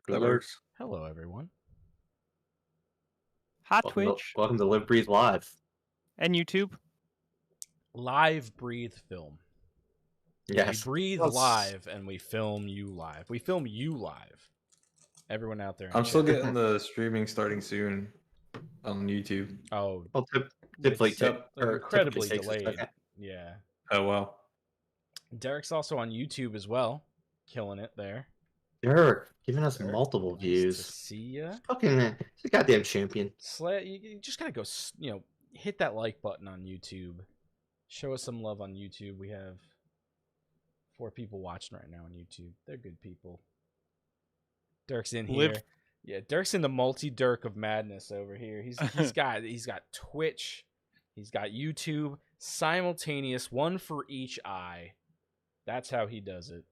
That works. Hello, everyone. Hot Welcome Twitch welcome to Live Breathe Live. and YouTube. Live breathe film. Yes. We breathe Let's- live and we film you live. We film you live. Everyone out there. in I'm still chat. getting the streaming starting soon on YouTube. Oh, Well, typically, it's or incredibly typically takes a delayed. second. Yeah. Oh well. Derek's also on YouTube as well, killing it there. Derek, giving us Derek, multiple nice views. to see ya. Fucking, he's a goddamn champion. You just gotta go. Hit that like button on YouTube. Show us some love on YouTube. We have 4 people watching right now on YouTube. They're good people. Derek's in here. Yeah, Derek's in the multi-Dirk of madness over here. He's got Twitch, he's got YouTube, simultaneous, one for each eye. That's how he does it.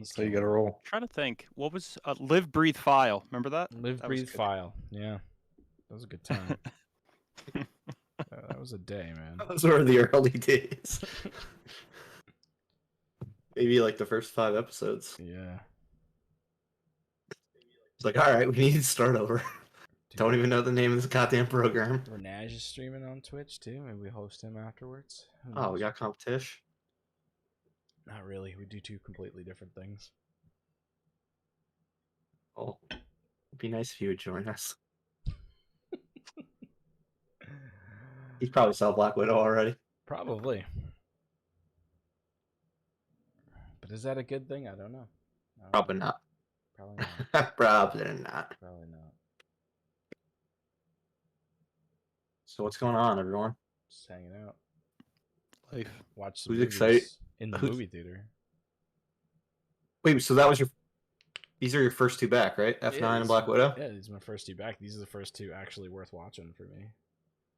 So you gotta roll. Trying to think, what was Live Breathe File? Remember that? Live That was Breathe good. File. Yeah, that was a good time. That was a day, man. Those were the early days. Maybe like the first 5 episodes. Yeah. It's like, all right, we need to start over. Don't even know the name of this goddamn program. Renaj is streaming on Twitch too. Maybe we host him afterwards. Who Oh, we knows? got competition. Not really. We do 2 completely different things. Oh, it'd be nice if you would join us. He's probably saw Black Widow already. Probably. But is that a good thing? I don't know. Probably not. Probably not. Probably not. Probably not. So what's going on, everyone? Just hanging out. Life. Watch some Who's movies excited? in the Who's- movie theater. Wait, so that was your? These are your first 2 back, right? F9 Yeah, and Black Widow. Yeah, these are my first 2 back. These are the first 2 actually worth watching for me.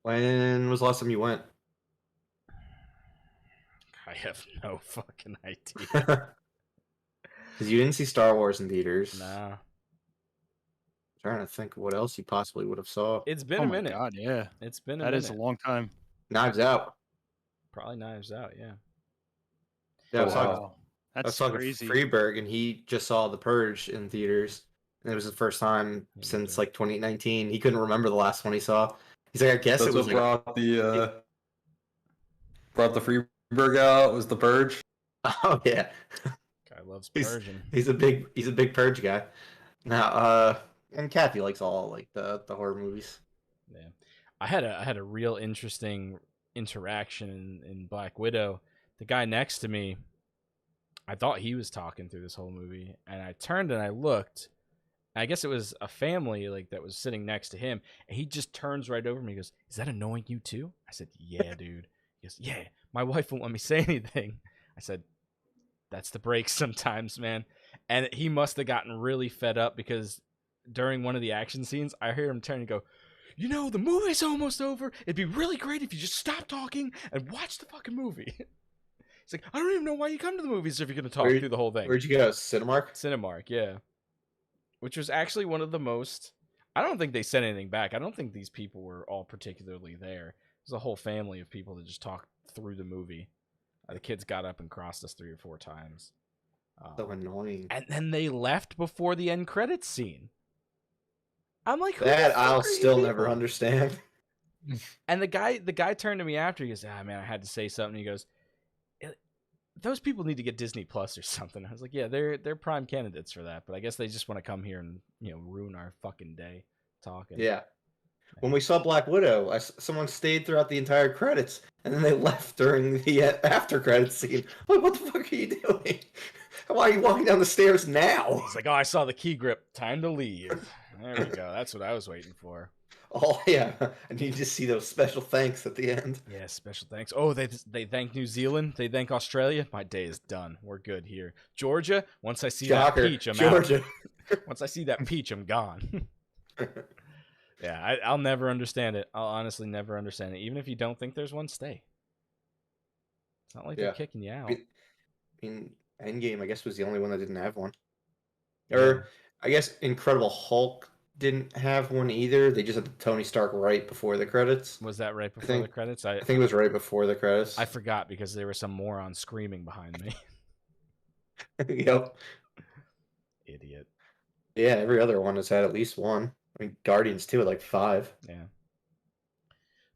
When was the last time you went? I have no fucking idea. Because you didn't see Star Wars in theaters. Nah. Trying to think of what else you possibly would have saw. It's been Oh a my minute. God, yeah. It's been a That minute. is a long time. Knives Out. Probably Knives Out, yeah. Yeah, I was talking, Wow. I was That's talking crazy. to Freeberg, and he just saw The Purge in theaters. And it was the first time Yeah, since okay. like 2019. He couldn't remember the last one he saw. He's like, I guess That's it was what like, brought the Freeberg out. Was the Purge? oh yeah, Guy loves He's- Persian. he's a big Purge guy. Now, and Kathy likes all like the horror movies. Yeah, I had a real interesting interaction in Black Widow. The guy next to me, I thought he was talking through this whole movie, and I turned and I looked. I guess it was a family like that was sitting next to him, and he just turns right over me. He goes, "Is that annoying you too?" I said, "Yeah, dude." He goes, "Yeah, my wife won't let me say anything." I said, "That's the break sometimes, man." And he must have gotten really fed up because during one of the action scenes, I heard him turn and go, "You know, the movie's almost over. It'd be really great if you just stop talking and watch the fucking movie." He's like, "I don't even know why you come to the movies if you're going to talk Where- through the whole thing." Where'd you go? Cinemark? Cinemark, yeah. Which was actually one of the most... I don't think they sent anything back. I don't think these people were all particularly there. There's a whole family of people that just talked through the movie. The kids got up and crossed us 3 or 4 times. So annoying. And then they left before the end credits scene. I'm like, who the That fuck I'll are you still never people? understand. And the guy turned to me after. He goes, "Ah, man, I had to say something." He goes, "Those people need to get Disney Plus or something." I was like, "Yeah, they're prime candidates for that." But I guess they just want to come here and ruin our fucking day talking. Yeah. When we saw Black Widow, someone stayed throughout the entire credits, and then they left during the after credits scene. Like, what the fuck are you doing? Why are you walking down the stairs now? He's like, "Oh, I saw the key grip. Time to leave." There we go. That's what I was waiting for. Oh yeah, and you just see those special thanks at the end. Yeah, special thanks. Oh, they thank New Zealand. They thank Australia. My day is done. We're good here. Georgia. Once I see Shocker, that peach, I'm Georgia. out. Once I see that peach, I'm gone. Yeah, I'll never understand it. I'll honestly never understand it. Even if you don't think there's one, stay. It's not like Yeah. they're kicking you out. I mean, Endgame, I guess, was the only one that didn't have one. Or, I guess Incredible Hulk didn't have one either. They just had Tony Stark right before the credits. Was that right before think- the credits? I think it was right before the credits. I forgot because there was some moron screaming behind me. Yep. Idiot. Yeah, every other one has had at least one. I mean, Guardians too, at like 5. Yeah.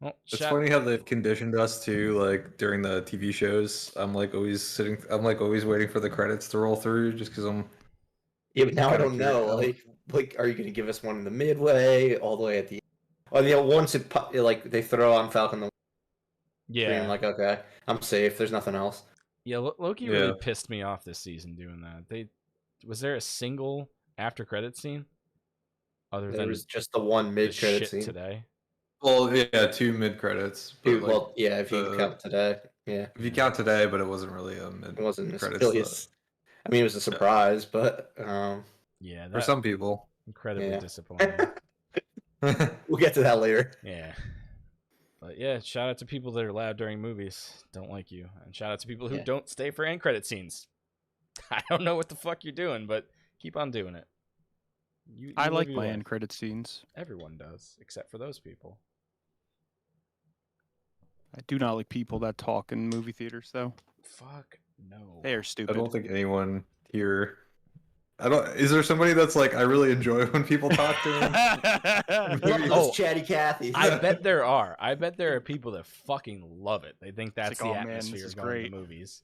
Well, It's funny how they've conditioned us to like during the TV shows. I'm like always waiting for the credits to roll through just because I'm Yeah, but now I kinda don't know. curious. Like, are you going to give us one in the midway, all the way at the? Oh, yeah. Once like they throw on Falcon the Winter Soldier, I'm yeah. like, okay, I'm safe. There's nothing else. Yeah, Loki Yeah. really pissed me off this season doing that. Was there a single after credit scene other There than was just the one the mid-credit shit scene. today? Well, yeah, 2 mid credits. But Dude, like well, yeah, if you the count today, yeah, if you count today, but it wasn't really a mid it wasn't credits necessarily. I mean, it was a surprise, but Yeah, for that some people. incredibly yeah. disappointing. We'll get to that later. Yeah. But yeah, shout out to people that are loud during movies. Don't like you. And shout out to people who Yeah. don't stay for end credit scenes. I don't know what the fuck you're doing, but keep on doing it. You I live like your my life. end credit scenes. Everyone does, except for those people. I do not like people that talk in movie theaters, though. Fuck no. They are I stupid. don't think anyone here. I don't. Is there somebody that's like I really enjoy when people talk to them? Love Oh. those chatty Cathy's. I bet there are. I bet there are people that fucking love it. They think that's like, the "Oh, man, this atmosphere is going great." to movies.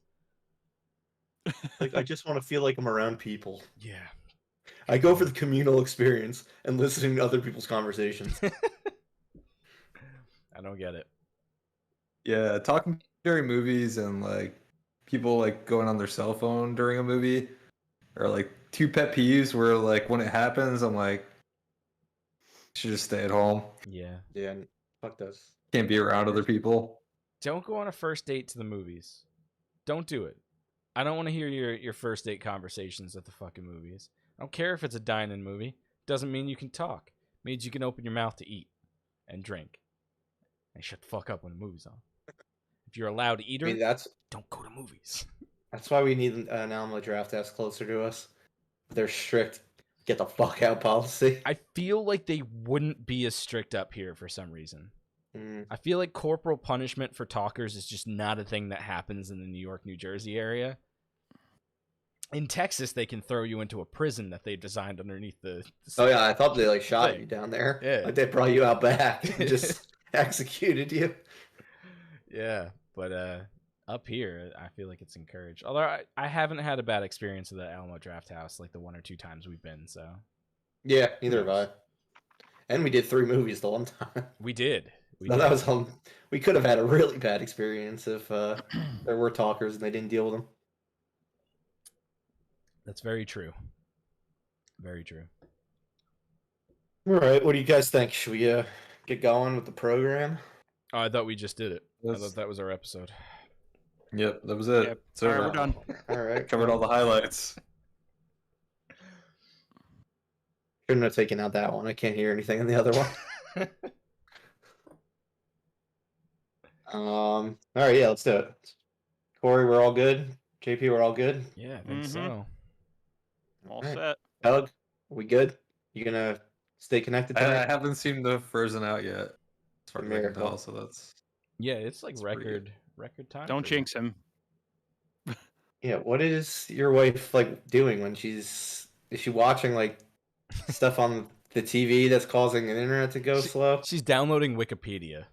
Like, I just want to feel like I'm around people. Yeah. I go for the communal experience and listening to other people's conversations. I don't get it. Yeah, talking during movies and like people like going on their cell phone during a movie are like 2 pet peeves where like when it happens I'm like should just stay at home. Yeah. Yeah, fuck those. Can't be around other people. Don't go on a first date to the movies. Don't do it. I don't want to hear your first date conversations at the fucking movies. I don't care if it's a dine-in movie. Doesn't mean you can talk. It means you can open your mouth to eat and drink. And shut the fuck up when the movie's on. If you're a loud eater, I mean, that's don't go to movies. why we need an Alamo Draft House closer to us. They're strict. Get the fuck out policy. I feel like they wouldn't be as strict up here for some reason. Mm. I feel like corporal punishment for talkers is just not a thing that happens in the New York, New Jersey area. In Texas, they can throw you into a prison that they designed underneath the Oh yeah, I thought they like shot thing. you down there. Yeah. Like they brought you out back and just executed you. Yeah, but up here, I feel like it's encouraged. Although I haven't had a bad experience with the Alamo Draft House like the 1 or 2 times we've been, so. Yeah, neither have I. And we did 3 movies the one time. We did. We No, did. that was we could have had a really bad experience if there were talkers and they didn't deal with them. That's very true. Very true. All right, what do you guys think? Should we get going with the program? Oh, I thought we just did it. I That's- thought that was our episode. Yep, that was it. Yep. It's All right, over. we're done. All right, Covered all the highlights. Shouldn't have taken out that one. I can't hear anything in the other one. All right, yeah, let's do it. Corey, we're all good. JP, we're all good. Yeah, I think Mhm. so. All Alright. set. Doug, we good? You gonna stay connected I tonight? haven't seen the Frozen out yet, as far as I can Miracle. tell. So that's Yeah, it's like That's pretty good. record time. Don't for you. jinx him. Yeah, what is your wife like doing when is she watching like stuff on the TV that's causing the internet to go slow? She's downloading Wikipedia.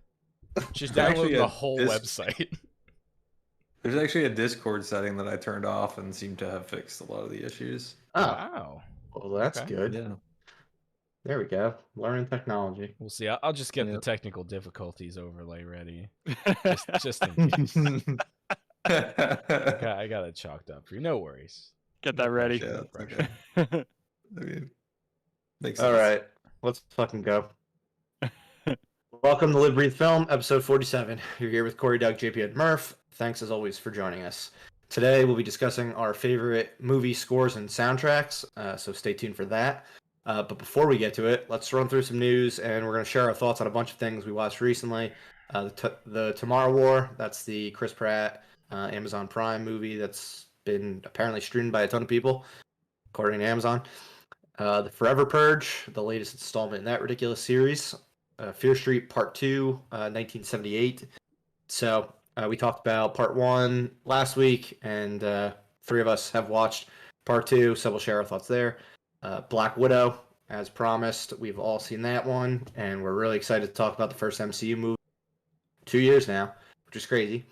She's There's actually downloading the a whole disc- website. there's actually a Discord setting that I turned off and seemed to have fixed a lot of the issues. Oh, Wow. well, that's Okay. good. Yeah. There we go. Learning technology. We'll see. I'll just get the Yep. technical difficulties overlay ready. Just in case. Okay, I got it chalked up for you. No worries. Get that ready. Yeah, No it's pressure. okay. I mean, makes All sense. right, let's fucking go. Welcome to Live Breathe Film, episode 47. You're here with Corey, Doug, JP, and Murph. Thanks as always for joining us. Today we'll be discussing our favorite movie scores and soundtracks, so stay tuned for that. But before we get to it, let's run through some news, and we're going to share our thoughts on a bunch of things we watched recently. The Tomorrow War, that's the Chris Pratt Amazon Prime movie that's been apparently streamed by a ton of people, according to Amazon. The Forever Purge, the latest installment in that ridiculous series. Fear Street Part 2, 1978. So we talked about Part 1 last week, and 3 of us have watched Part 2, so we'll share our thoughts there. Black Widow, as promised. We've all seen that one, and we're really excited to talk about the first MCU movie. 2 years now, which is crazy.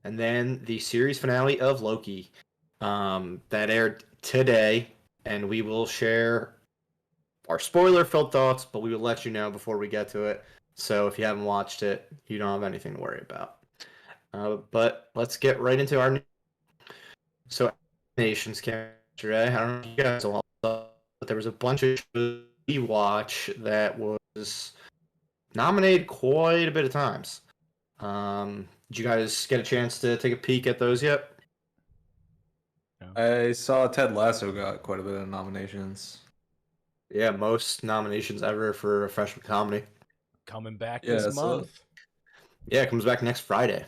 And then the series finale of Loki that aired today, and we will share our spoiler-filled thoughts, but we will let you know before we get to it. So if you haven't watched it, you don't have anything to worry about. But let's get right into our. So, Nations came yesterday. I don't know if you guys all saw, but there was a bunch of shows we watch that was nominated quite a bit of times. Did you guys get a chance to take a peek at those yet? I saw Ted Lasso got quite a bit of nominations. Yeah, most nominations ever for a freshman comedy. Coming back Yeah, this so- month. Yeah, it comes back next Friday.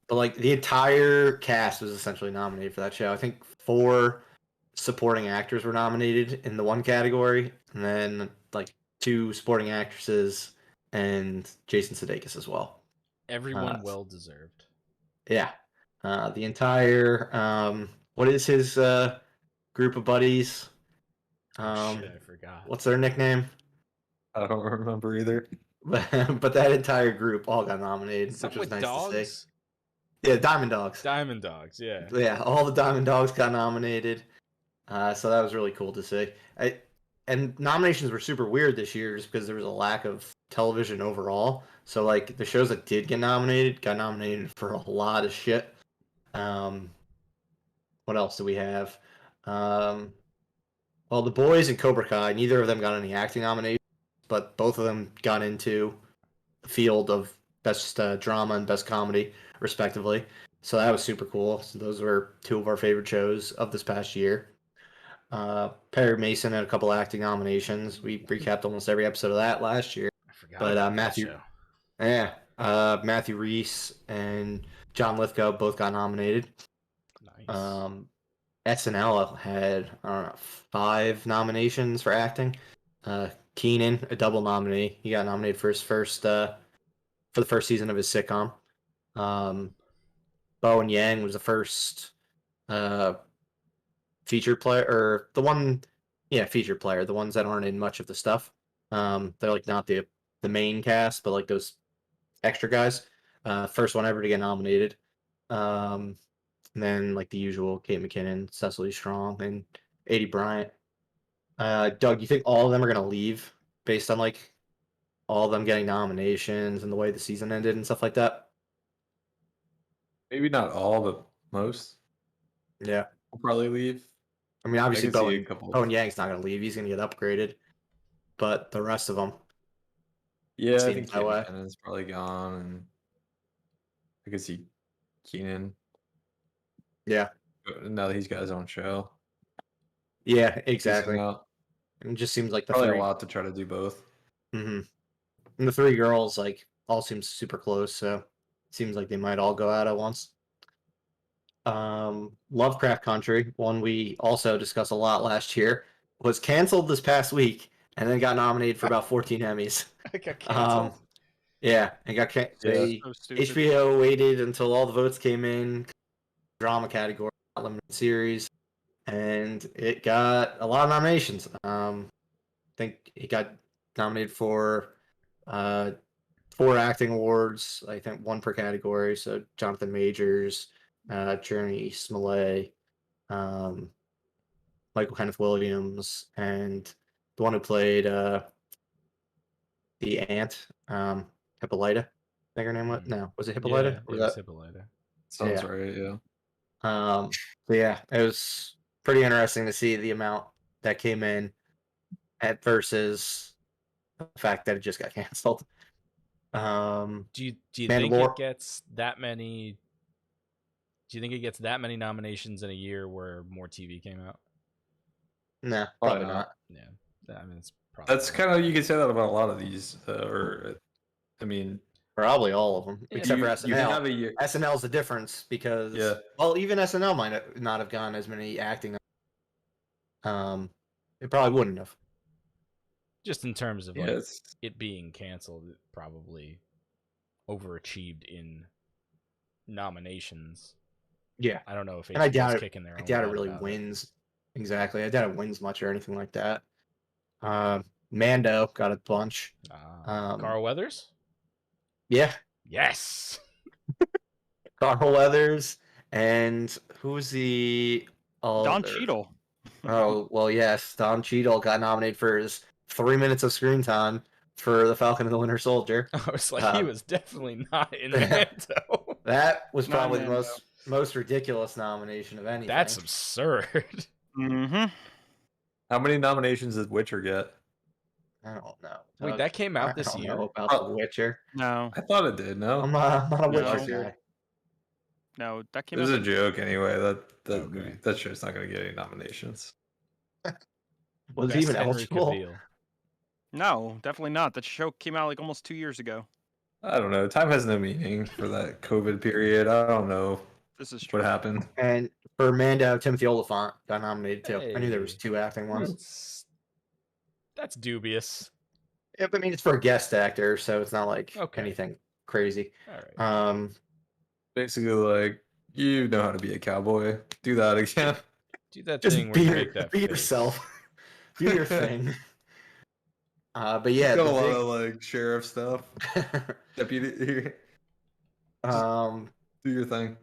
But like the entire cast was essentially nominated for that show. I think 4 supporting actors were nominated in the one category, and then like 2 supporting actresses and Jason Sudeikis as well. Everyone well deserved. Yeah, the entire what is his group of buddies? Shit, I forgot. What's their nickname? I don't remember either. But that entire group all got nominated, Something which was with nice dogs? to see. Yeah, Diamond Dogs. Diamond Dogs, yeah. Yeah, all the Diamond Dogs got nominated. So that was really cool to see. And nominations were super weird this year just because there was a lack of television overall. So like the shows that did get nominated for a lot of shit. What else do we have? Well, The Boys and Cobra Kai, neither of them got any acting nominations, but both of them got into the field of best drama and best comedy, respectively. So that was super cool. So those were 2 of our favorite shows of this past year. Perry Mason had a couple acting nominations. We recapped almost every episode of that last year. I forgot But about that Matthew, show. yeah, Matthew Reese and John Lithgow both got nominated. Nice. SNL had, I don't know, 5 nominations for acting. Keenan, a double nominee. He got nominated for his first for the first season of his sitcom. Bo and Yang was the first featured player, or the one, yeah, featured player. The ones that aren't in much of the stuff. They're like not the main cast, but like those extra guys. First one ever to get nominated. And then like the usual, Kate McKinnon, Cecily Strong, and Adie Bryant. Doug, you think all of them are gonna leave based on like all of them getting nominations and the way the season ended and stuff like that? Maybe not all, but most Yeah. will probably leave. I mean, obviously, I can see Bowen, a couple. Bowen Yang's not going to leave. He's going to get upgraded. But the rest of them, Yeah, I seems think that Kate way. McKinnon's probably gone, and I could see Keenan Yeah. now that he's got his own show. Yeah, Decent exactly. amount. It just seems like the Probably 3. a lot to try to do both. Mm-hmm. And the 3 girls, like, all seem super close. So it seems like they might all go out at once. Lovecraft Country, one we also discussed a lot last year, was canceled this past week and then got nominated for about 14 Emmys. It got canceled. Yeah, and got Yeah. So stupid. HBO waited until all the votes came in, drama category, limited series, and it got a lot of nominations. I think it got nominated for 4 acting awards. I think 1 per category. So Jonathan Majors, Journey Smollett, Michael Kenneth Williams, and the one who played the aunt, Hippolyta. I think her name was. No, was it Hippolyta? Yeah, Or it was was that- Hippolyta. Sounds Yeah. right, yeah. So yeah, it was pretty interesting to see the amount that came in at versus the fact that it just got canceled. Do you think Mandalore- it gets that many? Do you think it gets that many nominations in a year where more TV came out? Nah, Probably probably not. not. Yeah, I mean it's probably That's kind of, you could say that about a lot of these, I mean, Probably all of them, Yeah, except you, for you SNL. have a year. SNL's the difference because, Yeah. well, even SNL might not have gotten as many acting. It probably wouldn't have. just in terms of Yeah, like it's, it being canceled. It probably overachieved in nominations. Yeah, I don't know if and I HBO's doubt it. kicking their I own doubt it butt really about wins exactly. I didn't wins much or anything like that. Mando got a bunch. Carl Weathers? Yeah, Yes. Carl Weathers, and who's the Don other? Cheadle. Oh, well, yes, Don Cheadle got nominated for his 3 minutes of screen time for The Falcon and the Winter Soldier. I was like, he was definitely not in that Mando. was Not probably the Mando. most ridiculous nomination of anything. That's absurd. Mm-hmm. How many nominations did Witcher get? I don't know. Wait, Doug. that came out I this don't year? know about The Witcher. No, I thought it did. No, I'm not a No. Witcher guy. no, that came it was out. a joke anyway. That Okay. movie, that show's not going to get any nominations. Was Best he even Henry eligible? Cavill. No, definitely not. That show came out like almost 2 years ago. I don't know. Time has no meaning for that COVID period. I don't know This is true. what happened. And for Mando, Timothy Olyphant got nominated too. I knew there was Hey. 2 acting ones. That's dubious. Yeah, but I mean, it's for a guest actor, so it's not like Okay. anything crazy. All right. Basically, like, you know how to be a cowboy. Do that again. Do that Just thing where be, you make that be face. yourself. Do your thing. But yeah, Got a the lot big, of like sheriff stuff. Deputy, um, do your thing.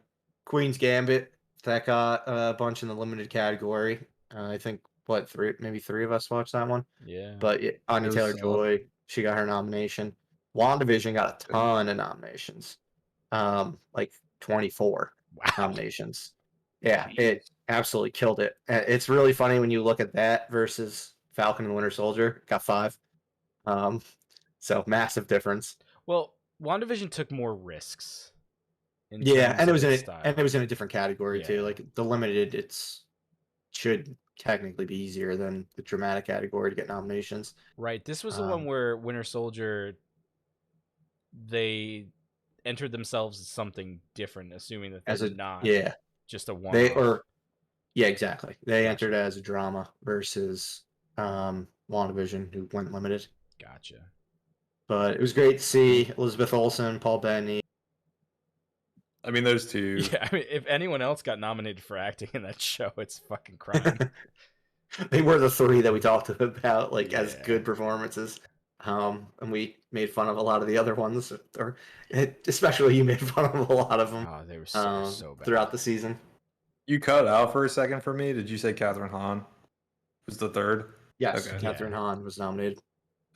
Queen's Gambit that got a bunch in the limited category. I think maybe 3 of us watched that one. Yeah. But yeah, Anya was Taylor solid. Joy, she got her nomination. WandaVision got a ton of nominations, like 24 Wow. nominations. Yeah, it absolutely killed it. It's really funny when you look at that versus Falcon and the Winter Soldier. Got 5. So massive difference. Well, WandaVision took more risks. in Yeah, terms and it of was in its it, style. and it was in a different category too. Yeah. Like the limited, should technically be easier than the dramatic category to get nominations. Right. This was the one where Winter Soldier, they entered themselves as something different, assuming that As they're a not yeah, just a one. yeah, exactly. They Gotcha. entered as a drama versus WandaVision, who went limited. Gotcha. But it was great to see Elizabeth Olsen, Paul Bettany. I mean, those two. Yeah, I mean, if anyone else got nominated for acting in that show, it's fucking crime. They were the 3 that we talked about, like as Yeah. good performances. And we made fun of a lot of the other ones, or especially you made fun of a lot of them Oh, they were so bad. throughout the season. You cut out for a second for me. Did you say Catherine Hahn was the third? Yes, Okay. Catherine Hahn was nominated.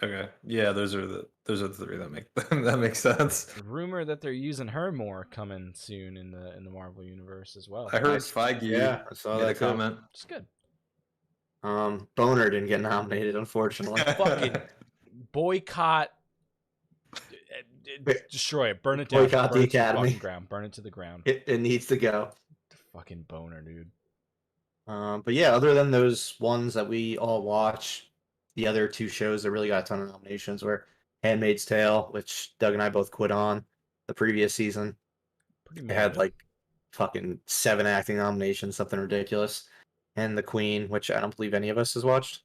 Okay. Yeah, those are the 3 that make that makes sense. Rumor that they're using her more coming soon in the Marvel universe as well. I heard Nice. Feige Yeah, I saw made a that too. comment. It's good. Boner didn't get nominated, unfortunately. Fucking boycott, destroy it, burn it down, Boycott burn the it to Academy. fucking ground, burn it to the ground. It needs to go. Fucking Boner, dude. But yeah, other than those ones that we all watch, the other 2 shows that really got a ton of nominations were Handmaid's Tale, which Doug and I both quit on the previous season. Pretty It had morbid. like fucking 7 acting nominations, something ridiculous. And The Queen, which I don't believe any of us has watched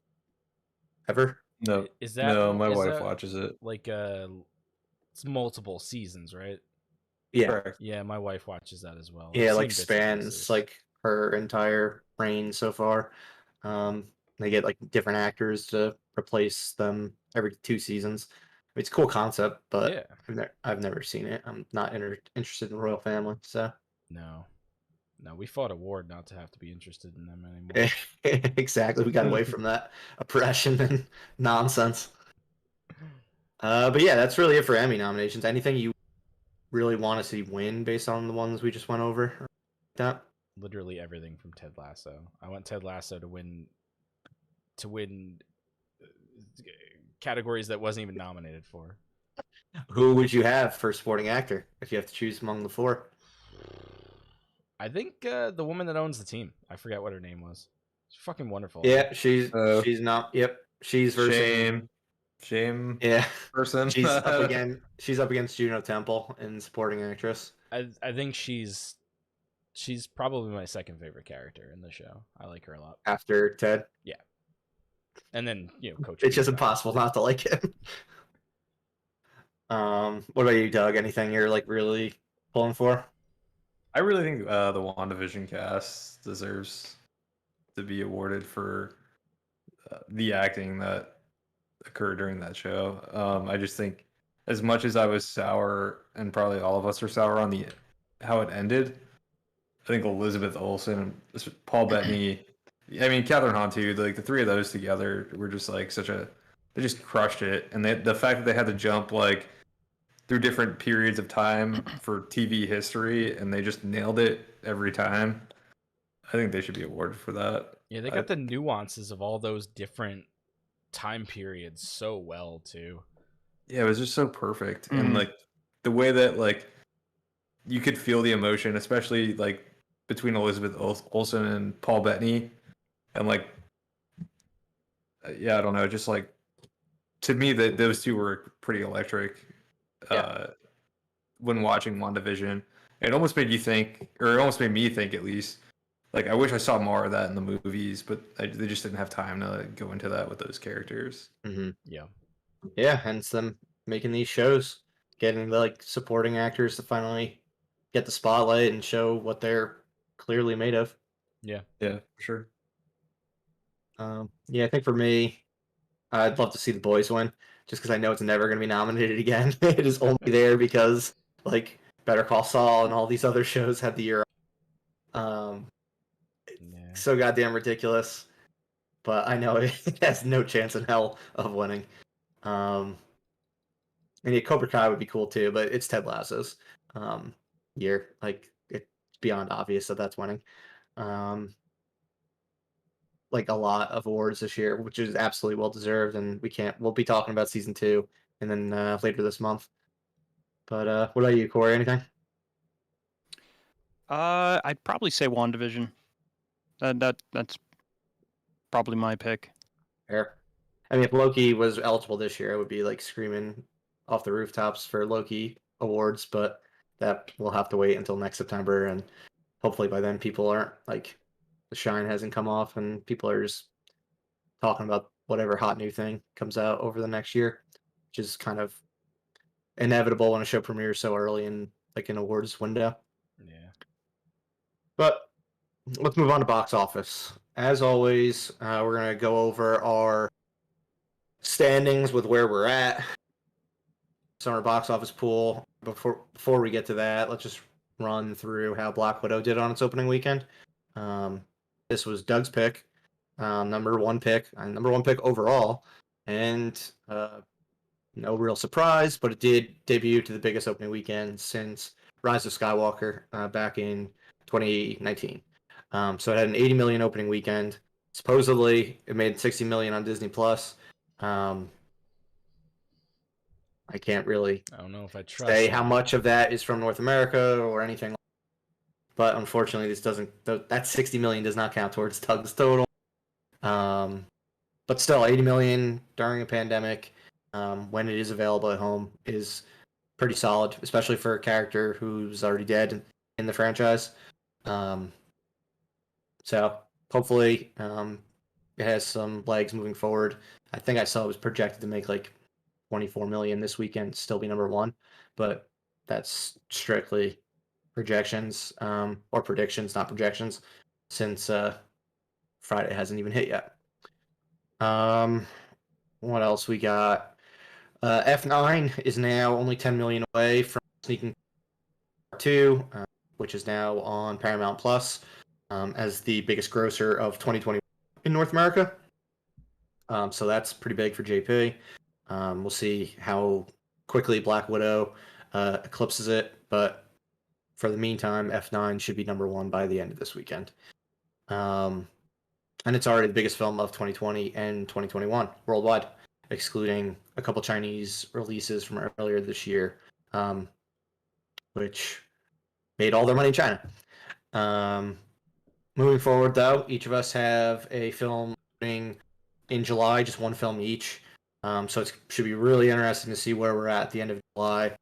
ever. No, Is that no, my is wife that watches it. like it's multiple seasons, right? Yeah, Correct. Yeah, my wife watches that as well. yeah, I've like seen bits and spans pieces. like her entire reign so far. They get like different actors to replace them every 2 seasons. It's a cool concept, but Yeah. I've never seen it. I'm not interested in royal family, so No, we fought a war not to have to be interested in them anymore. exactly. We got away from that oppression and nonsense. But yeah, that's really it for Emmy nominations. Anything you really want to see win based on the ones we just went over? That Literally everything from Ted Lasso. I want Ted Lasso to win categories that wasn't even nominated for. Who would you have for supporting actor if you have to choose among the 4? I think the woman that owns the team. I forget what her name was. She's fucking wonderful. Yeah, she's not. Yep, she's versus Shame. Yeah, Person. she's up again. She's up against Juno Temple in supporting actress. I think she's probably my second favorite character in the show. I like her a lot. After Ted. And then Coach. It's just Beaver. impossible not to like him. What about you, Doug? Anything you're like really pulling for? I really think the WandaVision cast deserves to be awarded for the acting that occurred during that show. I just think, as much as I was sour, and probably all of us are sour on the how it ended, I think Elizabeth Olsen, Paul Bettany, I mean Catherine Hahn too. Like the three of those together were just like they just crushed it. And the fact that they had to jump like through different periods of time for TV history, and they just nailed it every time. I think they should be awarded for that. Yeah, they got the nuances of all those different time periods so well too. Yeah, it was just so perfect, and like the way that like you could feel the emotion, especially like between Elizabeth Olsen and Paul Bettany, and like yeah, I don't know, just like to me that those two were pretty electric. When watching WandaVision, it almost made you think, or it almost made me think at least. Like I wish I saw more of that in the movies, but they just didn't have time to go into that with those characters. Mm-hmm. Yeah, hence them making these shows, getting the like supporting actors to finally get the spotlight and show what they're clearly made of. Yeah, for sure. I think for me, I'd love to see The Boys win, just because I know it's never going to be nominated again. It is only there because like Better Call Saul and all these other shows had the year. So goddamn ridiculous, but I know it has no chance in hell of winning. And yeah, Cobra Kai would be cool too, but it's Ted Lasso's year. Like it's beyond obvious that that's winning. Like a lot of awards this year, which is absolutely well deserved, and we'll be talking about season 2 and then later this month. But what about you, Corey? Anything? I'd probably say WandaVision. That's probably my pick. Fair. I mean, if Loki was eligible this year, I would be like screaming off the rooftops for Loki awards, but that will have to wait until next September, and hopefully by then people aren't like the shine hasn't come off and people are just talking about whatever hot new thing comes out over the next year, which is kind of inevitable when a show premieres so early in like an awards window. Yeah. But let's move on to box office. As always, we're going to go over our standings with where we're at. So our box office pool. Before we get to that, let's just run through how Black Widow did on its opening weekend. This was Doug's pick, number one pick overall, and no real surprise, but it did debut to the biggest opening weekend since Rise of Skywalker back in 2019. So it had an 80 million opening weekend. Supposedly, it made 60 million on Disney Plus. I can't really I don't know if I trust say it. how much of that is from North America or anything. But unfortunately, this doesn't. That 60 million does not count towards Doug's total. But still, 80 million during a pandemic, when it is available at home, is pretty solid, especially for a character who's already dead in the franchise. So hopefully, it has some legs moving forward. I think I saw it was projected to make like 24 million this weekend, still be number one, but that's strictly projections or predictions, not projections, since Friday hasn't even hit yet. What else we got? F9 is now only 10 million away from sneaking 2, which is now on Paramount Plus as the biggest grosser of 2020 in North America. So that's pretty big for JP. We'll see how quickly Black Widow eclipses it, but for the meantime, F9 should be number one by the end of this weekend. And it's already the biggest film of 2020 and 2021 worldwide, excluding a couple Chinese releases from earlier this year, which made all their money in China. Moving forward, though, each of us have a film in July, just one film each. So it should be really interesting to see where we're at the end of July.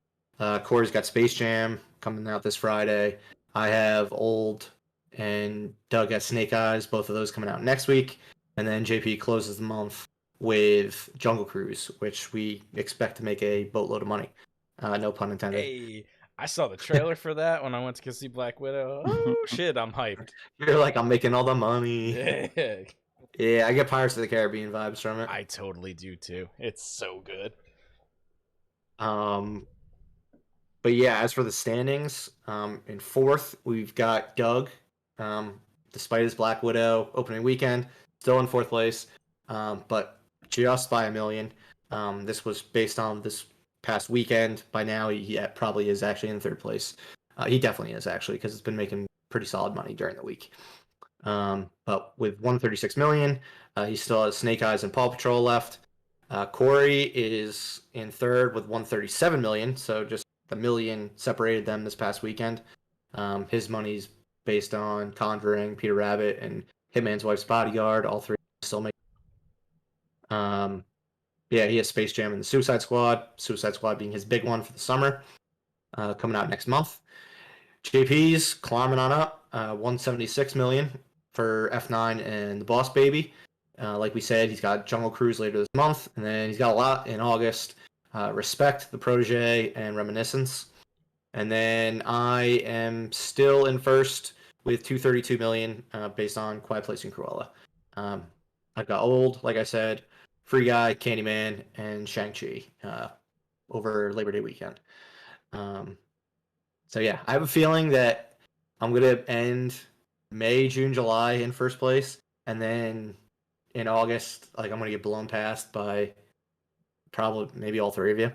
Corey's got Space Jam coming out this Friday. I have Old, and Doug has Snake Eyes, both of those coming out next week. And then JP closes the month with Jungle Cruise, which we expect to make a boatload of money. No pun intended. Hey, I saw the trailer for that when I went to go see Black Widow. Oh shit, I'm hyped. You're like, I'm making all the money. Yeah, Yeah, I get Pirates of the Caribbean vibes from it. I totally do too. It's so good. But yeah, as for the standings, in fourth we've got Doug. Despite his Black Widow opening weekend, still in fourth place, but just by a million. This was based on this past weekend. By now, he probably is actually in third place. He definitely is actually because it's been making pretty solid money during the week. But with 136 million, he still has Snake Eyes and Paw Patrol left. Corey is in third with 137 million, so just a million separated them this past weekend. His money's based on Conjuring, Peter Rabbit, and Hitman's Wife's Bodyguard. All three still make. Yeah, he has Space Jam and the Suicide Squad. Suicide Squad being his big one for the summer, coming out next month. JP's climbing on up, 176 million for F9 and The Boss Baby. Like we said, he's got Jungle Cruise later this month, and then he's got a lot in August. Respect, The Protege, and Reminiscence. And then I am still in first with 232 million based on Quiet Place and Cruella. I've got Old, like I said, Free Guy, Candyman, and Shang-Chi over Labor Day weekend. So yeah, I have a feeling that I'm going to end May, June, July in first place, and then in August, like I'm going to get blown past by probably maybe all three of you.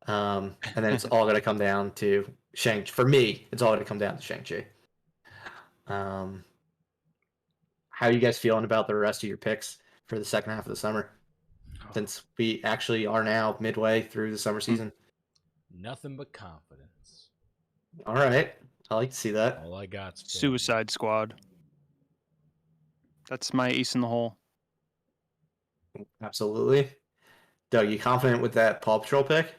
And then it's all going to come down to Shang-Chi. For me, it's all going to come down to Shang-Chi. How are you guys feeling about the rest of your picks for the second half of the summer? Since we actually are now midway through the summer season. Nothing but confidence. All right. I like to see that. All I got. Suicide Squad. That's my ace in the hole. Absolutely. Doug, you confident with that Paw Patrol pick?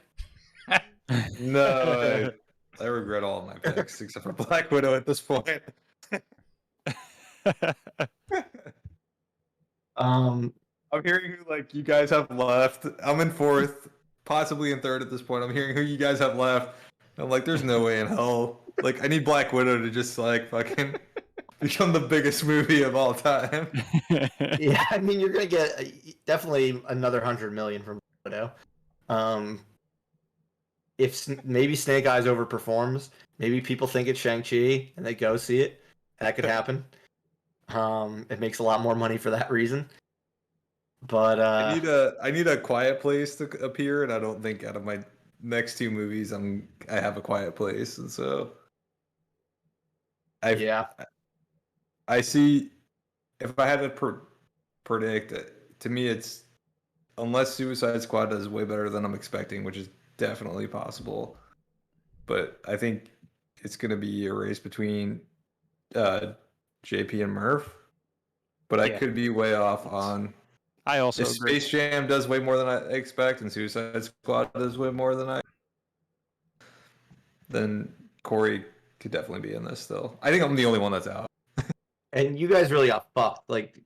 No, I regret all of my picks except for Black Widow at this point. I'm hearing who like you guys have left. I'm in fourth, possibly in third at this point. I'm hearing who you guys have left. I'm like, there's no way in hell. Like, I need Black Widow to just like fucking become the biggest movie of all time. Yeah, I mean, you're gonna get definitely another 100 million from Black Widow. If maybe Snake Eyes overperforms, maybe people think it's Shang-Chi and they go see it. That could happen. It makes a lot more money for that reason. But I need a Quiet Place to appear, and I don't think out of my next two movies I have a Quiet Place, and so I see. If I had to predict it, to me it's unless Suicide Squad does way better than I'm expecting, which is definitely possible. But I think it's going to be a race between JP and Murph. But I could be way off on. I also if agree. Space Jam does way more than I expect, and Suicide Squad does way more than then Corey could definitely be in this still. I think I'm the only one that's out. and you guys really got fucked, like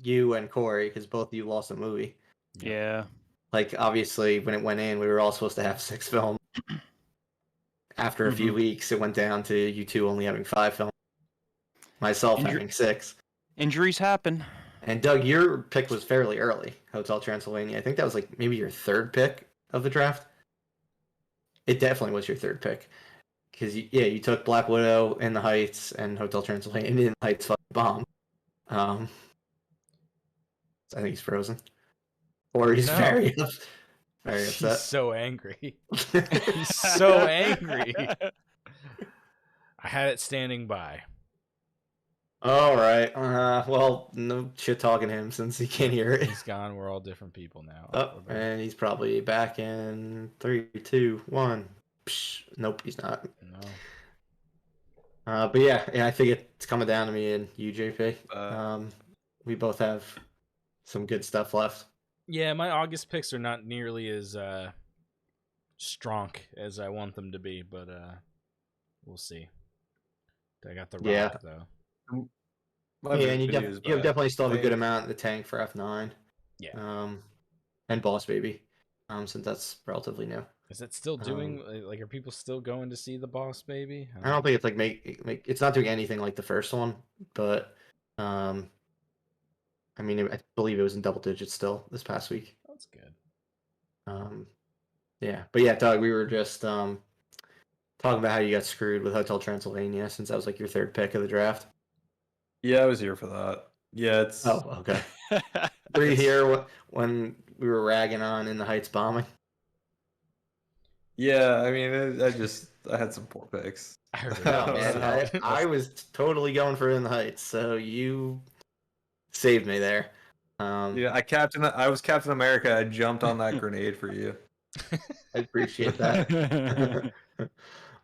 you and Corey, because both of you lost a movie. Yeah. Like, obviously, when it went in, we were all supposed to have 6 films. After a few weeks, it went down to you two only having 5 films. Myself having 6. Injuries happen. And Doug, your pick was fairly early, Hotel Transylvania. I think that was like maybe your third pick of the draft. It definitely was your third pick. Because, you took Black Widow, In the Heights, and Hotel Transylvania. And In the Heights fucking bomb. I think he's frozen. Or he's very upset. He's so angry. He's so angry. I had it standing by. All right. Well, no shit talking to him since he can't hear it. He's gone. We're all different people now. Oh, and he's probably back in 3, 2, 1. Psh, nope, he's not. No. But yeah, I think it's coming down to me and you, JP. We both have some good stuff left. Yeah, my August picks are not nearly as strong as I want them to be, but we'll see. I got the Rock though. And you definitely still have a good amount in the tank for F9. Yeah. And Boss Baby, since that's relatively new. Is it still doing like? Are people still going to see the Boss Baby? I don't think it's like it's not doing anything like the first one, but I mean, I believe it was in double digits still this past week. That's good. Yeah, but yeah, Doug, we were just talking about how you got screwed with Hotel Transylvania since that was like your third pick of the draft. Yeah, I was here for that. Yeah, it's Oh, okay. Were you here when we were ragging on In the Heights bombing? yeah. I mean, I had some poor picks. I remember No, that. man, I was totally going for In the Heights, so you saved me there. Yeah, I was Captain America. I jumped on that grenade for you. I appreciate that.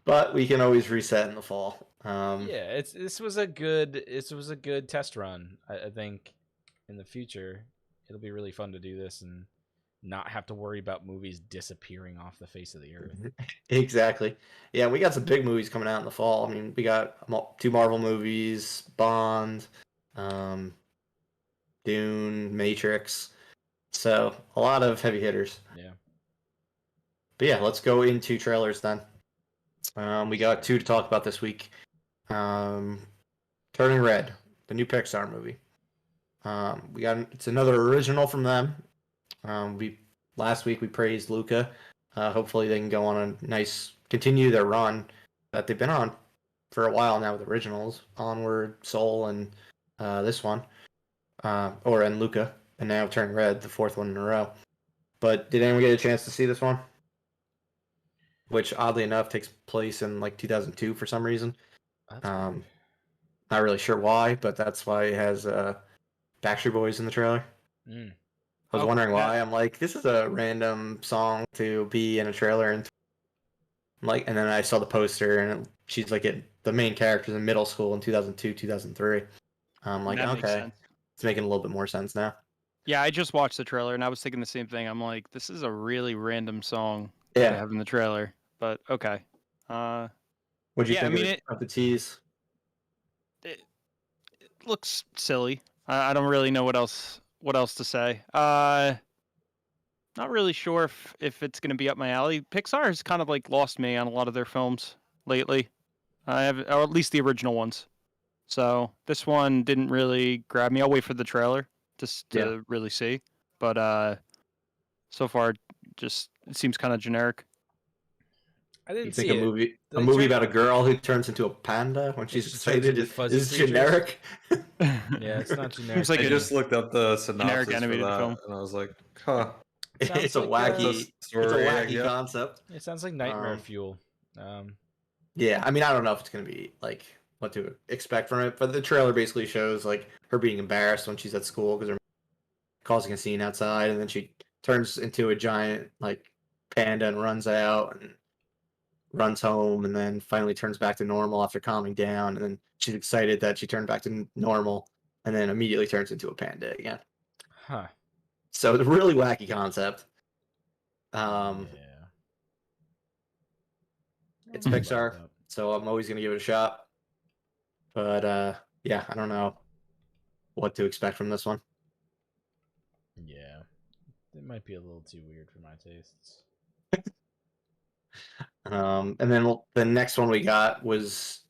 But we can always reset in the fall. Yeah, this was a good test run. I think in the future it'll be really fun to do this and not have to worry about movies disappearing off the face of the earth. Exactly. Yeah, we got some big movies coming out in the fall. I mean, we got 2 Marvel movies, Bond, Dune, Matrix. So a lot of heavy hitters. Yeah. But yeah, let's go into trailers then. We got 2 to talk about this week. Turning Red, the new Pixar movie. It's another original from them. Last week we praised Luca. Hopefully they can go on continue their run that they've been on for a while now with originals, Onward, Soul, and this one, and Luca, and now Turning Red, the 4th one in a row. But did anyone get a chance to see this one? Which oddly enough takes place in like 2002 for some reason. That's Not really sure why, but that's why it has Backstreet Boys in the trailer. Mm. I was wondering why. I'm like, this is a random song to be in a trailer, and and then I saw the poster, and she's like the main character's in middle school in 2002, 2003. I'm like, That makes okay, sense. it's making a little bit more sense now. Yeah, I just watched the trailer and I was thinking the same thing. I'm like, this is a really random song Yeah. to have in the trailer, but okay. What'd you yeah, I think mean, of the tease? It looks silly. I don't really know what else to say. Not really sure if it's going to be up my alley. Pixar has kind of like lost me on a lot of their films lately. Or at least the original ones. So this one didn't really grab me. I'll wait for the trailer to really see. But so far, it seems kind of generic. I didn't You think see a it. movie about a girl who turns into a panda when she's excited is generic? Yeah, it's not generic. Seems like I a just looked up the synopsis for animated that, film. and I was like, huh. It's a like, wacky, story, it's a I wacky guess. concept. It sounds like nightmare fuel. Yeah, I mean, I don't know if it's gonna be like what to expect from it, but the trailer basically shows like her being embarrassed when she's at school because they're causing a scene outside, and then she turns into a giant like panda and runs out and runs home, and then finally turns back to normal after calming down, and then she's excited that she turned back to normal, and then immediately turns into a panda again. Huh. So it's a really wacky concept. Yeah. It's Pixar, so I'm always gonna give it a shot. But yeah, I don't know what to expect from this one. Yeah. It might be a little too weird for my tastes. And then the next one we got was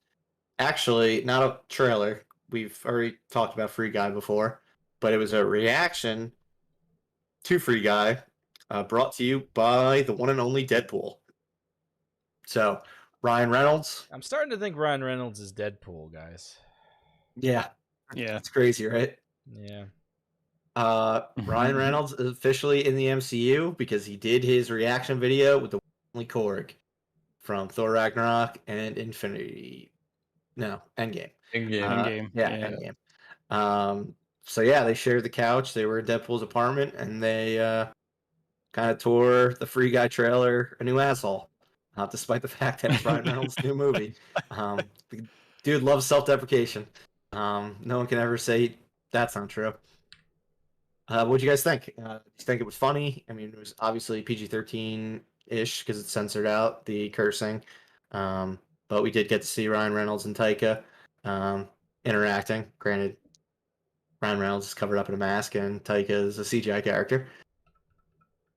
actually not a trailer. We've already talked about Free Guy before, but it was a reaction to Free Guy, brought to you by the one and only Deadpool. So Ryan Reynolds. I'm starting to think Ryan Reynolds is Deadpool, guys. Yeah, Yeah, it's crazy, right? Yeah. Ryan Reynolds is officially in the MCU because he did his reaction video with the only Korg from Thor Ragnarok and Endgame. In-game. Yeah, Endgame. So yeah, they shared the couch. They were in Deadpool's apartment, and they kind of tore the Free Guy trailer a new asshole. Despite the fact that it's Ryan Reynolds' new movie. The dude loves self-deprecation. No one can ever say that's not true. What'd you guys think? Did you think it was funny? I mean, it was obviously PG-13-ish because it's censored out the cursing. But we did get to see Ryan Reynolds and Taika interacting. Granted, Ryan Reynolds is covered up in a mask and Taika is a CGI character.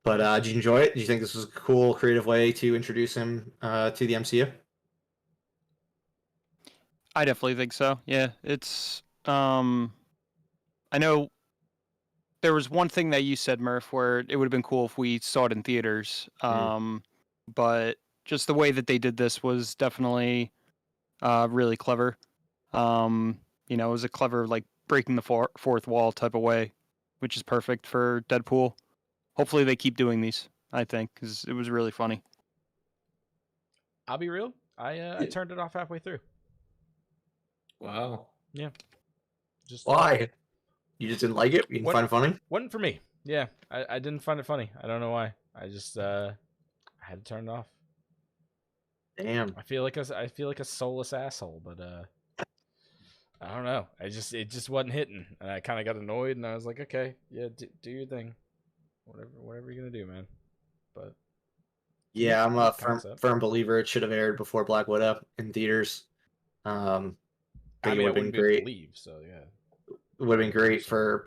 But did you enjoy it? Do you think this was a cool, creative way to introduce him to the MCU? I definitely think so. Yeah, it's I know there was one thing that you said, Murph, where it would have been cool if we saw it in theaters. But just the way that they did this was definitely really clever. It was a clever, like, breaking the fourth wall type of way, which is perfect for Deadpool. Hopefully they keep doing these, I think, because it was really funny. I'll be real. I turned it off halfway through. Wow. Yeah. Just Why? You just didn't like it? You didn't find it funny? Wasn't for me. Yeah, I didn't find it funny. I don't know why. I just I had to turn it off. Damn. I feel like a soulless asshole, but I don't know. It just wasn't hitting, and I kind of got annoyed, and I was like, okay, yeah, do your thing, whatever you're gonna do, man. But Yeah, I'm a concept. firm believer it should have aired before Black Widow in theaters. I Think mean, it would I have been wouldn't be able great. to leave, so yeah. It would have been great for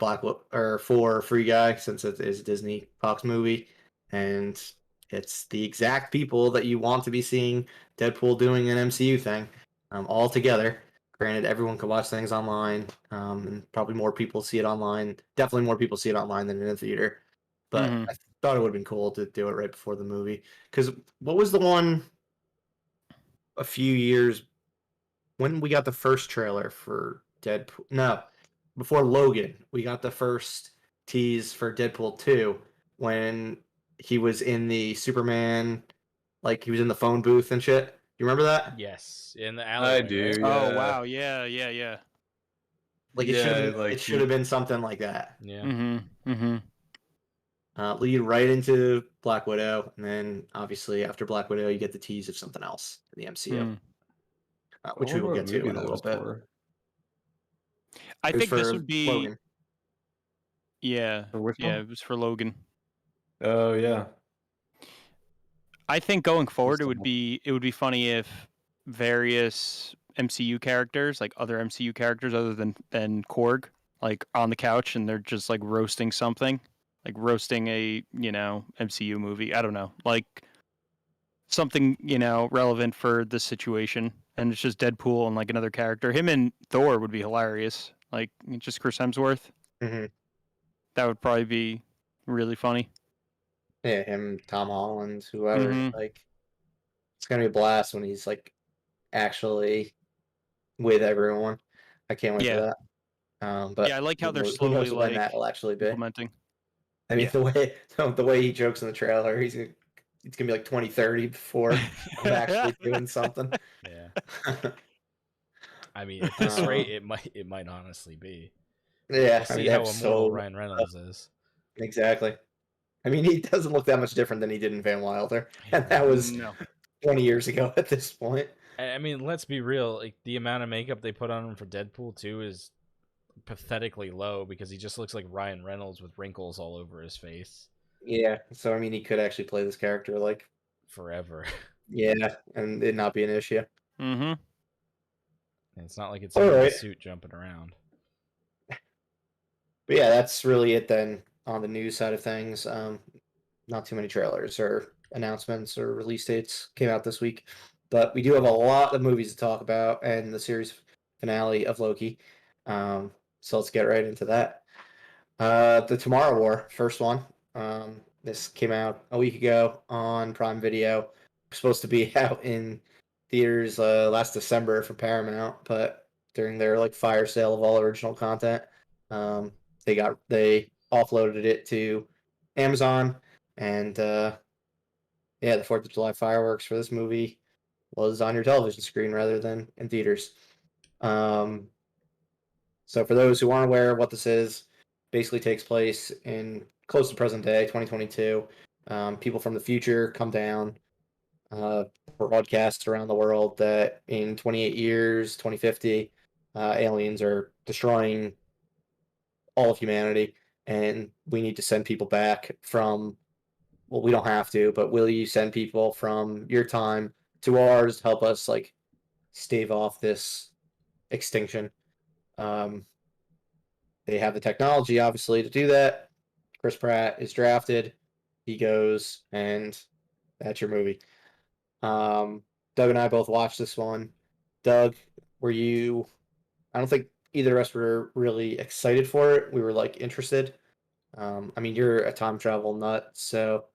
for Free Guy, since it is a Disney Fox movie, and it's the exact people that you want to be seeing Deadpool doing an MCU thing, all together. Granted, everyone can watch things online, and probably more people see it online. Definitely more people see it online than in a theater. But Mhm. I thought it would have been cool to do it right before the movie. Because what was the one a few years when we got the first trailer for Deadpool? No, before Logan, we got the first tease for Deadpool 2 when he was in the Superman, like he was in the phone booth and shit. You remember that? Yes, in the alleyway. I do. Right? Oh Yeah. wow, yeah. Like Yeah, it should have been something like that. Yeah. Mm-hmm. Lead right into Black Widow, and then obviously after Black Widow, you get the tease of something else in the MCU, Mm. which I we wonder will what get to movie in a that little was bit. for. I It was think this for would be Logan. yeah, For which yeah. one? It was for Logan. Oh yeah. I think going forward, Just, it would be funny if various MCU characters, like other MCU characters other than Korg, like on the couch and they're just like roasting something, like roasting a MCU movie. I don't know, like something relevant for this situation, and it's just Deadpool and like another character. Him and Thor would be hilarious. Like just Chris Hemsworth. Mm-hmm. That would probably be really funny. Yeah, him, Tom Holland, whoever. Mm-hmm. Like, it's gonna be a blast when he's like actually with everyone. I can't wait for Yeah. that. But Yeah, I like how they're who slowly knows when like that will actually be? implementing. I mean, Yeah. the way he jokes in the trailer, it's gonna be like 2030 before I'm actually doing something. Yeah. I mean, at this rate, it might honestly be. Yeah, We'll I mean, see they how have immortal Ryan Reynolds is. exactly. I mean, he doesn't look that much different than he did in Van Wilder, and that was No. 20 years ago at this point. I mean, let's be real. Like the amount of makeup they put on him for Deadpool 2 is pathetically low because he just looks like Ryan Reynolds with wrinkles all over his face Yeah, so I mean, he could actually play this character like forever. yeah, and it not be an issue. Mm-hmm. And it's not like it's All him in a right. suit jumping around. But yeah, that's really it then on the news side of things. Not too many trailers or announcements or release dates came out this week, but we do have a lot of movies to talk about and the series finale of Loki. So let's get right into that. The Tomorrow War, first one. This came out a week ago on Prime Video. Supposed to be out in theaters last December for Paramount, but during their like fire sale of all original content, they offloaded it to Amazon, and yeah, the 4th of July fireworks for this movie was on your television screen rather than in theaters. So for those who aren't aware of what this is, basically takes place in close to present day, 2022. People from the future come down, broadcast around the world that in 28 years, 2050, aliens are destroying all of humanity, and we need to send people back from. Well, we don't have to, but will you send people from your time to ours to help us like stave off this extinction? They have the technology, obviously, to do that. Chris Pratt is drafted. he goes, and that's your movie. Doug and I both watched this one. Doug, were you? I don't think either of us were really excited for it. We were like interested. I mean, you're a time travel nut, so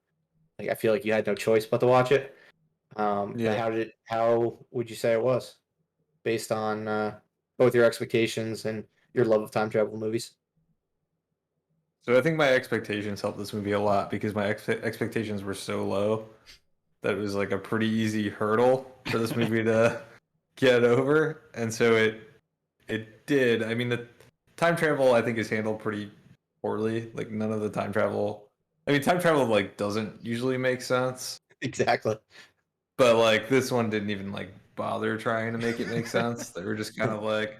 like I feel like you had no choice but to watch it. But Yeah. how would you say it was based on both your expectations and your love of time travel movies? So I think my expectations helped this movie a lot because my expectations were so low that it was like a pretty easy hurdle for this movie to get over, and so it did. I mean, the time travel I think is handled pretty poorly. Like none of the time travel. I mean, time travel like doesn't usually make sense, Exactly. but like this one didn't even like bother trying to make it make sense. They were just kind of like,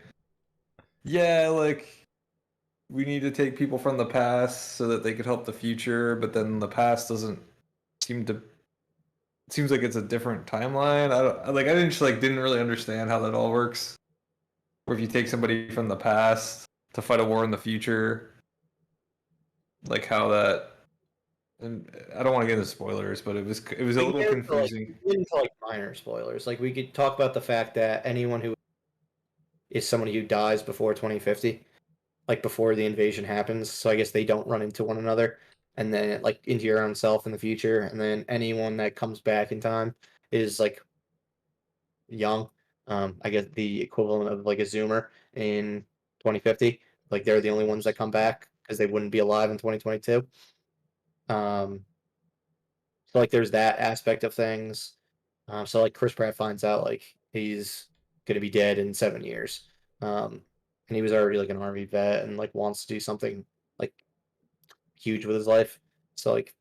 yeah, like we need to take people from the past so that they could help the future, but then the past doesn't seem to. It seems like it's a different timeline. I didn't really understand how that all works. Or if you take somebody from the past to fight a war in the future, like how that. And I don't want to get into spoilers, but it was a We can little get into like confusing. minor spoilers. Like we could talk about the fact that anyone who is somebody who dies before 2050, like before the invasion happens, so I guess they don't run into one another, and then like into your own self in the future, and then anyone that comes back in time is like young. I guess the equivalent of like a Zoomer in 2050. Like they're the only ones that come back because they wouldn't be alive in 2022. Um, so like there's that aspect of things. So like Chris Pratt finds out like he's gonna be dead in 7 years. And he was already like an army vet and like wants to do something like huge with his life. So like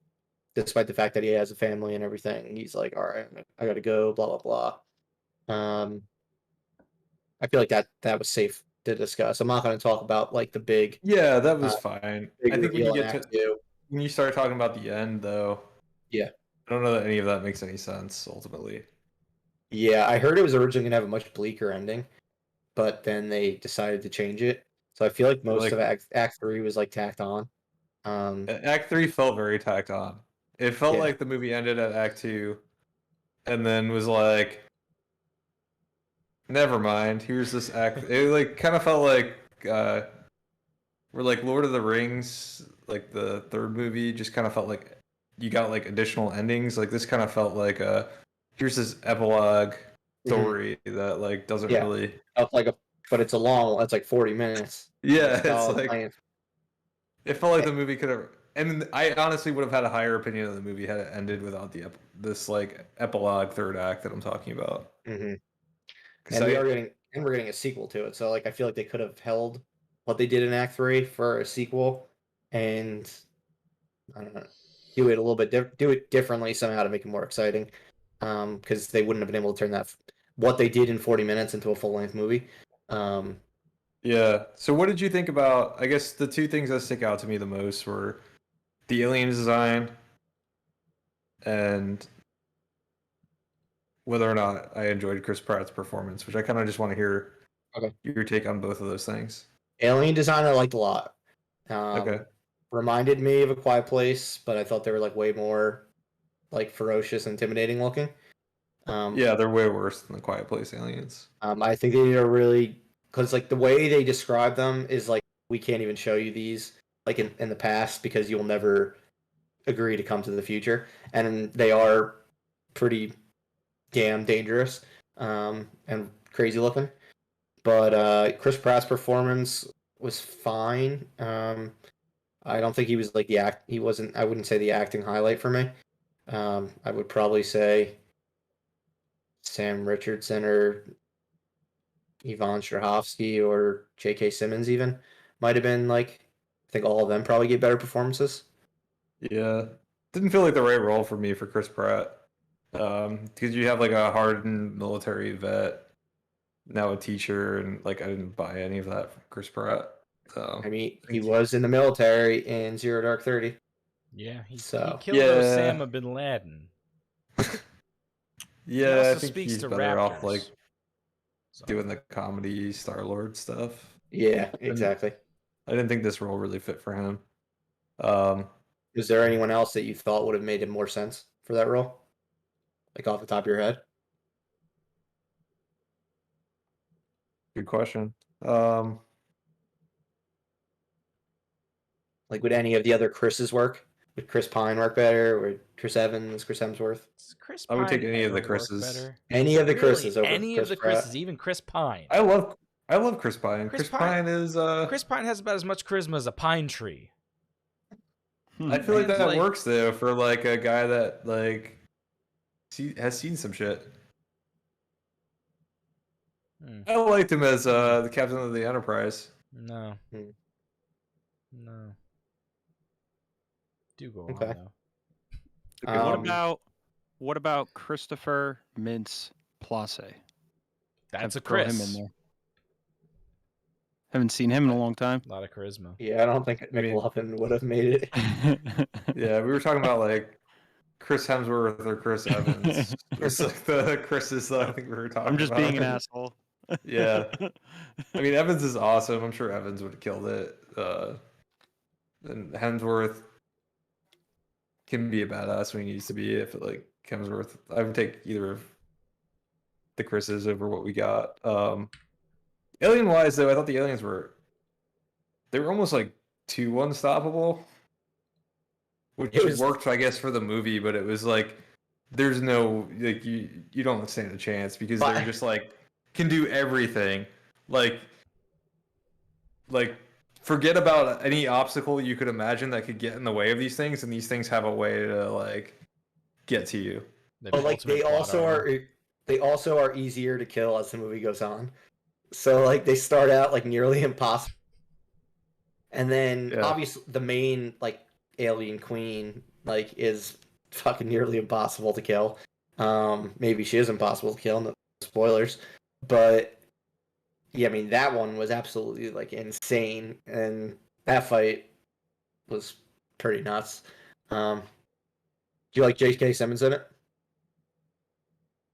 despite the fact that he has a family and everything, he's like, all right, I gotta go, blah blah blah. I feel like that was safe to discuss. I'm not gonna talk about like the Yeah, that was uh, fine. big I think when you reveal in get Act to Two. when you start talking about the end, though, Yeah. I don't know that any of that makes any sense ultimately. Yeah, I heard it was originally gonna have a much bleaker ending, but then they decided to change it. So I feel like most of Like Act Three was like tacked on. Act 3 felt very tacked on. It felt Yeah. like the movie ended at Act 2 and then was like, never mind, here's this act. It like kind of felt like we're like Lord of the Rings, like the third movie, just kind of felt like you got like additional endings. Like this kind of felt like here's this epilogue Mhm. story that like doesn't Yeah. really. Felt like a, but it's a long. It's like 40 minutes. And Yeah, it's it's called like Plans. it felt like the movie could have. And I honestly would have had a higher opinion of the movie had it ended without this like epilogue third act that I'm talking about. Hmm. Because And we're getting a sequel to it. So like I feel like they could have held what they did in Act Three for a sequel, and I don't know, do it a little bit do it differently somehow to make it more exciting. Because they wouldn't have been able to turn what they did in 40 minutes into a full length movie. Um, yeah. So what did you think about? I guess the two things that stick out to me the most were the alien design and whether or not I enjoyed Chris Pratt's performance, which I kind of just want to hear okay. your take on both of those things. Alien design I liked a lot. Okay. Reminded me of A Quiet Place, but I thought they were like way more like ferocious, intimidating looking. Um, Yeah, they're way worse than the Quiet Place aliens. I think they need a really because like the way they describe them is like we can't even show you these like in the past because you'll never agree to come to the future, and they are pretty damn dangerous and crazy looking. But Chris Pratt's performance was fine. I don't think he was like the act. He wasn't. I wouldn't say the acting highlight for me. I would probably say Sam Richardson or Yvonne Strahovski or J.K. Simmons even might have been like. I think all of them probably get better performances. Yeah. Didn't feel like the right role for me for Chris Pratt. Because you have like a hardened military vet, now a teacher, and like I didn't buy any of that from Chris Pratt. So I mean, I he think was in the military in Zero Dark 30. Yeah, he So killed yeah, Osama bin Laden. He yeah, I also think speaks he's to better off like raptors. So doing the comedy Star Lord stuff. yeah, And exactly. I didn't think this role really fit for him. Um, Is there anyone else that you thought would have made more sense for that role? Like off the top of your head? Good question. Like, would any of the other Chris's work? Would Chris Pine work better? Or Chris Evans, Chris Hemsworth? Does Chris I would take Pine any of the ever work Chris's. better? Any of the Really? Chris's over Any Chris of the Pratt? Chris's, even Chris Pine. I love Chris Pine. Chris Chris Pine is Chris Pine has about as much charisma as a pine tree. I feel like He's that like- works though for like a guy that like has seen some shit. I liked him as the captain of the Enterprise. No. Hmm. No. Do go Okay. on though. What about Christopher Mintz-Plasse? That's a Throw him Chris. in there. Haven't seen him in a long time. A lot of charisma. Yeah, I don't think McLovin would have made it. Yeah, we were talking about like Chris Hemsworth or Chris Evans. It's like the Chris's that I think we were talking about. I'm just being an asshole. Yeah. I mean, Evans is awesome. I'm sure Evans would have killed it. And Hemsworth can be a badass when he needs to be. If like Hemsworth, I would take either of the Chris's over what we got. Alien wise, though, I thought the aliens were almost like too unstoppable, which worked, I guess, for the movie. But it was like there's no like you don't stand a chance because they're just like can do everything. Like forget about any obstacle you could imagine that could get in the way of these things, and these things have a way to like get to you. But like they also are easier to kill as the movie goes on. So like they start out like nearly impossible, and then obviously the main like alien queen like is fucking nearly impossible to kill. Maybe she is impossible to kill. No spoilers, but yeah, I mean that one was absolutely like insane, and that fight was pretty nuts. Do you like J.K. Simmons in it?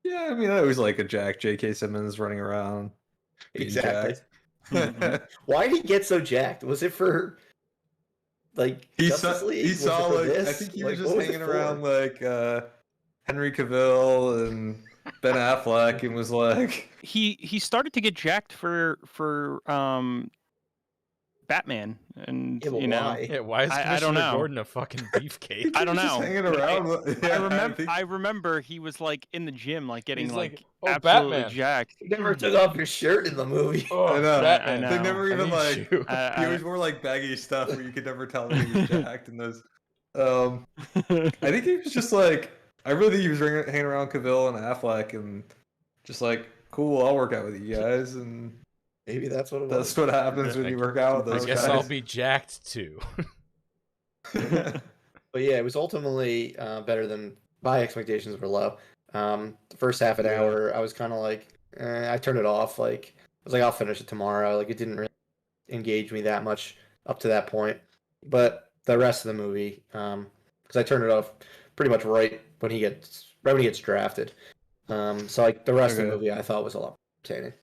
Yeah, I mean, I always like a J.K. Simmons running around. Exactly. Why did he get so jacked? Was it for like Justice League? He Was it saw for like this? I think he Like, was what just it hanging for? around like Henry Cavill and Ben Affleck and was like He started to get jacked for Batman, and Yeah, but you know, why? Yeah, why is I Commissioner don't know. Gordon a fucking beefcake? I don't he was just know. hanging but around. I remember he was like in the gym, like getting He's like, "Oh, absolutely Batman." jacked. He never took off his shirt in the movie. Oh, I know. Batman. I They know. never I even need like you. he always wore like baggy stuff where you could never tell that he was jacked in those. I think he was just like I really think he was hanging around Cavill and Affleck and just like cool, I'll work out with you guys, and Maybe that's what it that's was. what happens when you work out with I those guess guys. I'll be jacked too. But yeah, it was ultimately better than my expectations were low. The first half an hour, I was kind of like, I turned it off. Like I was like, I'll finish it tomorrow. Like it didn't really engage me that much up to that point. But the rest of the movie, because I turned it off pretty much right when he gets drafted. So like the rest of the movie, I thought was a lot more entertaining.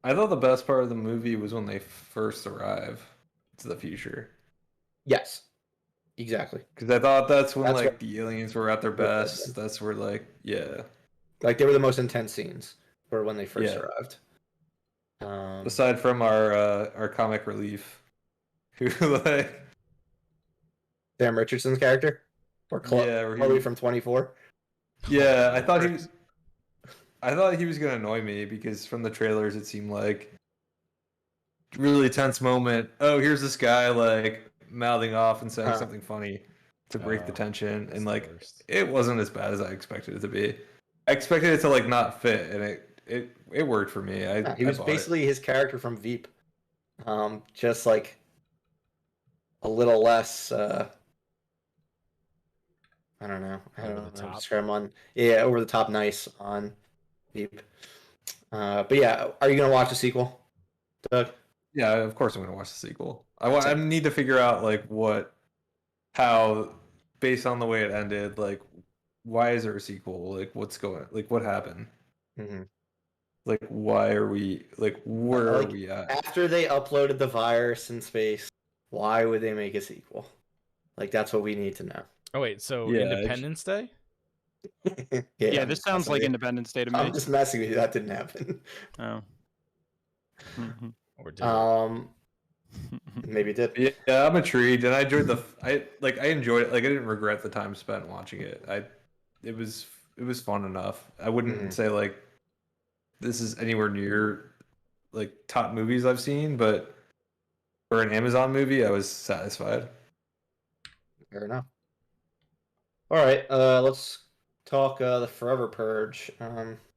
I thought the best part of the movie was when they first arrive to the future. Yes, exactly. Because I thought that's when That's like what- the aliens were at their best. That's where like Like they were the most intense scenes were when they first Yeah. arrived. aside from our comic relief, who like Sam Richardson's character, or where he- Chloe from 24. yeah, I thought he was gonna annoy me because from the trailers it seemed like really tense moment. Oh, here's this guy like mouthing off and saying something funny to break the tension, and like it wasn't as bad as I expected it to be. I expected it to like not fit, and it worked for me. He was bought basically his character from Veep, just like a little less. I don't know. I don't know how to describe him on. Yeah, over the top, nice on Veep. But yeah, are you gonna watch the sequel, Doug? Yeah, of course I'm gonna watch the sequel. I need to figure out like how, based on the way it ended, like why is there a sequel? Like what happened? Mm-hmm. Like why are we where are Like, we at? After they uploaded the virus in space, why would they make a sequel? Like that's what we need to know. Oh wait, so Yeah, Independence Day? Yeah, I'm this just sounds messing like with you. Independence Day to me. I'm just messing with you. That didn't happen. Oh. Mhm. Or did it? Maybe it did. Yeah, I'm intrigued, and I enjoyed I enjoyed it. Like I didn't regret the time spent watching it. It was fun enough. I wouldn't Mhm. say like this is anywhere near like top movies I've seen, but for an Amazon movie, I was satisfied. Fair enough. All right, let's talk the Forever Purge.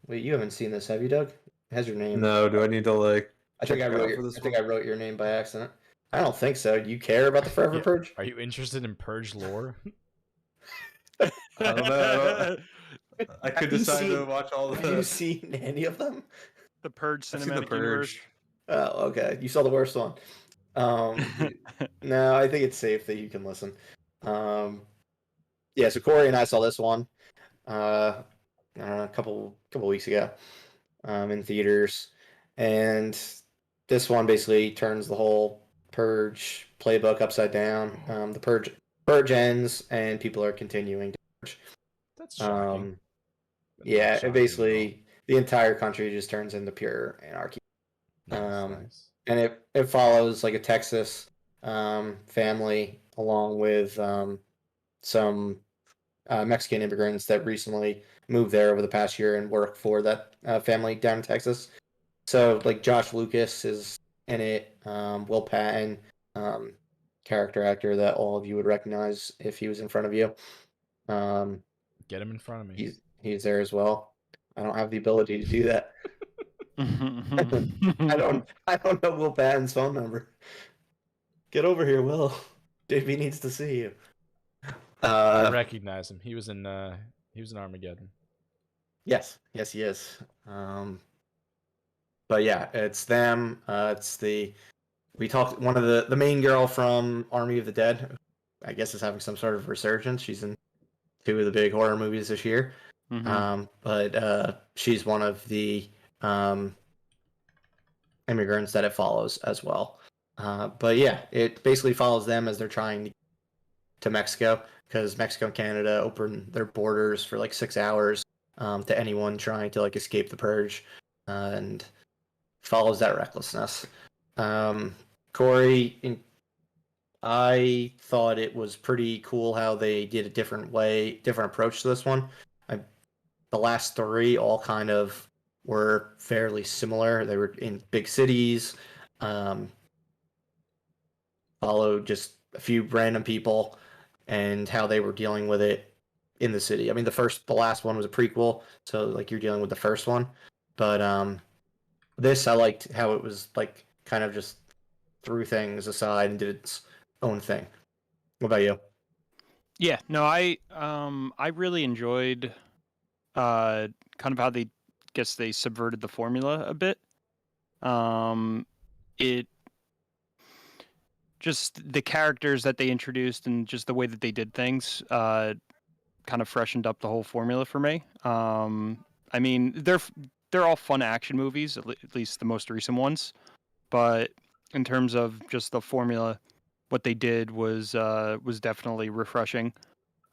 Wait, you haven't seen this, have you, Doug? It has your name. No, do I need to like I think check I wrote out your. for I this think one? I wrote your name by accident. I don't think so. Do you care about the Forever Yeah. Purge? Are you interested in Purge lore? I don't know. I could Have you decide to seen- watch all Have you the. seen any of them? The Purge I've seen the cinematic universe. Purge. Oh, okay. You saw the worst one. No, I think it's safe that you can listen. Yeah, so Corey and I saw this one uh, a couple weeks ago in theaters, and this one basically turns the whole Purge playbook upside down. The Purge ends, and people are continuing to purge. That's shocking. Um, But not yeah, shocking at all. basically the entire country just turns into pure anarchy. Nice, nice. And it follows like a Texas family along with some Mexican immigrants that recently moved there over the past year and work for that family down in Texas. So like Josh Lucas is in it, Will Patton, character actor that all of you would recognize if he was in front of you. Get him in front of me. He's there as well. I don't have the ability to do that. I don't know Will Patton's phone number. Get over here, Will. JP needs to see you. I recognize him. He was in Armageddon. Yes, he is. But yeah, it's them. We talked one of the main girl from Army of the Dead. I guess is having some sort of resurgence. She's in 2 of the big horror movies this year. But she's one of the immigrants that it follows as well. But yeah, it basically follows them as they're trying to Mexico because Mexico and Canada open their borders for like 6 hours to anyone trying to like escape the purge, and follows that recklessness. Corey, I thought it was pretty cool how they did a different approach to this one. The last 3 all kind of were fairly similar. They were in big cities, followed just a few random people and how they were dealing with it in the city. I mean, the last one was a prequel, so like you're dealing with the first one. But this I liked how it was like kind of just threw things aside and did its own thing. What about you? Yeah, no, I really enjoyed kind of how they subverted the formula a bit. It just the characters that they introduced and just the way that they did things kind of freshened up the whole formula for me. I mean, they're all fun action movies, at least the most recent ones. But in terms of just the formula, what they did was definitely refreshing.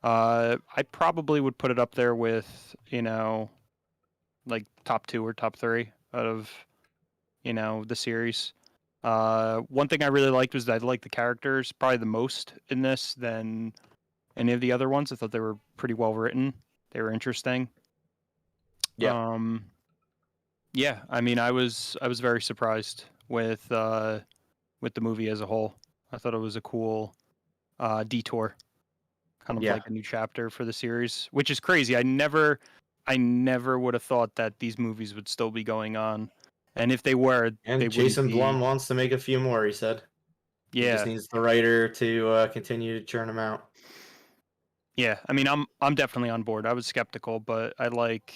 I probably would put it up there with like top 2 or top 3 out of the series. One thing I really liked was that I liked the characters probably the most in this than any of the other ones. I thought they were pretty well written. They were interesting. Yeah. Yeah. I mean, I was very surprised with the movie as a whole. I thought it was a cool detour, kind of Yeah. like a new chapter for the series, which is crazy. I never would have thought that these movies would still be going on, and if they were, And they Jason wouldn't be. Blum wants to make a few more, he said. He Yeah, just needs the writer to continue to churn them out. yeah. I mean, I'm definitely on board. I was skeptical, but I like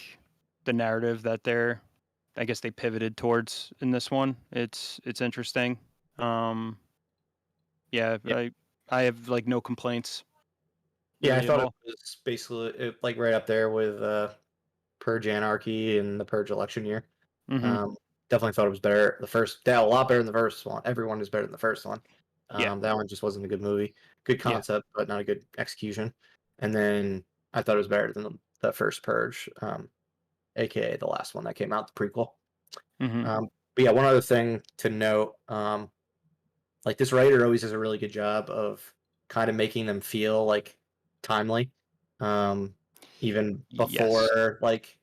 the narrative that I guess they pivoted towards in this one. It's interesting. Yeah, Yeah. I have like no complaints. Yeah, I Really at thought it all. was basically like right up there with Purge Anarchy and the Purge election year. Mm-hmm. Definitely thought it was better. A lot better than the first one. Everyone was better than the first one. Yeah. That one just wasn't a good movie. Good Yeah. concept, but not a good execution. And then I thought it was better than the first Purge, aka the last one that came out, the prequel. Hmm. But yeah, one other thing to note, like this writer always does a really good job of kind of making them feel like timely. Even Yes. before like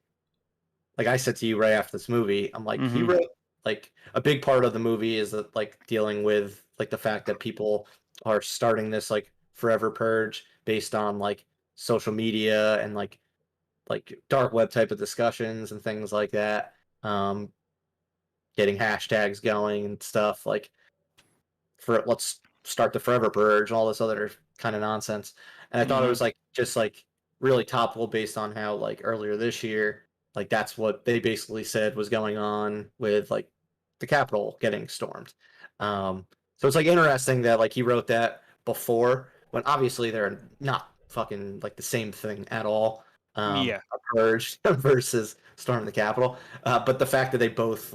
I said to you right after this movie, I'm like, he Hmm. wrote like a big part of the movie is that like dealing with like the fact that people are starting this like forever purge based on like social media and like dark web type of discussions and things like that. Getting hashtags going and stuff like for let's start the forever purge and all this other kind of nonsense. And I thought it Hmm. was like just like really topical based on how like earlier this year, like that's what they basically said was going on with like the Capitol getting stormed. So it's like interesting that like he wrote that before when obviously they're not fucking like the same thing at all. Yeah. A purge versus storming the Capitol, but the fact that they both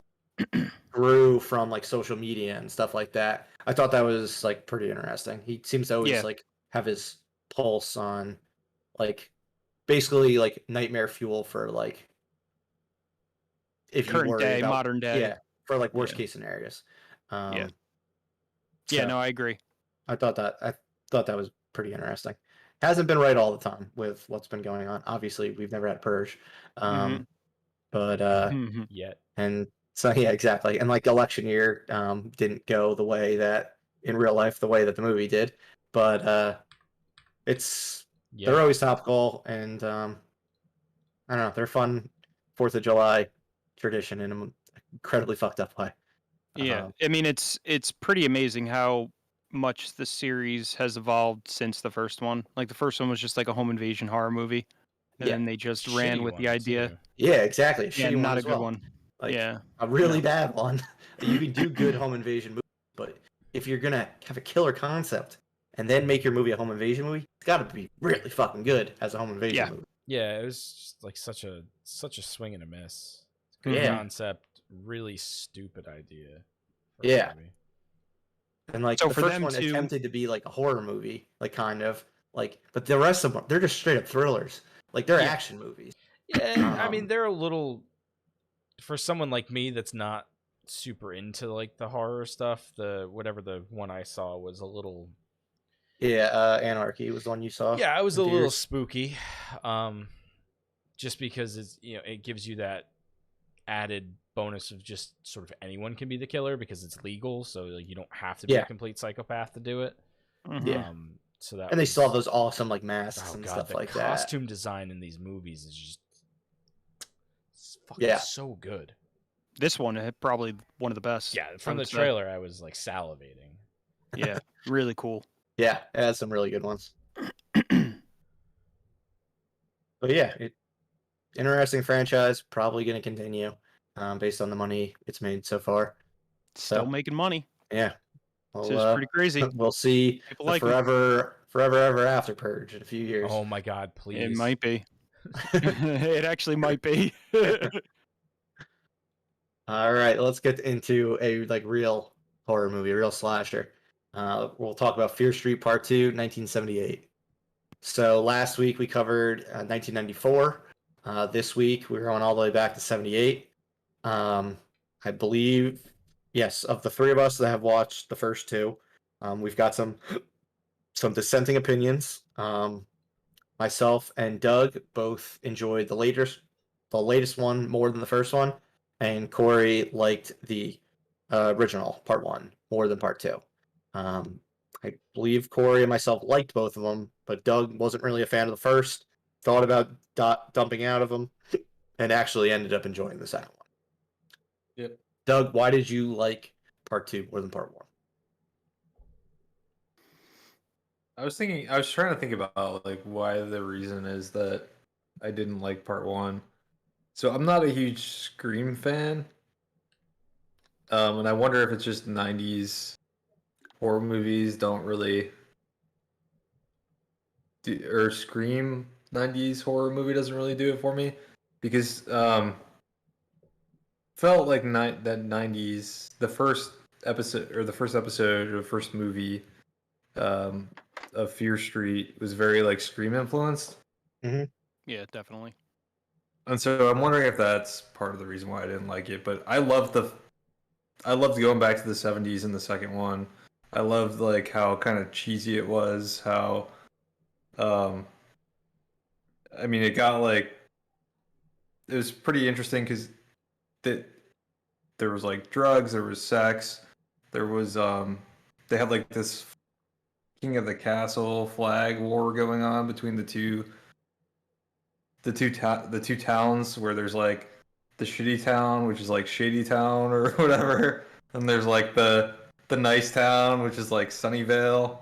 grew from like social media and stuff like that. I thought that was like pretty interesting. He seems to always Yeah. like have his pulse on like basically like nightmare fuel for like if you Current worry day, about modern day. yeah, for like worst Yeah. case scenarios. Yeah. Um Yeah. so No, I agree. I thought that was pretty interesting. Hasn't been right all the time with what's been going on. Obviously, we've never had purge. Hmm. Um but Yet. And so yeah, exactly. And like election year didn't go the way that in real life the way that the movie did. But it's they're Yet. always topical and I don't know, they're fun 4th of July tradition in an incredibly fucked up way. Yeah. Um, I mean, it's pretty amazing how much the series has evolved since the first one. Like the first one was just like a home invasion horror movie, and yeah. then they just ran Shitty with the one idea. too. Yeah, exactly. A Yeah, shitty one not a as good well. one. Like Yeah. a really No. bad one. You can do good home invasion movies, but if you're gonna have a killer concept and then make your movie a home invasion movie, it's got to be really fucking good as a home invasion Yeah. movie. Yeah, it was just like such a swing and a miss. Good Mhm. Yeah, concept, really stupid idea for a yeah. movie. And like So the for first them one to, attempted to be like a horror movie, like kind of like, but the rest of them they're just straight up thrillers. Like they're yeah, action movies. Yeah, I mean Um, they're a little for someone like me that's not super into like the horror stuff. The whatever the one I saw was a little yeah, Anarchy was the one you saw yeah, it was in a little theaters. spooky. Just because it's it gives you that added bonus of just sort of anyone can be the killer because it's legal, so like you don't have to be a Yeah, complete psychopath to do it. mhm. yeah, So that and they still have was those awesome like masks oh and god, stuff the like that. costume design in these movies is just it's fucking Yeah, so good. This one probably one of the best. Yeah, I from the would say. trailer I was like salivating. Yeah, really cool. yeah, it has some really good ones. But yeah, interesting franchise. Probably going to continue based on the money it's made so far. Still So making money. yeah, This we'll is pretty crazy. we'll see People the like them. forever ever after purge in a few years. Oh my god, It please. might be. It actually might be. All right, let's get into a like real horror movie, a real slasher. We'll talk about Fear Street Part 2, 1978. So last week we covered 1994. This week we're going all the way back to 78. I believe, yes, of the three of us that have watched the first two, we've got some dissenting opinions. Myself and Doug both enjoyed the latest one more than the first one, and Corey liked the original part one more than part two. Um, I believe Corey and myself liked both of them, but Doug wasn't really a fan of the first. Thought about dumping out of them, and actually ended up enjoying the second one. Yep. Doug, why did you like part two more than part one? I was trying to think about like why the reason is that I didn't like part one. So I'm not a huge Scream fan. And I wonder if it's just 90s horror movies don't really do, or Scream 90s horror movie doesn't really do it for me because felt like that 90s the first episode or the first episode or the first movie of Fear Street was very like Scream influenced. Yeah, definitely. And so I'm wondering if that's part of the reason why I didn't like it. But I loved going back to the 70s in the second one. I loved like how kind of cheesy it was, how I mean it got like it was pretty interesting because there was like drugs, there was sex, there was they had like this King of the Castle flag war going on between the two towns where there's like the shitty town, which is like Shady Town or whatever, and there's like the nice town, which is like Sunnyvale.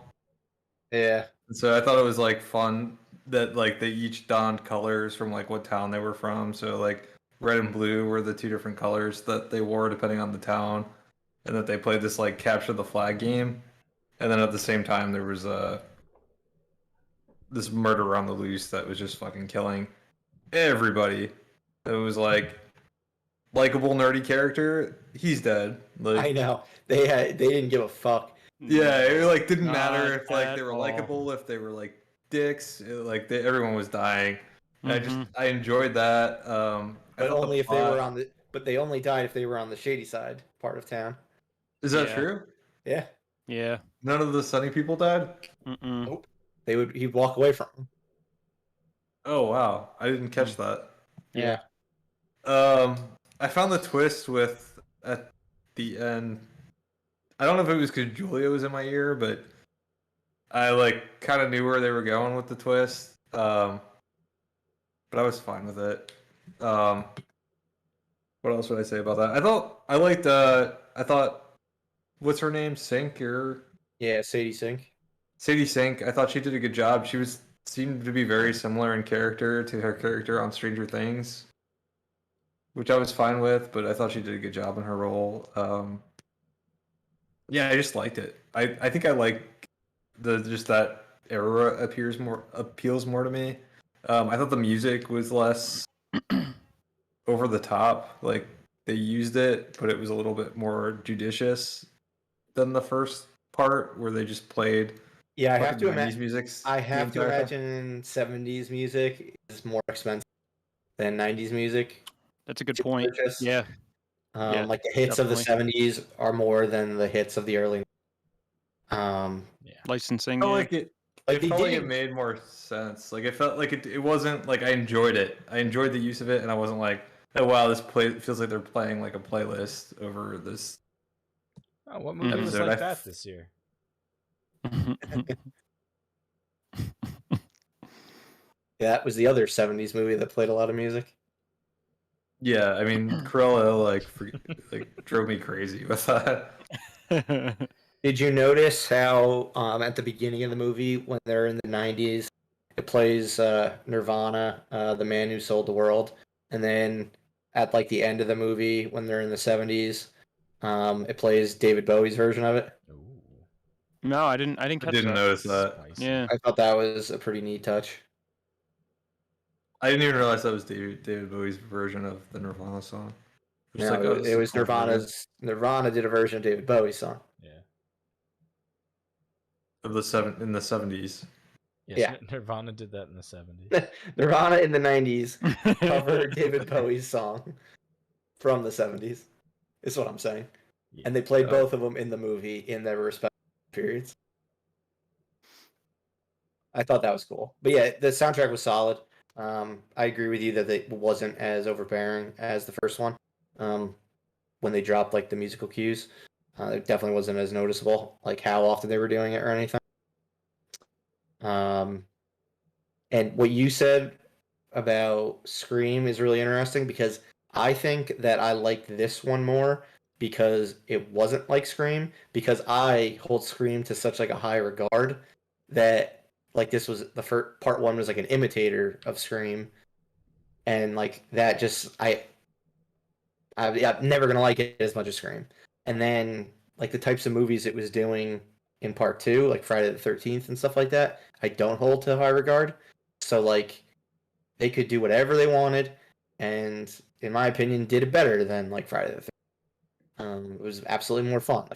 Yeah. And so I thought it was like fun that like they each donned colors from like what town they were from. So like red and blue were the two different colors that they wore depending on the town, and that they played this like capture the flag game. And then at the same time there was this murder on the loose that was just fucking killing everybody. It was like likable nerdy character, he's dead. Like I know. They didn't give a fuck. yeah, it like didn't Not matter if like at they were all. likable, if they were like dicks. Everyone was dying. And Mhm. I enjoyed that. I But thought the only if they plot- were on the. But they only died if they were on the shady side part of town. Is that Yeah. true? Yeah. Yeah. None of the sunny people died. Mm-mm. He'd walk away from them. Oh wow, I didn't catch that. Yeah. I found the twist with at the end. I don't know if it was because Julia was in my ear, but I like kind of knew where they were going with the twist. But I was fine with it. What else would I say about that? I thought what's her name? Sink or Yeah, Sadie Sink. Sadie Sink. I thought she did a good job. She seemed to be very similar in character to her character on Stranger Things, which I was fine with, but I thought she did a good job in her role. Yeah, I just liked it. I think I like just that era appeals more to me. I thought the music was less over the top. Like they used it, but it was a little bit more judicious than the first part where they just played. Yeah, I have fucking to 90s imagine. music. I the have to entire time. imagine 70s music is more expensive than 90s music. That's a good to point. purchase. Yeah. Yeah, Like the hits of the 70s are more than the hits of the early. Licensing. I felt Yeah. like it. Like It they felt like it didn't- made more sense. Like it felt like it wasn't like I enjoyed it. I enjoyed the use of it, and I wasn't like, oh wow, this play feels like they're playing like a playlist over this. Oh, what movie was Episode. like that this year? Yeah, that was the other 70s movie that played a lot of music. Yeah, I mean, Cruella like drove me crazy with that. Did you notice how at the beginning of the movie, when they're in the 90s, it plays Nirvana, The Man Who Sold the World, and then at like the end of the movie, when they're in the 70s, it plays David Bowie's version of it. Ooh, No, I didn't I catch didn't that. notice that. spicy. Yeah. I thought that was a pretty neat touch. I didn't even realize that was David Bowie's version of the Nirvana song. Just No, like, oh, it this was is a cool version Nirvana did a version of David Bowie's song. Yeah. of in the 70s. Yes, Yeah. Nirvana did that in the 70s. Nirvana in the 90s covered David Bowie's song from the 70s. Is what I'm saying. Yeah. And they played Oh. both of them in the movie in their respective periods. I thought that was cool. But yeah, the soundtrack was solid. I agree with you that it wasn't as overbearing as the first one. When they dropped like the musical cues, it definitely wasn't as noticeable, like how often they were doing it or anything. And what you said about Scream is really interesting because I think that I liked this one more because it wasn't like Scream, because I hold Scream to such like a high regard that like this was the first part one was like an imitator of Scream, and like that just I'm never gonna like it as much as Scream. And then like the types of movies it was doing in part two, like Friday the 13th and stuff like that, I don't hold to high regard. So like they could do whatever they wanted, and in my opinion, did it better than like Friday the 13th. It was absolutely more fun.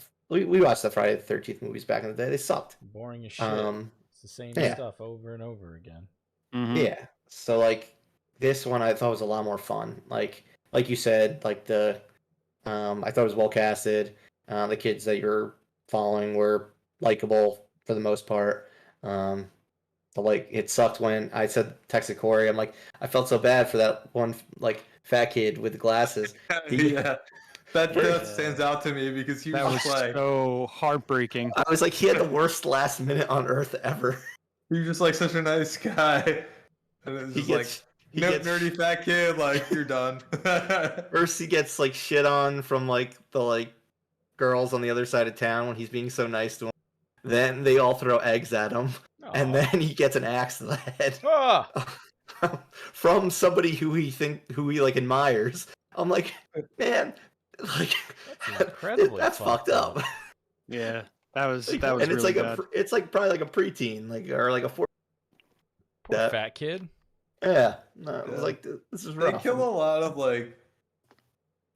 we watched the Friday the 13th movies back in the day. They sucked. Boring as shit. It's the same yeah. stuff over and over again. Mhm. Yeah. So like this one I thought was a lot more fun. Like you said, like the I thought it was well casted. The kids that you're following were likable for the most part. But like it sucked when I said texted Corey, I'm like, I felt so bad for that one like fat kid with the glasses. Yeah, that Yeah. stands out to me because he was That was just like, so heartbreaking. I was like, he had the worst last minute on earth ever. he was just like such a nice guy, and it was He just gets he like, gets nerdy fat kid, like you're done. first he gets like shit on from like the like girls on the other side of town when he's being so nice to him. Then they all throw eggs at him, and Aw. then he gets an axe to the head Ah! from somebody who he like admires. I'm like, man, like That's incredibly that's fucked up. Yeah, that was Like, that was and it's really like bad. it's like probably like a preteen, like or like a four. Poor that- fat kid. Yeah, no, it was Yeah. like this is They rough. kill a lot of like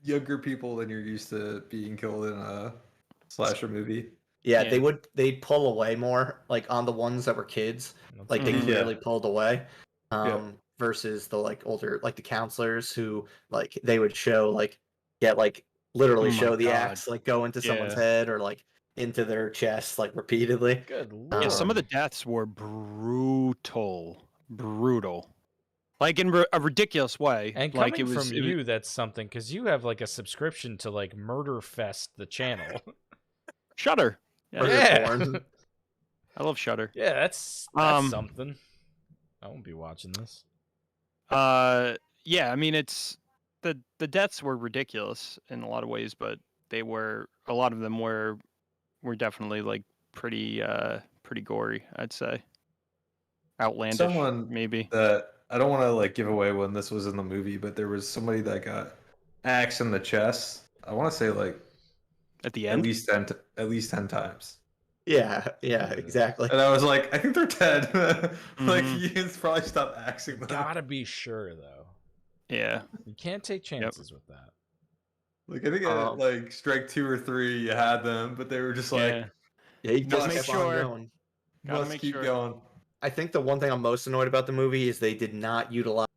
younger people than you're used to being killed in a slasher movie. Yeah, Yeah. they'd pull away more, like on the ones that were kids, like they Mhm. clearly pulled away. Yeah. Versus the like older, like the counselors who like they would show like get like literally Oh my show the God. axe like go into someone's Yeah. head or like into their chest like repeatedly. Good lord. Yeah, some of the deaths were brutal. Like in a ridiculous way. And like coming from you, that's something because you have like a subscription to like Murder Fest, the channel. Shudder. Yeah, Murder Yeah. porn. I love Shudder. Yeah, that's Um, something. I won't be watching this. Yeah, I mean it's the deaths were ridiculous in a lot of ways, but a lot of them were definitely like pretty gory, I'd say. Outlandish, Someone maybe. that I don't want to like give away when this was in the movie, but there was somebody that got axed in the chest. I want to say like At the at end. least 10 times. Yeah, exactly. And I was like, I think they're dead. Like Mhm. you can probably stop axing them. Gotta be sure though. Yeah. You can't take chances with that. Like I think at like strike 2 or 3 you had them, but they were just like, Yeah. Yeah, you just Must kept make on sure. going. Gotta must make keep sure. going. I think the one thing I'm most annoyed about the movie is they did not utilize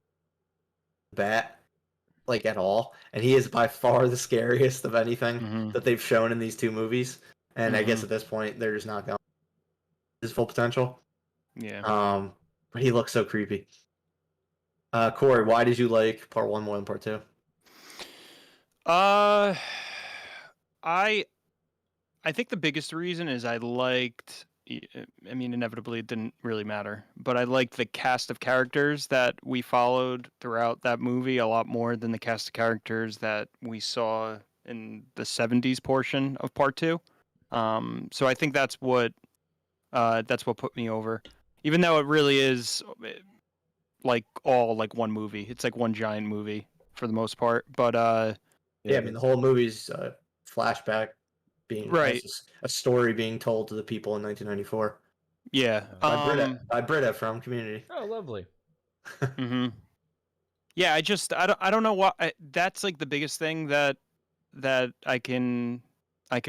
Bat like at all, and he is by far the scariest of anything Mhm. that they've shown in these two movies. And I guess Mhm. at this point they're just not going his full potential. Yeah. But he looks so creepy. Corey, why did you like part 1 more than part 2? I think the biggest reason is I liked. I mean, inevitably, it didn't really matter, but I liked the cast of characters that we followed throughout that movie a lot more than the cast of characters that we saw in the '70s portion of part 2. So I think that's what put me over, even though it really is like all like one movie. It's like one giant movie for the most part, but Yeah, I mean the whole movie's flashback being Right. a story being told to the people in 1994 yeah. by Britta from Community. Oh, lovely. Mm-hmm. Yeah, I don't know what that's like the biggest thing that I can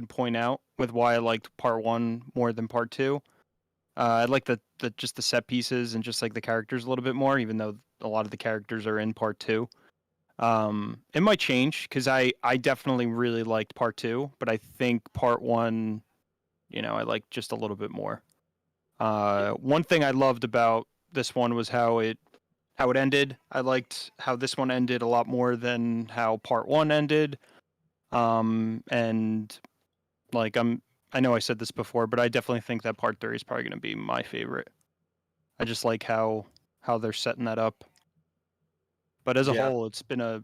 point out with why I liked part 1 more than part 2. I like the just the set pieces and just like the characters a little bit more, even though a lot of the characters are in part 2. It might change because I definitely really liked part 2, but I think part 1, I liked just a little bit more. One thing I loved about this one was how it ended. I liked how this one ended a lot more than how part 1 ended. And like I know I said this before, but I definitely think that part 3 is probably going to be my favorite. I just like how they're setting that up. But as a Yeah. whole, it's been a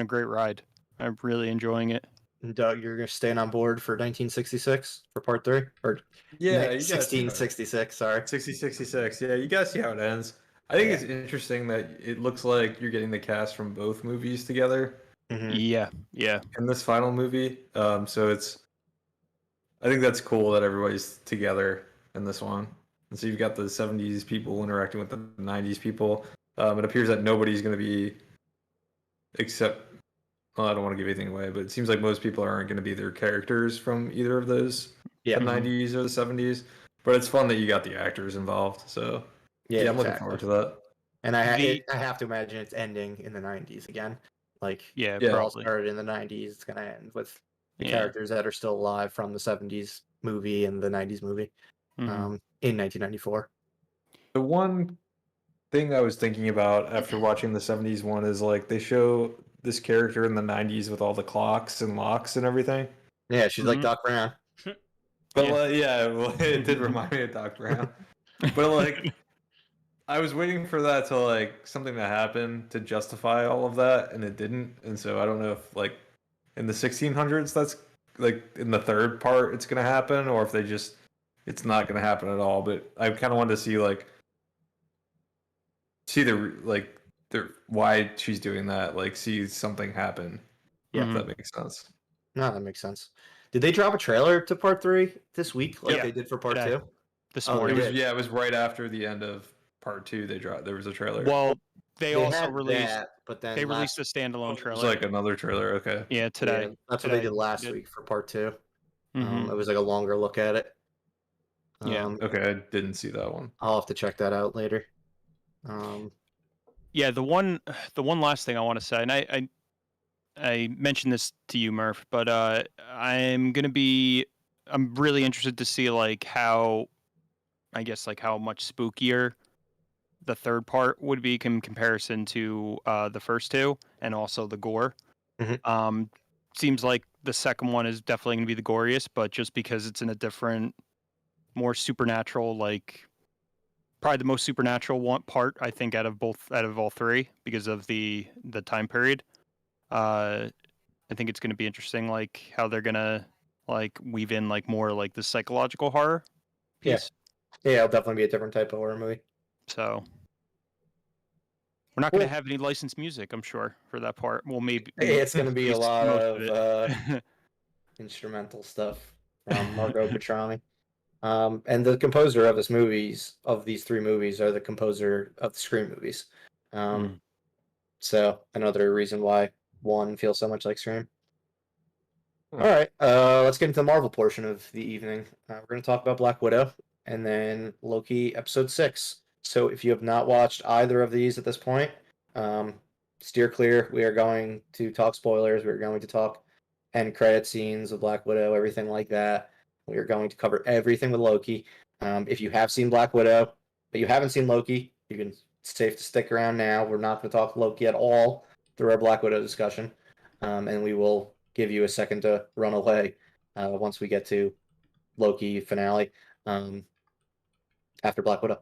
great ride. I'm really enjoying it. And Doug, you're gonna staying on board for 1966 for part 3 or Yeah, you guys see how it- 1666. Sorry. 6066. Yeah, you guys see how it ends. I think Yeah. it's interesting that it looks like you're getting the cast from both movies together Mhm. Yeah. in this final movie. So I think that's cool that everybody's together in this one. And so you've got the 70s people interacting with the 90s people. It appears that nobody's going to be except well, I don't want to give anything away, but it seems like most people aren't going to be their characters from either of those, Yeah. the 90s or the 70s. But it's fun that you got the actors involved. So yeah, I'm looking forward to that. And I The- have to imagine it's ending in the 90s again. Like, Yeah, it all probably. started in the 90s. It's going to end with the Yeah. characters that are still alive from the 70s movie and the 90s movie Mhm. in 1994. The one thing I was thinking about after watching the 70s one is like they show this character in the 90s with all the clocks and locks and everything. Yeah, she's like Mhm. Doc Brown. But Yeah. well, it did remind me of Doc Brown. But like I was waiting for that to like something to happen to justify all of that, and it didn't. And so I don't know if like in the 1600s that's like in the third part it's gonna happen, or if they just it's not gonna happen at all. But I kind of wanted to see the why she's doing that, like see something happen. Yeah. If that makes sense. No, that makes sense. Did they drop a trailer to part 3 this week like Yeah. they did for part Today. 2? This Oh, It morning. they was did. yeah, it was right after the end of part 2. There was a trailer. Well, they also had released. that, but then They released a last, standalone It trailer. was like another trailer. Okay. Yeah, today. yeah, that's what Today they did last did. week for part 2. Mhm. It was like a longer look at it. Yeah. Okay, I didn't see that one. I'll have to check that out later. Yeah, the one last thing I want to say, and I mentioned this to you, Murph, but I'm really interested to see like how, I guess like how much spookier the third part would be in comparison to the first two, and also the gore. Mhm. Seems like the second one is definitely going to be the goriest, but just because it's in a different, more supernatural, like probably the most supernatural one part I think out of all three because of the time period. I think it's going to be interesting, like how they're gonna like weave in like more like the psychological horror Yeah. piece. Yeah, it'll definitely be a different type of horror movie. So we're not going to Cool. have any licensed music, I'm sure, for that part. Well, maybe It's going to be a lot most of it. instrumental stuff from Margot Petrami. And the composer of these 3 movies, are the composer of the Scream movies. Mm. So another reason why one feels so much like Scream. Hmm. All right, let's get into the Marvel portion of the evening. We're going to talk about Black Widow and then Loki episode 6. So if you have not watched either of these at this point, steer clear. We are going to talk spoilers. We're going to talk end credit scenes of Black Widow, everything like that. We are going to cover everything with Loki. If you have seen Black Widow, but you haven't seen Loki, you can safe to stick around now. We're not going to talk Loki at all through our Black Widow discussion, and we will give you a second to run away once we get to Loki finale after Black Widow.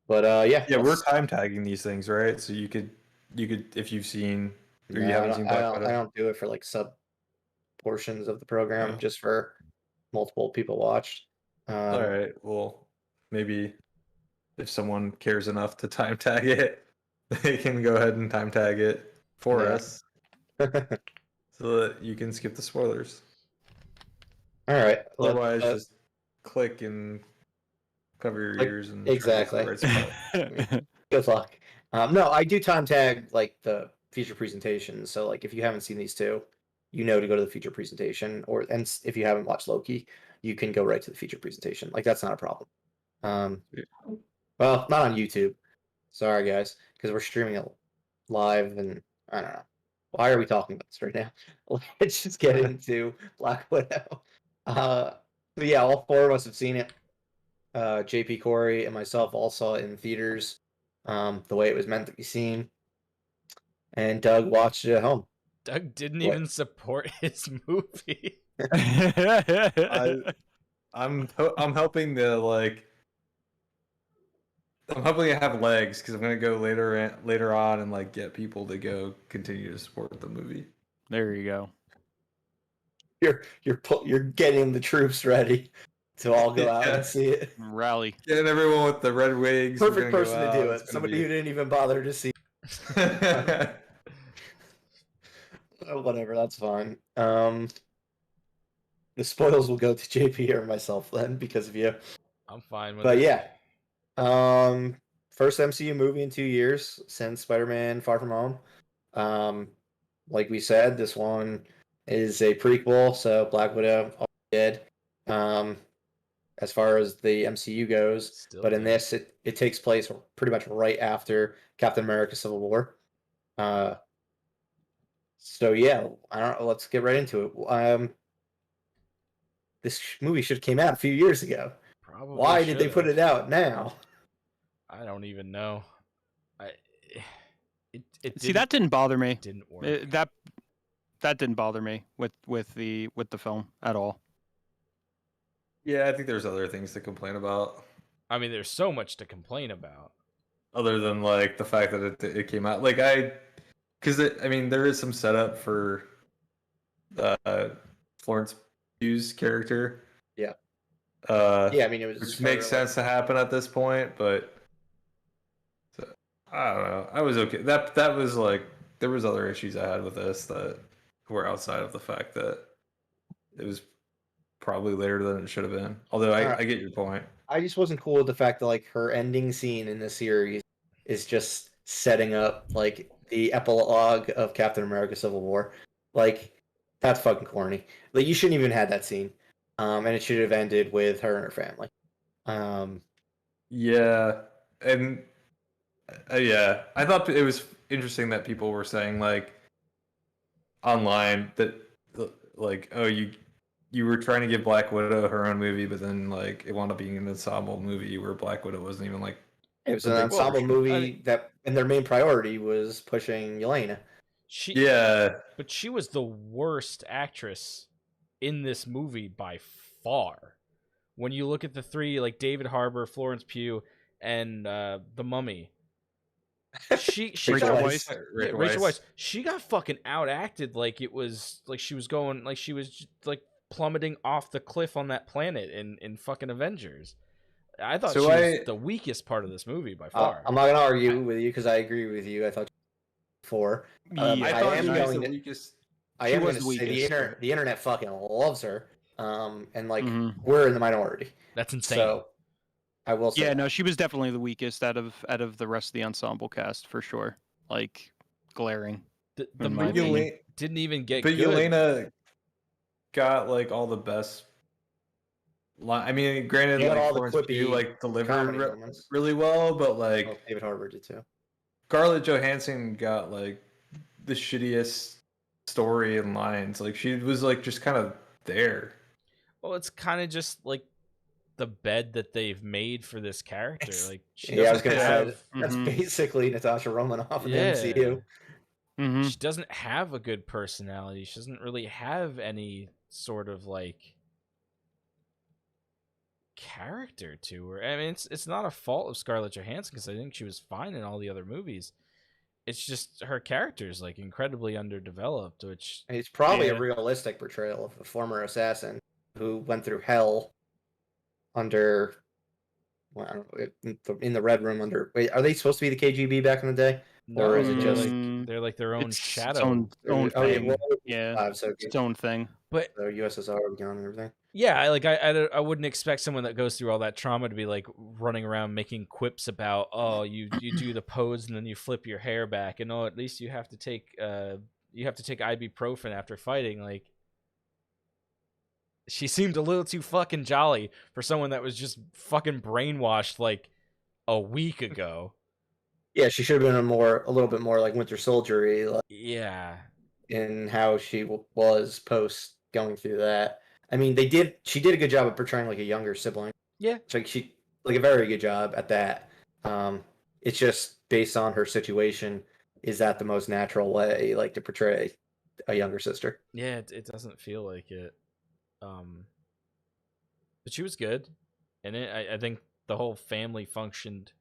But yeah, we're time tagging these things, right? So you could if you've seen or you haven't seen Black Widow. I don't do it for like sub portions of the program, Oh. just for multiple people watched. All right. Well, maybe if someone cares enough to time tag it, they can go ahead and time tag it for Yeah. us so that you can skip the spoilers. All right. Otherwise, just click and cover your ears and try to get to the right spot. Good luck. No, I do time tag like the feature presentation. So like if you haven't seen these two, you know to go to the feature presentation, and if you haven't watched Loki, you can go right to the feature presentation. Like that's not a problem. Well, not on YouTube. Sorry guys, because we're streaming it live, and I don't know. Why are we talking about this right now? Let's just get into Black Widow. But yeah, all 4 of us have seen it. JP, Corey, and myself all saw it in theaters, the way it was meant to be seen. And Doug watched it at home. Doug didn't What? even support his movie. I'm helping to like. I'm hoping I have legs because I'm gonna go later on and like get people to go continue to support the movie. There you go. You're getting the troops ready to all go out Yeah. and see it. Rally. Getting everyone with the red wigs. we're Perfect gonna person go to do out, it. it's gonna Somebody be- who didn't even bother to see. Whatever, that's fine. The spoils will go to JP or myself then because of you. I'm fine with But it. yeah, first MCU movie in 2 years since Spider-Man: Far From Home. like we said, this one is a prequel, so Black Widow already dead. As far as the MCU goes, Still but in dead. this, it takes place pretty much right after Captain America: Civil War. So yeah, I don't know. Let's get right into it. This movie should have came out a few years ago. Probably. Why did they put it out now? I don't even know. See, that didn't bother me. Didn't work. That didn't bother me with the film at all. Yeah, I think there's other things to complain about. I mean, there's so much to complain about. Other than like the fact that it came out, like because I mean there is some setup for Florence Pugh's character. Yeah. Yeah, I mean, it was which makes sense to happen at this point, but I don't know. I was okay. That was like there was other issues I had with this that were outside of the fact that it was probably later than it should have been. Although I get your point. I just wasn't cool with the fact that like her ending scene in the series is just setting up like the epilogue of Captain America: Civil War. Like that's fucking corny. Like you shouldn't even have that scene. And it should have ended with her and her family. Yeah, and yeah, I thought it was interesting that people were saying like online that like, oh, you were trying to give Black Widow her own movie, but then like it wound up being an ensemble movie where Black Widow wasn't even like it was an ensemble movie and their main priority was pushing Yelena. But she was the worst actress in this movie by far. When you look at the three, like David Harbour, Florence Pugh, and the Mummy, Rachel Weisz. She got fucking outacted like it was like she was going like she was like plummeting off the cliff on that planet in fucking Avengers. I thought she was the weakest part of this movie by far. I'm not gonna argue with you because I agree with you. I thought before. I thought she was the weakest. I am going to say the internet fucking loves her. And like we're in the minority. That's insane. So I will say. Yeah, no, she was definitely the weakest out of the rest of the ensemble cast for sure. Like glaring. The movie didn't even get but good. Yelena got like all the best. I mean, granted, like all Florence the Pugh like delivered moments really well, but like David Harbour did too. Scarlett Johansson got like the shittiest story and lines. Like she was like just kind of there. Well, it's kind of just like the bed that they've made for this character. Like she I was gonna have, say that's basically Natasha Romanoff in the MCU. She doesn't have a good personality. She doesn't really have any sort of like character to her. I mean, it's not a fault of Scarlett Johansson because I think she was fine in all the other movies. It's just her character is like incredibly underdeveloped, which it's probably a realistic portrayal of a former assassin who went through hell under, well, I don't know, in the Red Room under. Wait, are they supposed to be the KGB back in the day, or is it just they're like their own shadow? Own thing. So its own thing. But the USSR began and everything. Yeah, I wouldn't expect someone that goes through all that trauma to be like running around making quips about, oh, you do the pose and then you flip your hair back, and oh, at least you have to take ibuprofen after fighting. Like, she seemed a little too fucking jolly for someone that was just fucking brainwashed like a week ago. Yeah, she should have been a little bit more like Winter Soldier-y. Like, yeah, in how she was post going through that. I mean, she did a good job of portraying like a younger sibling. Yeah. She a very good job at that. It's just based on her situation, is that the most natural way like to portray a younger sister? Yeah, it doesn't feel like it. But she was good. And I think the whole family functioned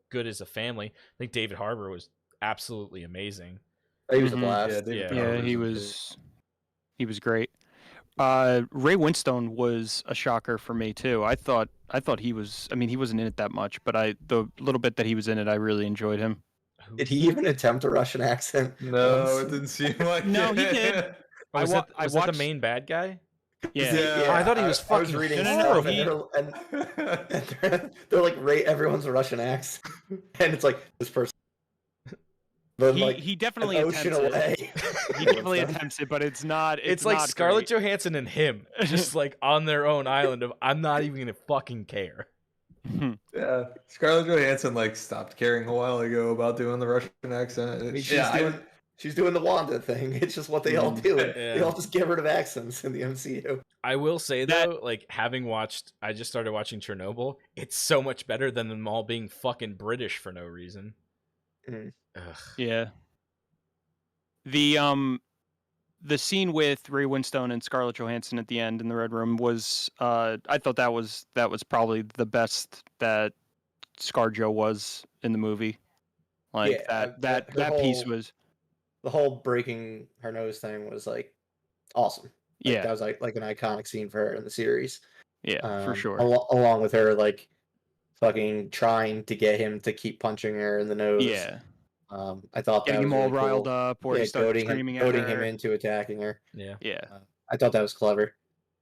good as a family. I think David Harbour was absolutely amazing. He was a blast. Yeah, he was great. Ray Winstone was a shocker for me too. I thought he was. I mean, he wasn't in it that much, but the little bit that he was in it, I really enjoyed him. Did he even attempt a Russian accent? No, it didn't seem like no, he did. Was that the main bad guy? Yeah. I thought he was fucking horrible. And they're like rate everyone's Russian accent, and it's like this person. but he like he definitely an ocean attempts it. away. He definitely attempts it, but it's not. It's like not Scarlett great. Johansson and him, just like on their own island of I'm not even gonna fucking care. Yeah, Scarlett Johansson like stopped caring a while ago about doing the Russian accent. I mean, Yeah, she's doing the Wanda thing. It's just what they all do. And Yeah. They all just get rid of accents in the MCU. I will say That- though, like having watched, I just started watching Chernobyl. It's so much better than them all being fucking British for no reason. Mm. Ugh. Yeah. The scene with Ray Winstone and Scarlett Johansson at the end in the Red Room was I thought that was probably the best that ScarJo was in the movie. Like Yeah, that her piece whole- was The whole breaking her nose thing was like awesome. Like, yeah, that was like an iconic scene for her in the series. for sure. Along with her like fucking trying to get him to keep punching her in the nose. Yeah. I thought Getting that him was all really riled cool. up or he started goading screaming at goading her. him into attacking her. Yeah, Yeah. I thought that was clever.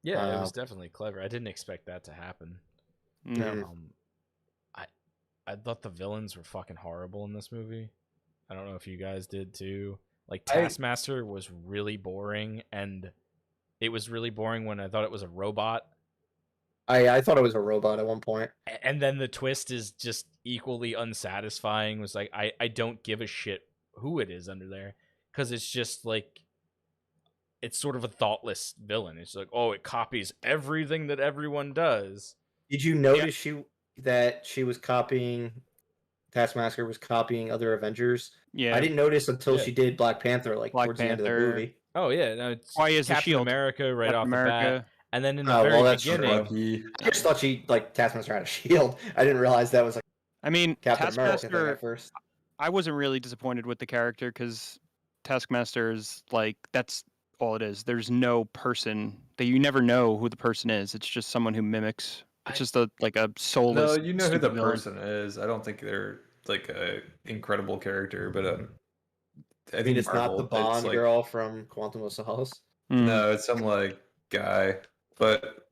yeah, it was definitely clever. I didn't expect that to happen. No. Mm. I thought the villains were fucking horrible in this movie. I don't know if you guys did too. Like I- Taskmaster was really boring, and it was really boring when I thought it was a robot. I thought it was a robot at one point. And then the twist is just equally unsatisfying. Was like I don't give a shit who it is under there, because it's just like it's sort of a thoughtless villain. It's like, oh, it copies everything that everyone does. Did you notice that she was copying Taskmaster was copying other Avengers? Yeah. I didn't notice until Yeah. she did Black Panther, like Black towards the end of the Panther. movie. Oh yeah, no, it's Why is the Captain shield? America right Captain off the bat, America. and then in the Oh, very well, that's beginning, Lucky. I just thought she like Taskmaster had a shield. I didn't realize that was like I mean, Captain America thing Taskmaster. at first. I wasn't really disappointed with the character because Taskmaster is like that's all it is. There's no person that you never know who the person is. It's just someone who mimics. It's just a soulless. No, you know who the stupid villain. person is. I don't think they're like a incredible character, but I I mean, think it's not the Marvel, Bond it's, like, girl from Quantum of Solace. Mm. No, it's some like guy. But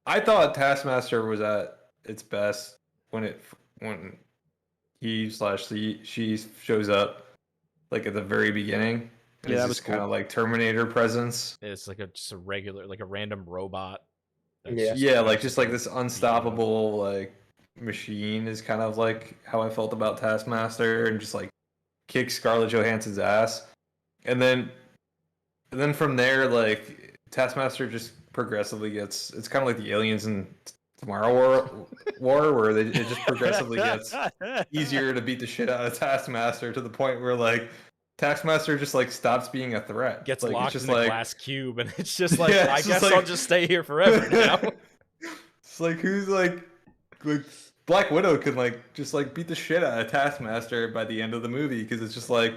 I thought Taskmaster was at its best when she shows up like at the very beginning. And Yeah, it's that was just kind cool. of like Terminator presence. it's like just a regular, like a random robot. that's Yeah. just Yeah, like just like this constantly unstoppable like machine is kind of like how I felt about Taskmaster, and just like kick Scarlett Johansson's ass. And then from there, like Taskmaster just progressively gets, it's kind of like the aliens in Tomorrow War where it just progressively gets easier to beat the shit out of Taskmaster, to the point where like Taskmaster just like stops being a threat. gets like, locked it's in just a like, glass cube, and it's just like, Yeah, I it's guess just I'll like- just stay here forever now. It's like who's like Black Widow could like just like beat the shit out of Taskmaster by the end of the movie, because it's just like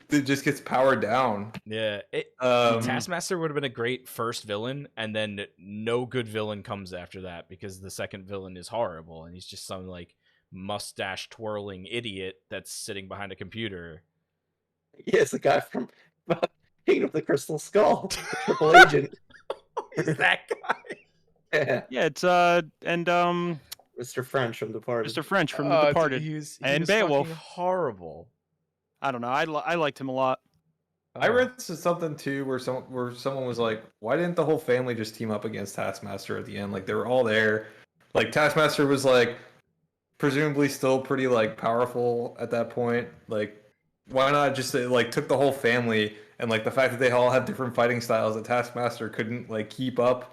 it just gets powered down. Yeah, Um, Taskmaster would have been a great first villain, and then no good villain comes after that, because the second villain is horrible, and he's just some like mustache twirling idiot that's sitting behind a computer. Yeah, it's the guy from King of the Crystal Skull, the Triple Agent. That guy. Yeah, Yeah, it's and Mr. French from Departed. Mr. French from The Oh, dude, Departed. he was And fucking Beowulf. horrible. I don't know. I liked him a lot. I Oh. read something too where someone was like, "Why didn't the whole family just team up against Taskmaster at the end? Like they were all there. Like Taskmaster was like presumably still pretty like powerful at that point. Like why not just like took the whole family, and like the fact that they all have different fighting styles that Taskmaster couldn't like keep up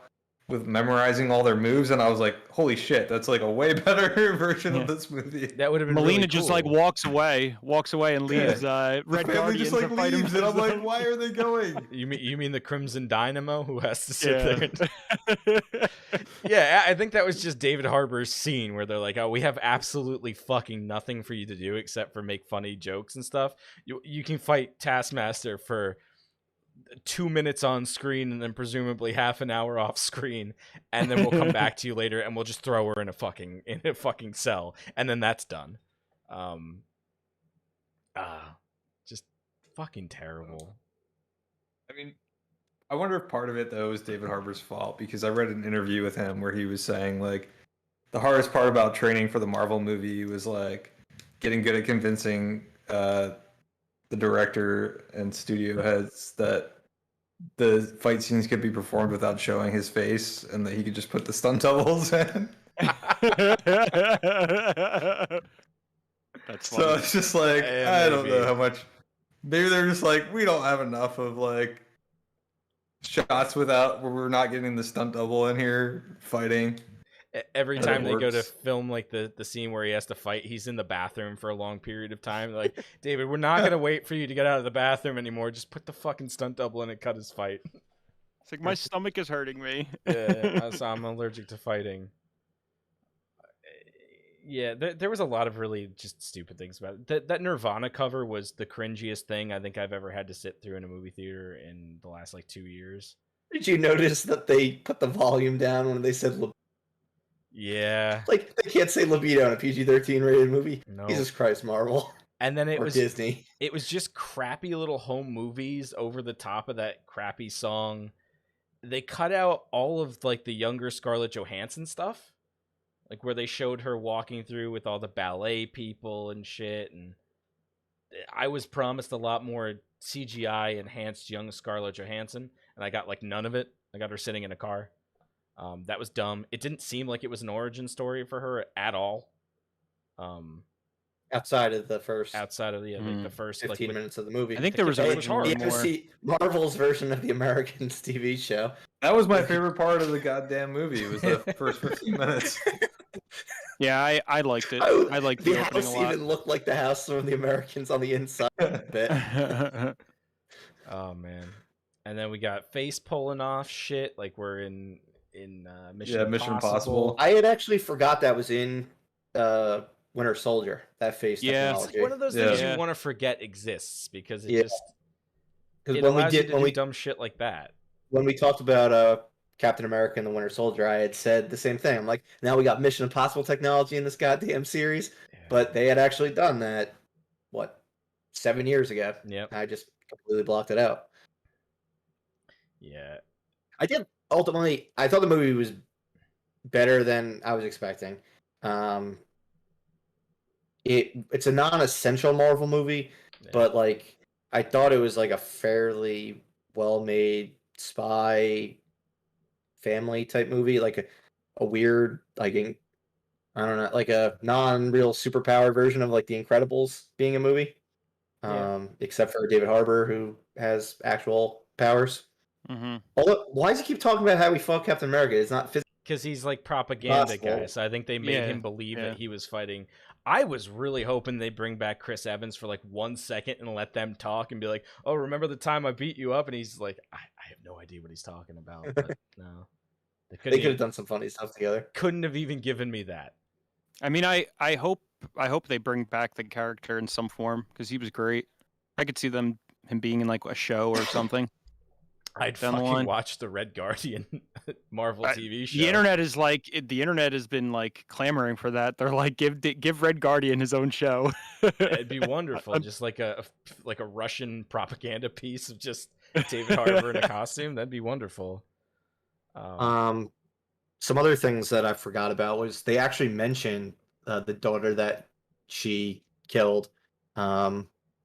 with memorizing all their moves, and I was like, holy shit, that's like a way better version Yeah. of this movie. That would have been Melina really just cool. like walks away and leaves The Red family Guardian just like to fight him. leaves, and I'm like, why are they going? You mean the Crimson Dynamo who has to sit there? Yeah. Yeah, I think that was just David Harbour's scene where they're like, "Oh, we have absolutely fucking nothing for you to do except for make funny jokes and stuff. You can fight Taskmaster for 2 minutes on screen and then presumably half an hour off screen, and then we'll come back to you later and we'll just throw her in a fucking cell, and then that's done." Just fucking terrible. I mean, I wonder if part of it though is David Harbour's fault, because I read an interview with him where he was saying like the hardest part about training for the Marvel movie was like getting good at convincing the director and studio heads that the fight scenes could be performed without showing his face, and that he could just put the stunt doubles in. That's So funny. it's just like, Yeah, I don't know maybe. how much. Maybe they're just like, we don't have enough of like shots without where we're not getting the stunt double in here fighting. Every That time they go to works. film like the scene where he has to fight, he's in the bathroom for a long period of time. They're like, David, we're not gonna wait for you to get out of the bathroom anymore. Just put the fucking stunt double in and cut his fight. It's like my stomach is hurting me. Yeah, so I'm allergic to fighting. Yeah, there was a lot of really just stupid things about it. That Nirvana cover was the cringiest thing I think I've ever had to sit through in a movie theater in the last like 2 years. Did you notice that they put the volume down when they said Yeah, like they can't say libido in a PG-13 rated movie? no. Jesus Christ, Marvel And then it or was Disney. it was just crappy little home movies over the top of that crappy song. They cut out all of like the younger Scarlett Johansson stuff, like where they showed her walking through with all the ballet people and shit. And I was promised a lot more CGI enhanced young Scarlett Johansson, and I got like none of it. I got her sitting in a car. That was dumb. It didn't seem like it was an origin story for her at all. Outside of the first Outside of like the first 15 like, minutes of the movie. I think there was It was originally hard. the more. MC Marvel's version of the Americans TV show. That was my favorite part of the goddamn movie. Was the first 15 minutes. Yeah, I liked it. I liked the the opening house a lot. even looked like the house from the Americans on the inside a bit. Oh man. And then we got face pulling off shit like we're in Mission Mission Impossible. Impossible. I had actually forgot that was in Winter Soldier. That face Yeah. It's technology. like one of those things Yeah. you want to forget exists because it Yeah. just Because it when we allows you did to when do we dumb shit like that. when we talked about Captain America and the Winter Soldier, I had said the same thing. I'm like, now we got Mission Impossible technology in this goddamn series, but they had actually done that 7 years ago. Yep. I just completely blocked it out. Yeah. I thought the movie was better than I was expecting. It's a non-essential Marvel movie, Yeah. but like I thought it was like a fairly well-made spy family type movie, like a weird I don't know, like a non-real superpower version of like The Incredibles being a movie. Yeah. Except for David Harbour, who has actual powers. Mm-hmm. Although, why does he keep talking about how he fought Captain America? It's not physically Because he's like propaganda possible. guy, so I think they made Yeah, him believe yeah. that he was fighting. I was really hoping they bring back Chris Evans for like 1 second and let them talk and be like, "Oh, remember the time I beat you up?" And he's like, "I have no idea what he's talking about." But no, They could have done some funny stuff together. couldn't have even given me that. I mean, I hope they bring back the character in some form because he was great. I could see him being in like a show or something. I'd down the fucking line. watch the Red Guardian Marvel TV show. The internet is like the internet has been like clamoring for that. They're like, give Red Guardian his own show. It'd be wonderful, just like a Russian propaganda piece of just David Harbour in a costume. That'd be wonderful. Some other things that I forgot about was they actually mentioned the daughter that she killed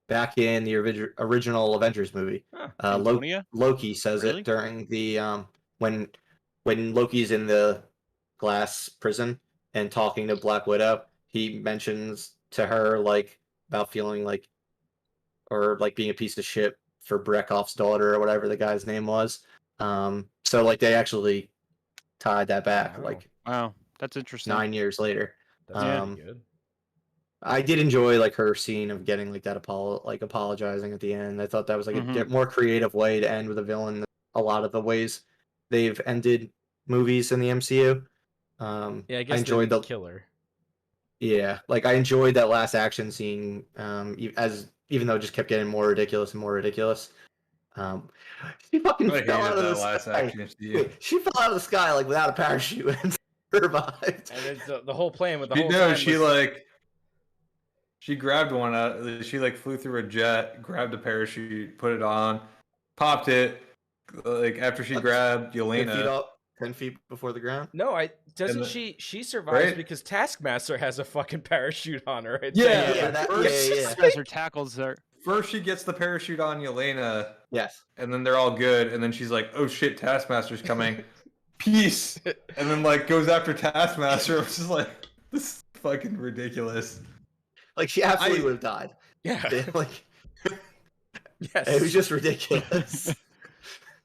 back in the original Avengers movie. Huh, Loki says Really? it during the when Loki's in the glass prison and talking to Black Widow. He mentions to her like about feeling like or like being a piece of shit for Brekhov's daughter or whatever the guy's name was. So like they actually tied that back Wow. like Wow, that's interesting. 9 years later. That's pretty good. I did enjoy like her scene of getting like that apologizing at the end. I thought that was like a more creative way to end with a villain than a lot of the ways they've ended movies in the MCU. Yeah, I guess I enjoyed the the killer. Yeah, like I enjoyed that last action scene. Even though it just kept getting more ridiculous and more ridiculous. She fucking I fell out hated of the that last sky. action scene. Wait, she fell out of the sky like without a parachute and survived. And the whole plan with the whole time She was, she grabbed one out. She like flew through a jet, grabbed a parachute, put it on, popped it. Like after she grabbed Her feet Yelena, off. 10 feet before the ground. No, doesn't the- she survives right? because Taskmaster has a fucking parachute on her. Yeah, Yeah, but that- first, yeah. As her tackles her. first she gets the parachute on Yelena, Yes. and then they're all good, and then she's like, "Oh shit, Taskmaster's coming." Peace, and then like goes after Taskmaster. Which is like, this is fucking ridiculous. Like she absolutely I- would have died. Yeah. Like Yes. it was just ridiculous.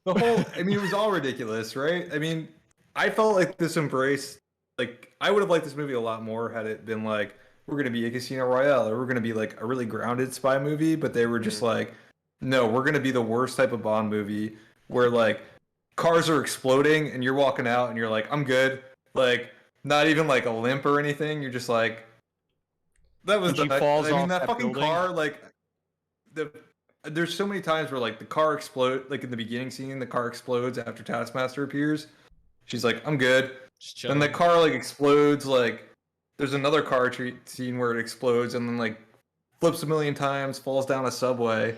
The whole, I mean, it was all ridiculous, right? I mean, I felt like this embrace, like, I would have liked this movie a lot more had it been like, we're going to be a Casino Royale, or we're going to be like a really grounded spy movie, but they were just like, no, we're going to be the worst type of Bond movie where like cars are exploding and you're walking out and you're like, I'm good. Like, not even like a limp or anything. You're just like, that was When she falls I mean, off that that fucking building. car, like, there's so many times where like the car explode, like in the beginning scene, the car explodes after Taskmaster appears. She's like, I'm good. Just Then the chilling. car like explodes. Like there's another car scene where it explodes and then like flips a million times, falls down a subway,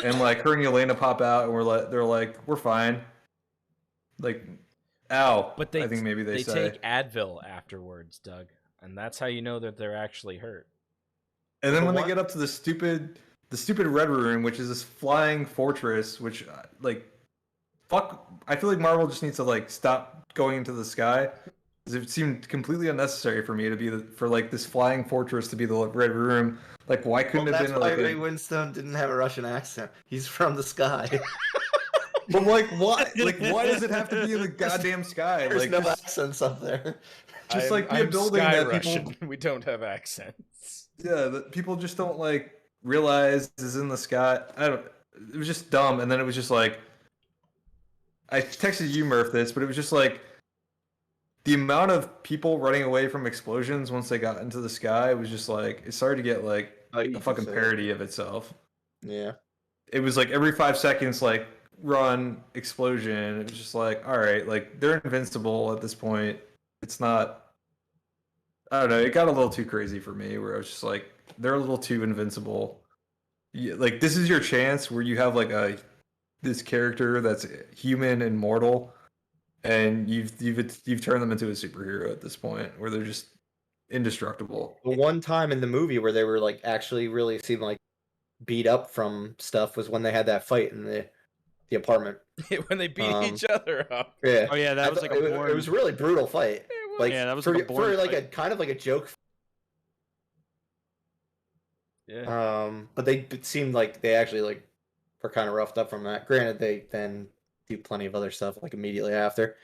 and like her and Yelena pop out and they're like, we're fine. Like, ow. But I think maybe they say. take Advil afterwards, Doug, and that's how you know that they're actually hurt. And then For when what? they get up to the stupid Red Room, which is this flying fortress, which like, fuck, I feel like Marvel just needs to like stop going into the sky, because it seemed completely unnecessary for me to be for like this flying fortress to be the Red Room. Like, why couldn't Well, it that's have been why like? Ray Winstone didn't have a Russian accent. He's from the sky. But like, why? Like, why does it have to be in the goddamn sky? There's Like, no just, accents up there. just like be a building Sky that Russian. people, We don't have accents. yeah, that people just don't like realize is in the sky. I don't. It was just dumb, and then it was just like, I texted you, Murph, this, but it was just like the amount of people running away from explosions once they got into the sky was just like, it started to get like Oh, you a can fucking say it. parody of itself. Yeah. It was like every 5 seconds, like run explosion. It was just like, all right, like they're invincible at this point. It's not. I don't know. It got a little too crazy for me, where I was just like, they're a little too invincible. Like this is your chance where you have like this character that's human and mortal, and you've turned them into a superhero at this point, where they're just indestructible. The one time in the movie where they were like actually really seemed like beat up from stuff was when they had that fight in the apartment. When they beat Um, each other up. Yeah. Oh yeah, that was like a it born. was a really brutal fight. Like Yeah, that was for, like a for boring like a fight. kind of like a joke. Yeah. But it seemed like they actually like were kind of roughed up from that. Granted, they then do plenty of other stuff like immediately after,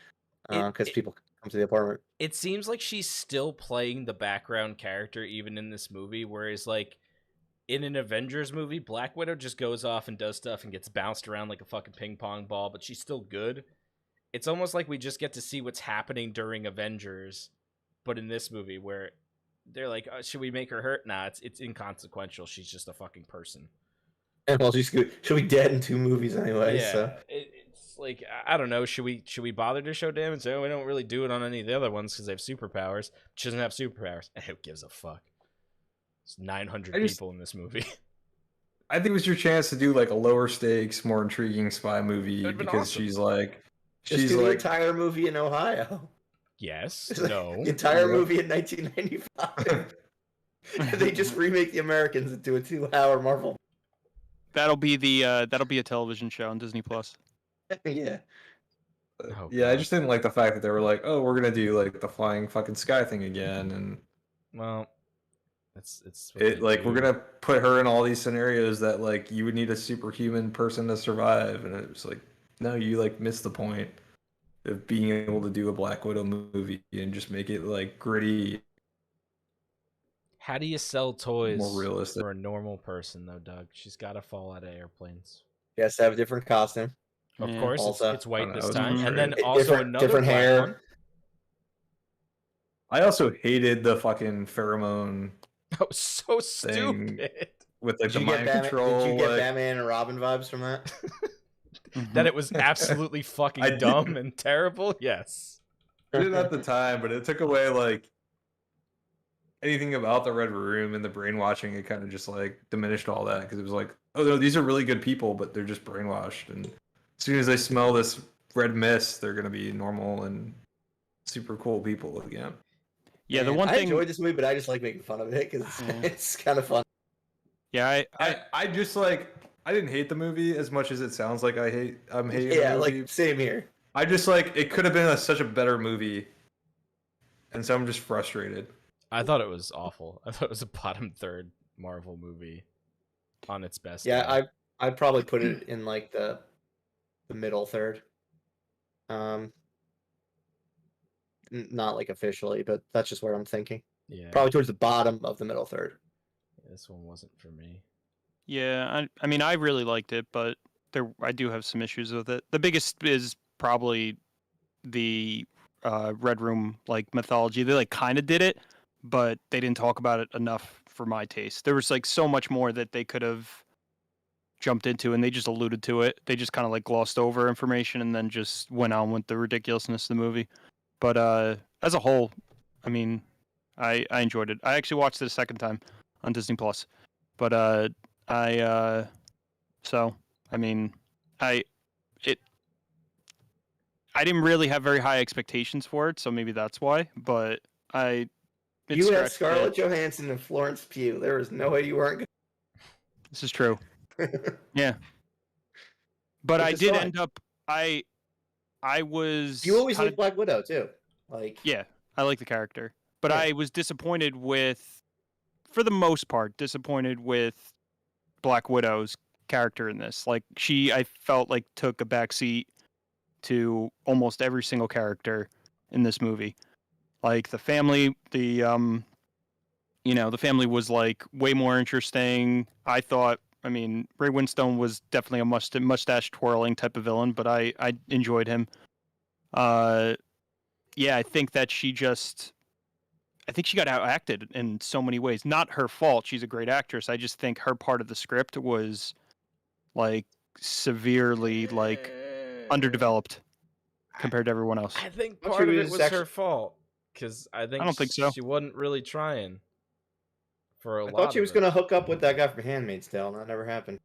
because people come to the apartment. It seems like she's still playing the background character even in this movie, whereas like in an Avengers movie, Black Widow just goes off and does stuff and gets bounced around like a fucking ping pong ball, but she's still good. It's almost like we just get to see what's happening during Avengers, but in this movie where they're like, should we make her hurt? Nah, it's inconsequential. She's just a fucking person. And well, she'll be dead in 2 movies anyway. Yeah, So it's like, I don't know. Should we bother to show damage? Oh, we don't really do it on any of the other ones because they have superpowers. She doesn't have superpowers. Who gives a fuck? There's 900 people in this movie. I think it was your chance to do like a lower stakes, more intriguing spy movie, That'd been because awesome. she's like, just do the entire movie in Ohio. Yes. It's like No. the entire Yeah. movie in 1995. They just remake the Americans into a 2-hour Marvel. That'll be a television show on Disney Plus. Yeah. Oh, yeah, I God. just didn't like the fact that they were like, oh, we're gonna do like the flying fucking sky thing again, and Well, it's what it they like do. we're gonna put her in all these scenarios that like you would need a superhuman person to survive, and it was like, no, you like missed the point of being able to do a Black Widow movie and just make it like gritty, How do you sell toys more realistic. for a normal person though, Doug? She's got to fall out of airplanes. He has to have a different costume. Of Yeah. course, Also- it's white I this don't know, time, it was and then weird. also Different- another different black hair. one. I also hated the fucking pheromone That was so stupid. with like Did the you get mind Batman, control. did you get like- Batman and Robin vibes from that? That it was absolutely fucking I did. dumb and terrible. Yes. I did at the time, but it took away like anything about the Red Room and the brainwashing. It kind of just like diminished all that, because it was like, oh no, these are really good people, but they're just brainwashed. And as soon as they smell this Red Mist, they're gonna be normal and super cool people again. Yeah, the And one I thing. enjoyed this movie, but I just like making fun of it because Yeah. it's kind of fun. Yeah, I just like I didn't hate the movie as much as it sounds like I'm hating Yeah, the movie. like same here. I just like it could have been such a better movie, and so I'm just frustrated. I thought it was awful. I thought it was a bottom third Marvel movie on its best. Yeah, day. I'd probably put it in like the middle third. Not like officially, but that's just where I'm thinking. Yeah, Probably towards the bottom of the middle third. this one wasn't for me. yeah, I mean, I really liked it, but I do have some issues with it. The biggest is probably the Red Room like mythology. They like kind of did it, but they didn't talk about it enough for my taste. There was like so much more that they could have jumped into, and they just alluded to it. They just kind of like glossed over information and then just went on with the ridiculousness of the movie. But as a whole, I mean, I enjoyed it. I actually watched it a second time on Disney Plus. But so I mean, I didn't really have very high expectations for it, so maybe that's why. But it You had stretched Scarlett it. Johansson and Florence Pugh. There was no way you weren't. This is true. Gonna... Yeah. But Which I is did fine. end up. I was. You always kinda- like Black Widow too. Like Yeah, I like the character, but Yeah. I was disappointed with, for the most part, disappointed with Black Widow's character in this. Like I felt like took a backseat to almost every single character in this movie. Like the family, the family was like way more interesting. I thought. I mean, Ray Winstone was definitely a mustache twirling type of villain, but I enjoyed him. Yeah, I think that she got outacted in so many ways. Not her fault. She's a great actress. I just think her part of the script was like severely like underdeveloped compared to everyone else. I think Don't part you of it just was actually- her fault because I don't think so. She wasn't really trying for a I lot. thought she of was it. gonna hook up with that guy from Handmaid's Tale, and that never happened.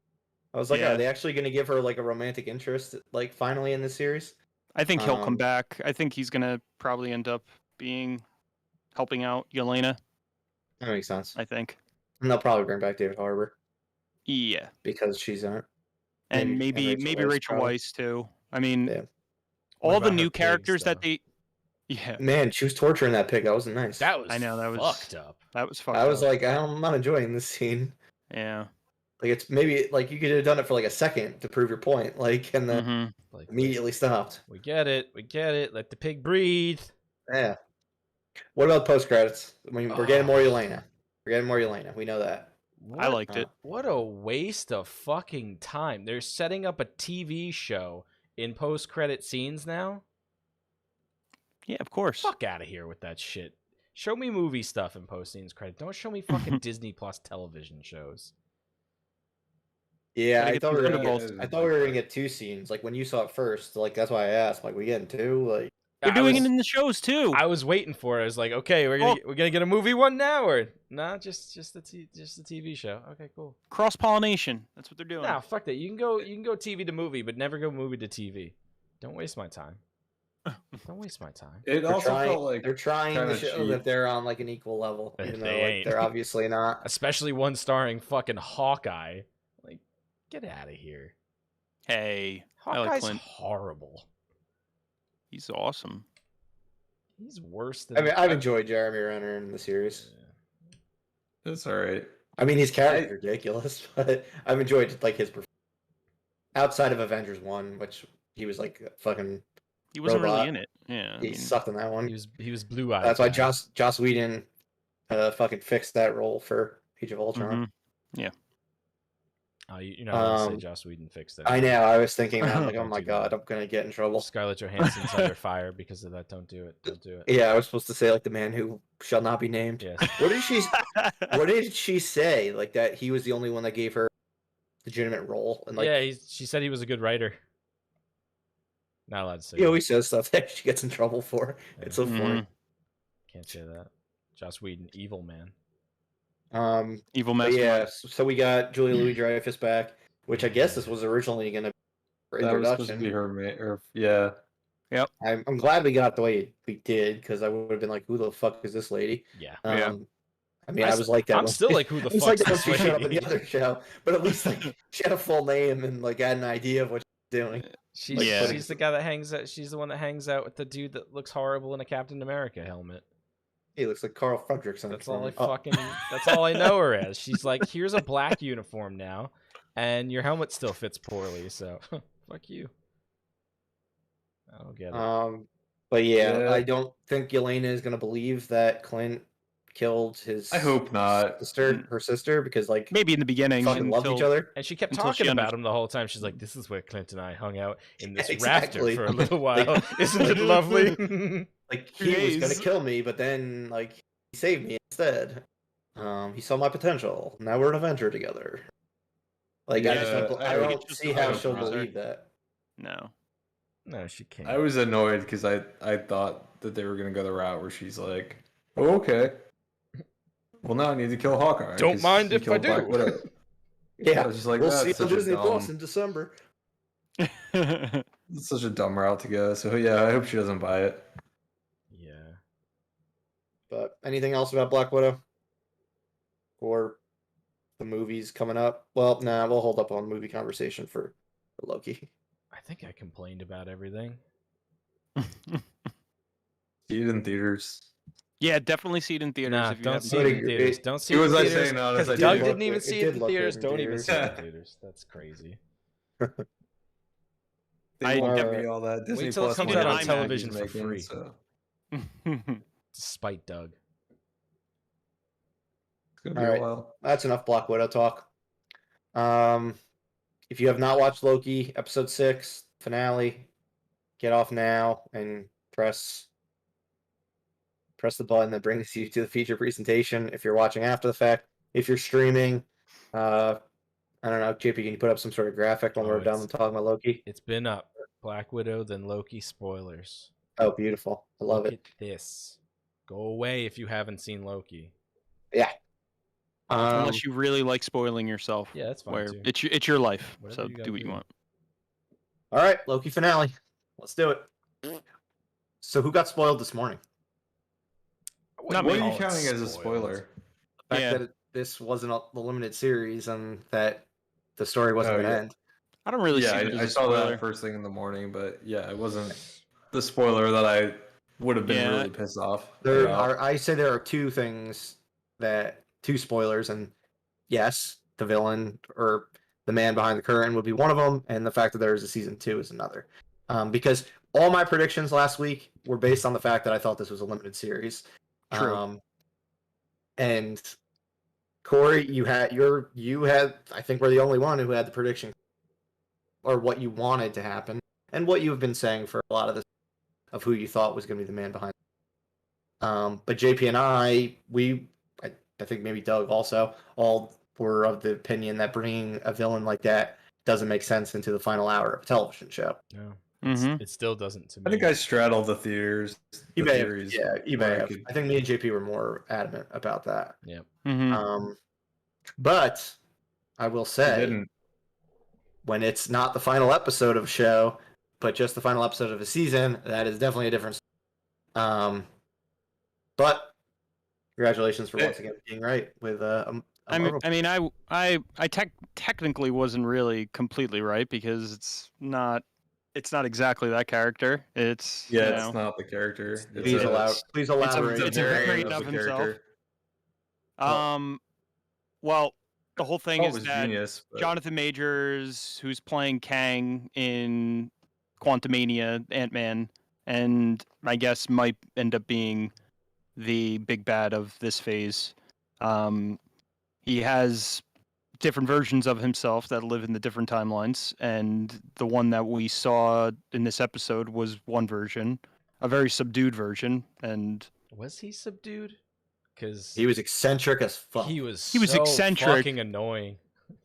I was like, Yeah. are they actually gonna give her like a romantic interest, like finally in the series? I think he'll come Um, back. I think he's gonna probably end up helping out Yelena. That makes sense. I think. And they'll probably bring back David Harbour Yeah, because she's in it. and Maybe maybe Rachel Weisz, Rachel probably. Weisz too. I mean, Yeah. What all the about her new pigs, characters that though? they. Yeah, Man, she was torturing that pig. That wasn't nice. That was I know, that was- fucked up. that was fucked I was up. like, I'm not enjoying this scene. Yeah. Like it's maybe like you could have done it for like a second to prove your point, like, and then hmm Like immediately stopped. we get it. Let the pig breathe. Yeah. What about post credits? I mean, we're getting more Oh. Yelena. We're getting more Yelena. We know that. I liked it. What a waste of fucking time. They're setting up a TV show in post-credit scenes now. Yeah, of course. Fuck out of here with that shit. Show me movie stuff in post-scenes credit. Don't show me fucking Disney Plus television shows. Yeah, Gotta I get thought some we were gonna Thunderbolts. get, I thought we were gonna get two scenes. Like when you saw it first, like that's why I asked. Like we getting two? Like They're I doing was- it in the shows too. I was waiting for it. I was like, okay, we're Oh. gonna get a movie one now, or nah, just the TV show. Okay, cool. Cross pollination. That's what they're doing. Nah, fuck that. You can go TV to movie, but never go movie to TV. Don't waste my time. Don't waste my time. It they're also trying, felt like they're trying to kinda show cheap. that they're on like an equal level, They even though ain't. like, they're obviously not. Especially one starring fucking Hawkeye. Like, get out of here. Hey, I like Hawkeye's Clint. horrible. He's awesome. He's worse than. I mean, I've enjoyed Jeremy Renner in the series. it's all right. I mean, his character's ridiculous, but I've enjoyed like his performance. Outside of Avengers 1, which he was like a fucking He wasn't Robot. really in it. Yeah. I he mean, sucked in that one. He was blue eyed. That's why Joss Whedon fucking fixed that role for Age of Ultron. mhm. Oh, you're not gonna say Um, Joss Whedon fixed it. I know. I was thinking that. I'm like, oh Don't my do god, that. I'm gonna get in trouble. Scarlett Johansson's under fire because of that. Don't do it. Don't do it. Yeah, I was supposed to say like the man who shall not be named. Yes. What did she? What did she say? Like that he was the only one that gave her legitimate role, and like Yeah, she said he was a good writer. Not allowed to say. he that. always says stuff that she gets in trouble for. Yeah. It's so funny. Mhm. Can't say that. Joss Whedon, evil man. Evil But mastermind. yeah, so we got Julia Louis-Dreyfus back, which I guess this was originally gonna for That was supposed to introduction. be her or yeah. I'm glad we got the way we did, because I would have been like, who the fuck is this lady? Yeah. Yeah. I mean, I was like that. I'm still like, who the I was like fuck's that when this she showed up in lady? the other show, but at least like she had a full name and like had an idea of what she's doing. She's Like, Yeah. she's the guy that hangs out. She's the one that hangs out with the dude that looks horrible in a Captain America helmet. He looks like Carl Fredrickson. That's all I from- fucking. That's all I know her as. She's like, here's a black uniform now, and your helmet still fits poorly. So, fuck you. I don't get it. But yeah, Yeah. I don't think Yelena is gonna believe that Clint killed his. I hope not. Her sister, because like Maybe in the beginning, fucking loved each until- other. And she kept Until she talking about him the whole time. She's like, "This is where Clint and I hung out in this Exactly. rafter for a little while. Isn't it lovely?" Like he was gonna Jeez. kill me, but then like he saved me instead. He saw my potential. Now we're an Avenger together. Like I just Yeah, don't, I I hope don't it's see just how a she'll loser. believe that. No. No, she can't. I was annoyed because I thought that they were gonna go the route where she's like, oh, okay. Well, now I need to kill Hawkeye. Don't 'cause mind he if I killed Black do. Widow. Yeah, I was just like, we'll that's see on such a Disney Plus dumb, in December. that's such a dumb route to go. So yeah, I hope she doesn't buy it. Yeah. But anything else about Black Widow or the movies coming up? Well, nah, we'll hold up on movie conversation for Loki. I think I complained about everything. See it in theaters. Yeah, definitely see it in theaters Nah, if you don't haven't see seen it it. in theaters. Don't see Who it was in I theaters. saying on as Because I Doug did? didn't even It see did it in look theaters. good in Don't even see it in theaters. theaters. That's crazy. They I won't give never- me all that Disney Wait till it Plus comes money out on that television he's for making, free. So Despite Doug. it's gonna be All a right. while. That's enough Black Widow talk. If you have not watched Loki episode 6 finale, get off now and press the button that brings you to the feature presentation. If you're watching after the fact, if you're streaming, I don't know, JP, can you put up some sort of graphic when Oh, we're done it's- talking about Loki? It's been up. Black Widow, then Loki spoilers. Oh, beautiful! I love Look it. at this. Go away if you haven't seen Loki. Yeah. Unless you really like spoiling yourself. Yeah, that's fine Where too. it's your life. Whatever So you gotta do what you do. want. All right, Loki finale. Let's do it. So, who got spoiled this morning? Not What me. are you call it counting as a spoiled. spoiler? The fact Yeah. that this wasn't the limited series and that the story wasn't Oh, going to yeah. end. I don't really see Yeah, it as I a saw spoiler. that first thing in the morning, but yeah, it wasn't the spoiler that I would have been Yeah. really pissed off. There about. are, I say there are two spoilers, and yes, the villain or the man behind the curtain would be one of them, and the fact that there is a season 2 is another. Because all my predictions last week were based on the fact that I thought this was a limited series. True. And Corey, you had, I think we're the only one who had the prediction or what you wanted to happen and what you've been saying for a lot of this of who you thought was going to be the man behind. But JP and I think maybe Doug also, all were of the opinion that bringing a villain like that doesn't make sense into the final hour of a television show. No. Mhm. It still doesn't to me. I think I straddled the theaters. You the may have, theories yeah, you where may I have. could- I think me and JP were more adamant about that. Yeah. Mhm. But I will I say, didn't. when it's not the final episode of a show, but just the final episode of a season, that is definitely a difference. But congratulations for once again being right with I mean, I technically wasn't really completely right because it's not exactly that character. It's Yeah, you it's know, not the character. It's please a- please a- elaborate. it's a variant of the himself. character. Well, the whole thing Thought it is was that genius. But Jonathan Majors, who's playing Kang in Quantumania, Ant-Man, and I guess might end up being the big bad of this phase. He has different versions of himself that live in the different timelines, and the one that we saw in this episode was one version, a very subdued version, and Was he subdued? Because He was eccentric as fuck. he was so eccentric. fucking Fucking annoying.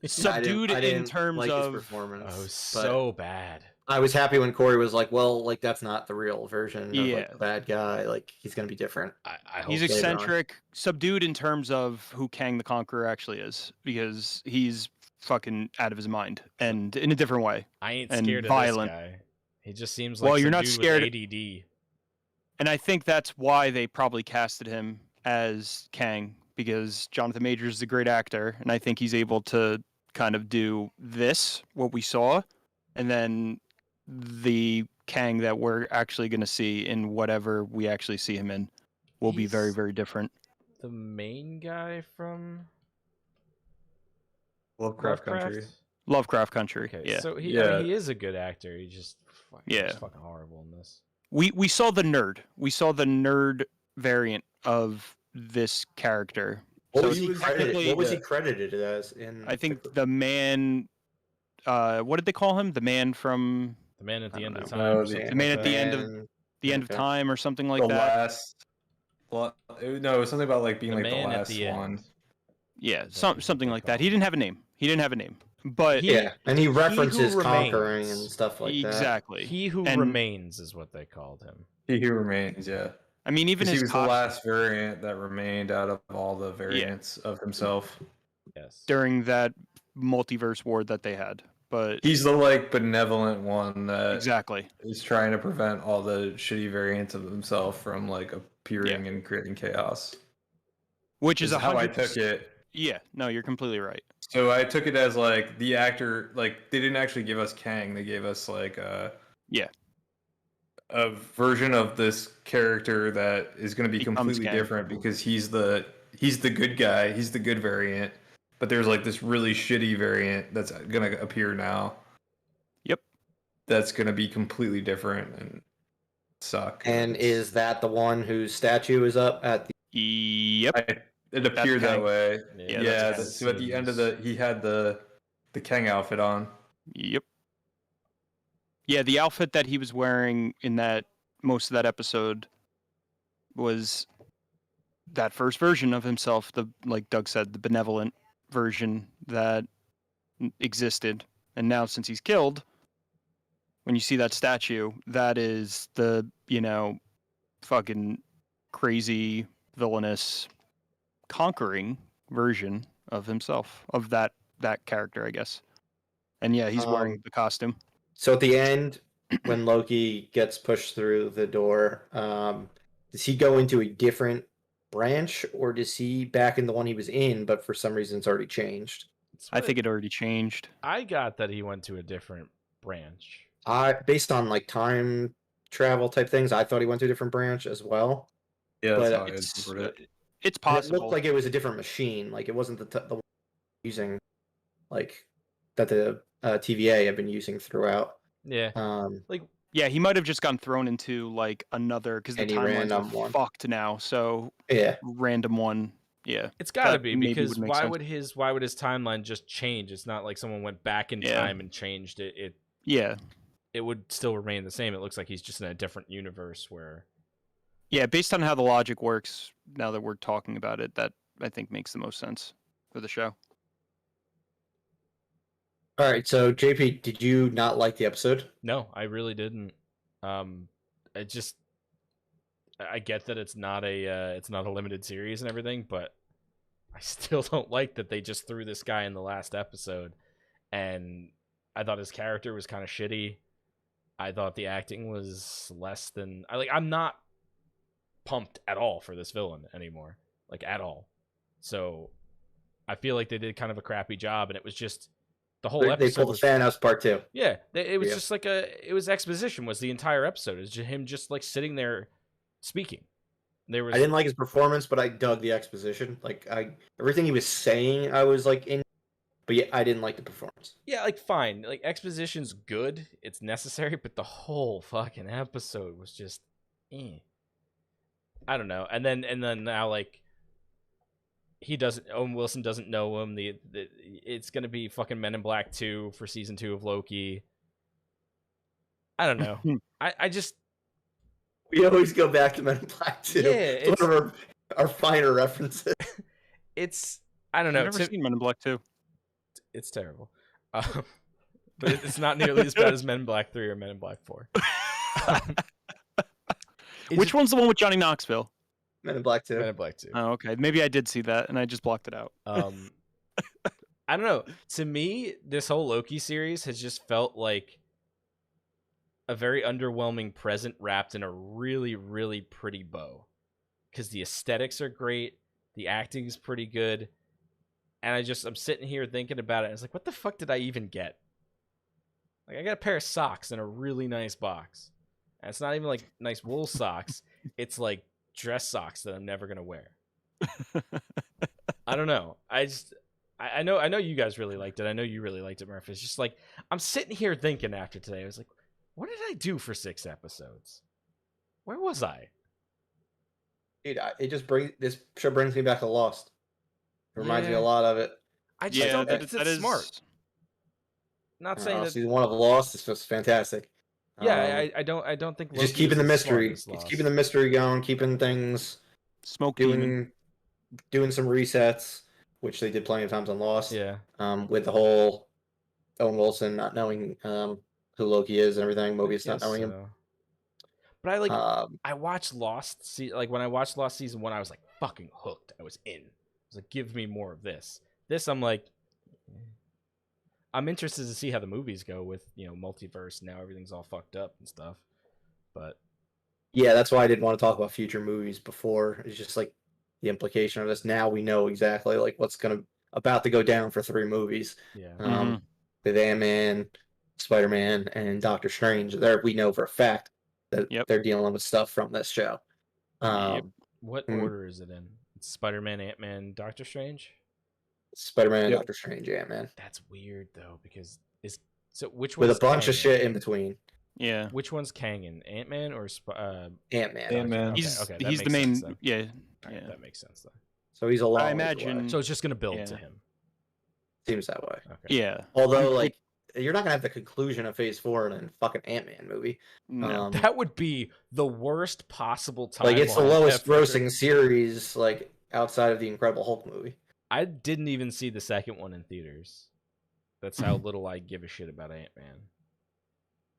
subdued I didn't in terms like his of performance. Oh, but so bad. I was happy when Corey was like, "Well, like that's not the real version of Yeah. like, the bad guy. Like he's gonna be different." I hope he's later on. eccentric, subdued in terms of who Kang the Conqueror actually is, because he's fucking out of his mind and in a different way. I ain't and scared violent. of this guy. He just seems Well, like you're some not dude scared- with ADD. And I think that's why they probably casted him as Kang, because Jonathan Majors is a great actor, and I think he's able to kind of do this, what we saw, and then the Kang that we're actually going to see in whatever we actually see him in will be very, He's- very different. The main guy from Lovecraft Country. Lovecraft Country. Okay, Yeah. so I Yeah. mean, he is a good actor. He just Yeah. he's fucking horrible in this. We saw the nerd. We saw the nerd variant of this character. What So was he he was credited? technically- What was he credited as in? I think the man. What did they call him? The man from The man at the I end don't of know. time. No, or the- something The man like at the that. end of- the end of Okay. time or something like the that. last. No, it was something about like being The like the man at last the one. end. Yeah, Is that what something they like call that. He him? didn't have a name. But Yeah, and he references who conquering remains. and stuff like that. exactly. He who And- remains is what they called him. He Who Remains, yeah. I mean, even Because he his was the costume last variant that remained out of all the variants of himself. Yes. during that multiverse war that they had. But He's the like benevolent one that exactly. is trying to prevent all the shitty variants of himself from like appearing and creating chaos. Which is Is how I 100%. took it. Yeah, no, you're completely right. So I took it as like the actor, like they didn't actually give us Kang, they gave us like Yeah. a version of this character that is going to be Becomes completely Kang. different because he's the good guy, he's the good variant, but there's like this really shitty variant that's going to appear now. Yep. That's going to be completely different and suck. And is that the one whose statue is up at the? Yep. It appeared that Kang. way. Yeah, Yeah, that's so at the end of he had the Kang outfit on. Yep. Yeah, the outfit that he was wearing in that most of that episode was that first version of himself, the like Doug said, the benevolent version that existed. And now since he's killed, when you see that statue, that is the, fucking crazy, villainous, conquering version of himself, of that character, I guess. And yeah, he's wearing the costume. So at the end, when Loki gets pushed through the door, does he go into a different branch, or does he back in the one he was in, but for some reason it's already changed? I think it already changed. I got that he went to a different branch. Based on like time travel type things, I thought he went to a different branch as well. Yeah, But that's how I It's interpret it. it's And it possible. looked like it was a different machine. Like it wasn't the one using, like that the TVA have been using throughout. Yeah. Like Yeah, he might have just gotten thrown into like another because the Any timelines random are one. fucked now. So yeah, random one. Yeah. It's got to That be maybe because would make why sense. would his timeline just change? It's not like someone went back in Yeah. time and changed it. Yeah. It would still remain the same. It looks like he's just in a different universe where Yeah, based on how the logic works, now that we're talking about it, that I think makes the most sense for the show. all right. So JP, did you not like the episode? no, I really didn't. I get that it's not a limited series and everything, but I still don't like that they just threw this guy in the last episode, and I thought his character was kind of shitty. I thought the acting was less than I'm not pumped at all for this villain anymore, like at all. So I feel like they did kind of a crappy job, and it was just the whole They episode. pulled was- the Thanos part 2. yeah, it was Yeah. just like it was exposition was the entire episode. It was just him just like sitting there speaking. There was I didn't like his performance, but I dug the exposition. Like everything he was saying, I was like in, but yeah, I didn't like the performance. yeah, like fine, like exposition's good, it's necessary, but the whole fucking episode was just, I don't know. And then now like Owen Wilson doesn't know him. It's gonna be fucking Men in Black 2 for season 2 of Loki. I don't know. I just We always go back to Men in Black 2. Yeah, It's one of our finer references. it's I don't I've know. never seen Men in Black 2. It's terrible. But it's not nearly as bad as Men in Black 3 or Men in Black 4. Which one's the one with Johnny Knoxville? Men in Black 2. Men in Black 2. Oh, okay. Maybe I did see that and I just blocked it out. I don't know. To me, this whole Loki series has just felt like a very underwhelming present wrapped in a really, really pretty bow. Because the aesthetics are great, the acting is pretty good, and I'm sitting here thinking about it. And it's like, what the fuck did I even get? Like, I got a pair of socks in a really nice box, and it's not even like nice wool socks. It's like dress socks that I'm never gonna wear. I don't know. I know you guys really liked it. I know you really liked it, Murph. It's just like I'm sitting here thinking after today. I was like, what did I do for 6 episodes? Where was I? Dude, this show brings me back to Lost. It reminds me a lot of it. I just don't think it's smart. Not saying that season 1 of Lost is just fantastic. Yeah, I don't think Loki just keeping the mystery. It's keeping the mystery going, keeping things doing some resets, which they did plenty of times on Lost. Yeah. With the whole Owen Wilson not knowing who Loki is and everything, Mobius not knowing him. But I watched Lost. Like when I watched Lost season 1, I was like fucking hooked. I was in. I was like, give me more of this. This I'm like, I'm interested to see how the movies go with multiverse. Now everything's all fucked up and stuff. But yeah, that's why I didn't want to talk about future movies before. It's just like the implication of this. Now we know exactly like what's about to go down for 3 movies. Yeah. With Ant-Man, Spider-Man, and Doctor Strange. There we know for a fact that they're dealing with stuff from this show. What order is it in? It's Spider-Man, Ant-Man, Doctor Strange? Spider-Man, Doctor Strange, Ant-Man. That's weird though, because which with one's a bunch Kang of shit in between. Yeah. Which one's Kang in? Ant-Man or Ant-Man? Ant-Man. He's the main. Sense, yeah. Right, that makes sense though. So he's a long I imagine. So it's just gonna build to him. Seems that way. Okay. Yeah. Although, like, you're not gonna have the conclusion of Phase 4 in a fucking Ant-Man movie. No. That would be the worst possible time. Like, it's the lowest grossing series, like, outside of the Incredible Hulk movie. I didn't even see the second one in theaters. That's how little I give a shit about Ant-Man.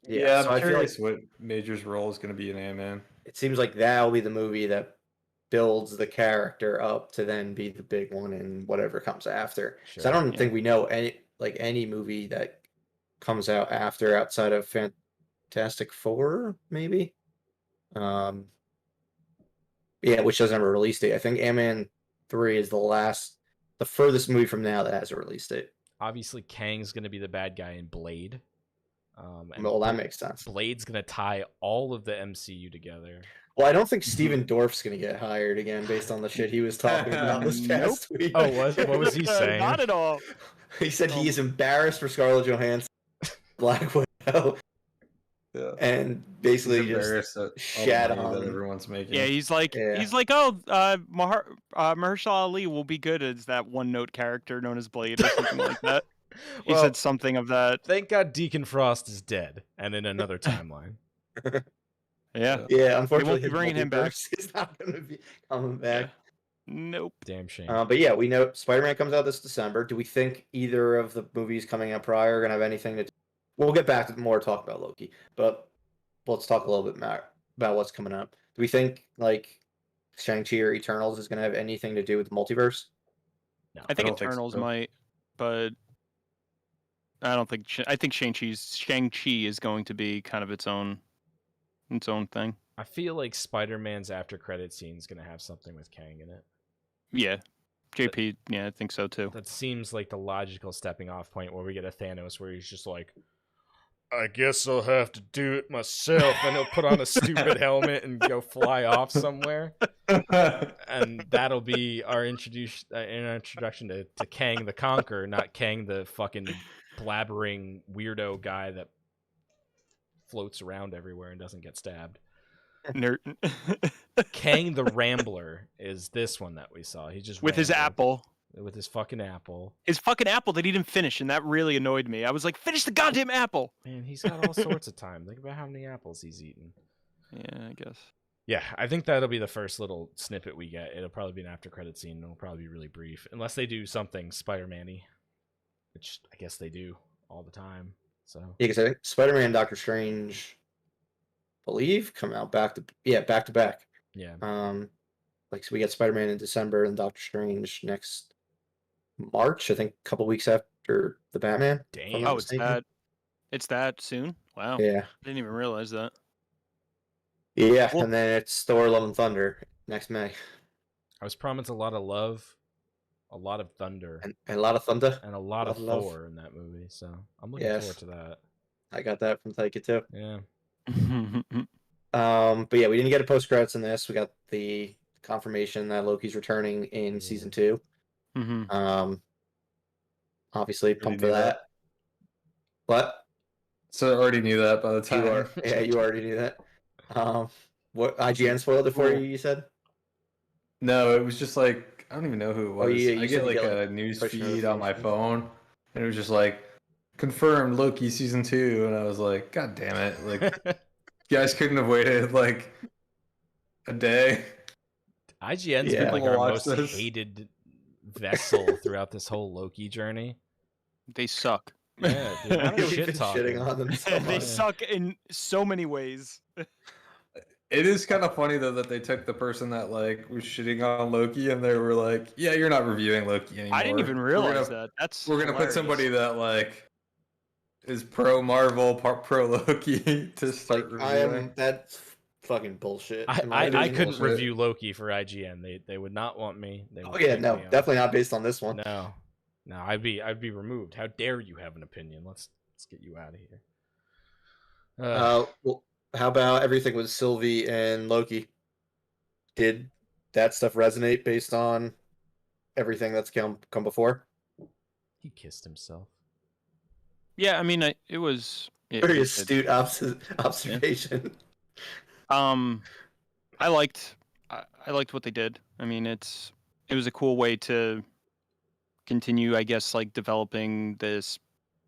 Yeah, so I'm I feel curious what Major's role is going to be in Ant-Man. It seems like that'll be the movie that builds the character up to then be the big one in whatever comes after. Sure. So I don't think we know any movie that comes out outside of Fantastic Four, maybe. Yeah, which doesn't have a release date. I think Ant-Man 3 is the furthest movie from now that has a release date. Obviously, Kang's going to be the bad guy in Blade. Well, that makes sense. Blade's going to tie all of the MCU together. Well, I don't think Steven Dorff's going to get hired again based on the shit he was talking about this past week. Oh, what was he saying? Not at all. He said he is embarrassed for Scarlett Johansson, Black Widow. Yeah. And basically just shat on that everyone's making. Yeah, he's like, oh, Mahershala Ali will be good as that one-note character known as Blade or something like that. He said something of that. Thank God Deacon Frost is dead and in another timeline. Yeah. Yeah, unfortunately, they won't be bringing him back. He's not going to be coming back. Nope. Damn shame. But yeah, we know Spider-Man comes out this December. Do we think either of the movies coming out prior are going to have anything to do? We'll get back to more talk about Loki, but let's talk a little bit more about what's coming up. Do we think like Shang-Chi or Eternals is going to have anything to do with the multiverse? No, I think Eternals might, but I don't think. I think Shang-Chi is going to be kind of its own thing. I feel like Spider-Man's after credit scene is going to have something with Kang in it. Yeah. JP, yeah, I think so too. That seems like the logical stepping off point where we get a Thanos where he's just like, I guess I'll have to do it myself, and he'll put on a stupid helmet and go fly off somewhere. And that'll be our introduction to Kang the Conqueror, not Kang the fucking blabbering weirdo guy that floats around everywhere and doesn't get stabbed. Nerd. Kang the Rambler is this one that we saw. He just with his apple. With his fucking apple. His fucking apple that he didn't finish, and that really annoyed me. I was like, finish the goddamn apple! Man, he's got all sorts of time. Think about how many apples he's eaten. Yeah, I guess. Yeah, I think that'll be the first little snippet we get. It'll probably be an after-credit scene. It'll probably be really brief. Unless they do something Spider-Man-y. Which I guess they do all the time. So yeah, because I think Spider-Man and Doctor Strange, I believe, come out back to back. Yeah. Like so we get Spider-Man in December and Doctor Strange next March, I think, a couple weeks after the Batman. if I'm Damn. not Oh, it's mistaken. it's that soon. Wow, Yeah, didn't even realize that. yeah, Well- and then it's Thor: Love and Thunder next May, I was promised a lot of love, a lot of thunder, and a lot of thunder. and a lot of love. Thor in that movie. So I'm looking Yes. forward to that. I got that from Taika too. Yeah. But yeah, we didn't get a post credits in this. We got the confirmation that Loki's returning in season 2. Mhm. Obviously Already pumped for knew that. that. But So I already knew that by the time. you already knew that. What IGN spoiled it for you? You said. No, it was just like I don't even know who it was. Oh, yeah, you I said get you like get, a like, news push feed on my notifications. phone, and it was just like confirmed Loki season 2, and I was like, God damn it! Like you guys couldn't have waited like a day. IGN's Yeah. been like People our watch most this. hated vessel throughout this whole Loki journey. They suck. Yeah, the amount of We've shit been talking. shitting on them so They much. suck in so many ways. It is kind of funny though that they took the person that like was shitting on Loki, and they were like, "Yeah, you're not reviewing Loki anymore." I didn't even realize that. That's We're gonna put hilarious. somebody that like is pro Marvel, pro Loki to start Like reviewing. that's fucking bullshit. in my I opinion. couldn't bullshit. review Loki for IGN. They would not want me. They would Oh yeah, kick no, me off. definitely not based on this one. No, I'd be removed. How dare you have an opinion? Let's get you out of here. Well, how about everything with Sylvie and Loki? Did that stuff resonate based on everything that's come before? He kissed himself. Yeah, I mean, it was. Very it- astute observation. I liked what they did. I mean, it was a cool way to continue, I guess, like developing this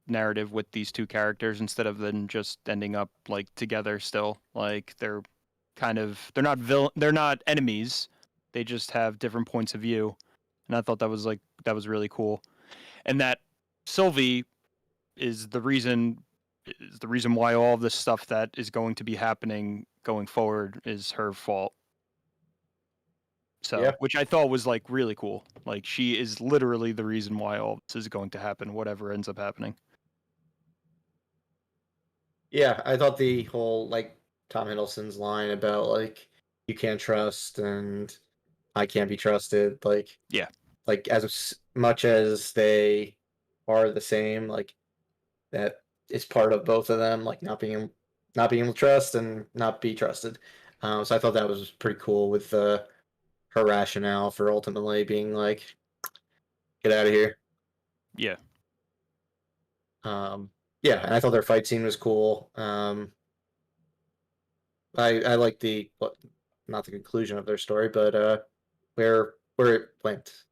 narrative with these two characters instead of them just ending up like together still. Like they're not enemies. They just have different points of view. And I thought that was really cool. And that Sylvie is the reason why all of this stuff that is going to be happening going forward is her fault. So, Yeah. which I thought was like really cool. Like she is literally the reason why all this is going to happen, whatever ends up happening. Yeah, I thought the whole like Tom Hiddleston's line about like you can't trust and I can't be trusted, like Yeah. like as much as they are the same, like that is part of both of them, like not being able to trust and not be trusted. So I thought that was pretty cool with her rationale for ultimately being like, get out of here. Yeah. Yeah, and I thought their fight scene was cool. I like not the conclusion of their story, but where it went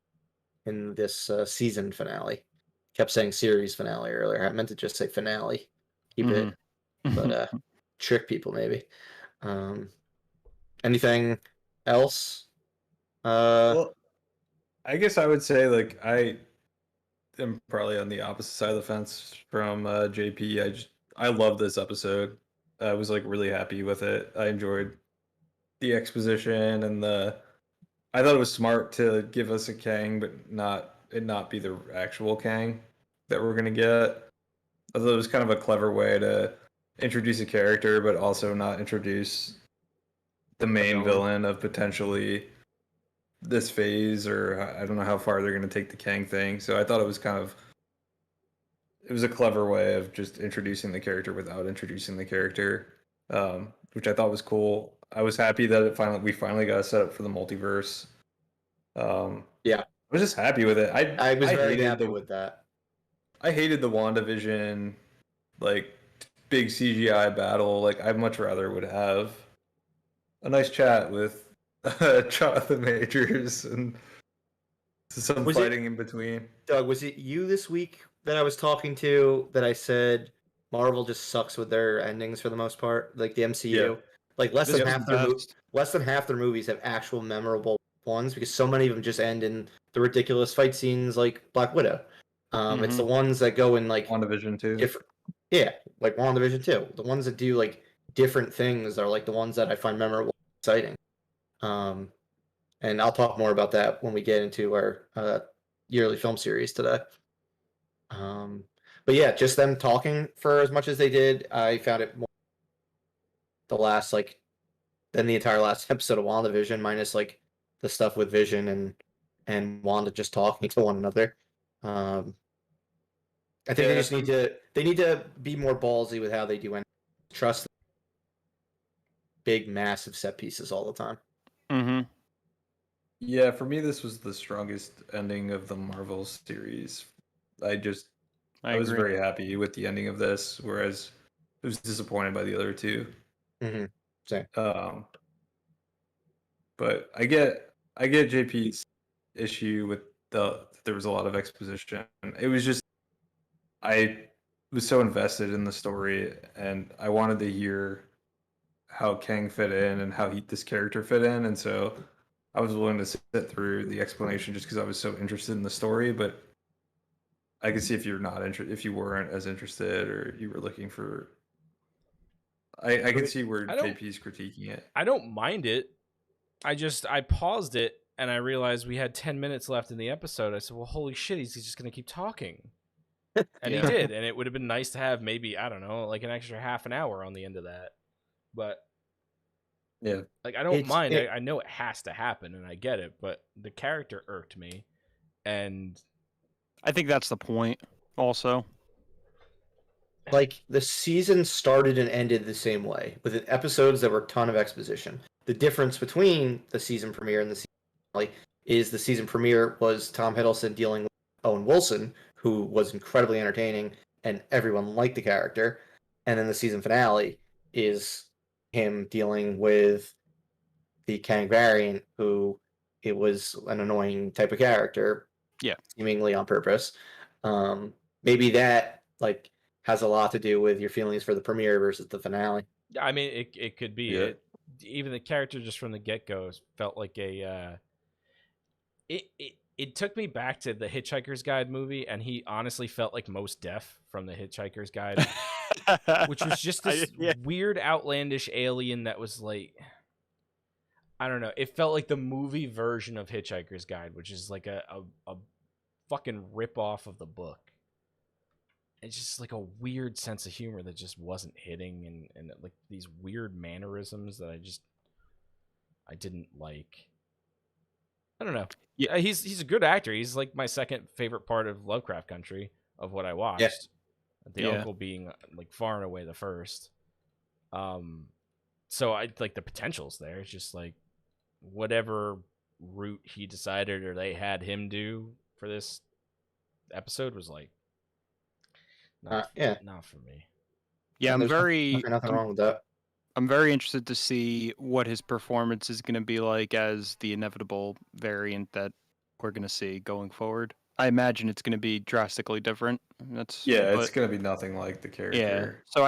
in this season finale. Kept saying series finale earlier. I meant to just say finale. Keep it, but trick people maybe. Anything else? Well, I guess I would say like I am probably on the opposite side of the fence from JP. I love this episode. I was like really happy with it. I enjoyed the exposition and I thought it was smart to give us a Kang, but not be the actual Kang that we're gonna get. I thought it was kind of a clever way to introduce a character, but also not introduce the main villain of potentially this phase, or I don't know how far they're going to take the Kang thing. So I thought it was a clever way of just introducing the character without introducing the character, which I thought was cool. I was happy that we finally got set up for the multiverse. Yeah, I was just happy with it. I was very hated happy with that. I hated the WandaVision, like big CGI battle. Like I much rather would have a nice chat with Jonathan Majors and some fighting in between. Doug, was it you this week that I was talking to that I said Marvel just sucks with their endings for the most part? Like the MCU, Yeah. like less This than was half the their movies have actual memorable ones because so many of them just end in the ridiculous fight scenes like Black Widow. It's the ones that go in like WandaVision too. different, yeah, like WandaVision too. The ones that do like different things are like the ones that I find memorable, exciting. And I'll talk more about that when we get into our yearly film series today. But yeah, just them talking for as much as they did, I found it more than the entire last episode of WandaVision, minus like the stuff with Vision and Wanda just talking to one another. I think they need to be more ballsy with how they do and trust big massive set pieces all the time. Mm-hmm. Yeah, for me, this was the strongest ending of the Marvel series. I was agree. very happy with the ending of this, whereas I was disappointed by the other two. Mm-hmm. Same. But I get JP's issue with there was a lot of exposition. It was just I was so invested in the story, and I wanted to hear how Kang fit in and how this character fit in, and so I was willing to sit through the explanation just because I was so interested in the story. But I could see if if you weren't as interested, or you were looking for. I can see where JP's critiquing it. I don't mind it. I paused it and I realized we had 10 minutes left in the episode. I said, well, holy shit, he's just going to keep talking. And he did. And it would have been nice to have maybe, I don't know, like an extra half an hour on the end of that. But yeah, like, I don't mind. I know it has to happen and I get it, but the character irked me. And I think that's the point also. Like, the season started and ended the same way, with episodes that were a ton of exposition. The difference between the season premiere and the season finale is the season premiere was Tom Hiddleston dealing with Owen Wilson, who was incredibly entertaining, and everyone liked the character. And then the season finale is him dealing with the Kang variant, who it was an annoying type of character, seemingly on purpose. Maybe that, like, has a lot to do with your feelings for the premiere versus the finale. Yeah, I mean, it could be. Yeah. Even the character just from the get-go felt like a... It took me back to the Hitchhiker's Guide movie, and he honestly felt like Mos Def from the Hitchhiker's Guide, which was just this weird, outlandish alien that was like... I don't know. It felt like the movie version of Hitchhiker's Guide, which is like a fucking rip-off of the book. It's just like a weird sense of humor that just wasn't hitting, and like these weird mannerisms that I didn't like. I don't know. Yeah, he's a good actor. He's like my second favorite part of Lovecraft Country of what I watched. Yeah. The uncle being like far and away the first. So I like the potential's there. It's just like whatever route he decided or they had him do for this episode was like not for me. Yeah, nothing wrong with that. I'm very interested to see what his performance is going to be like as the inevitable variant that we're going to see going forward. I imagine it's going to be drastically different. It's going to be nothing like the character. Yeah. So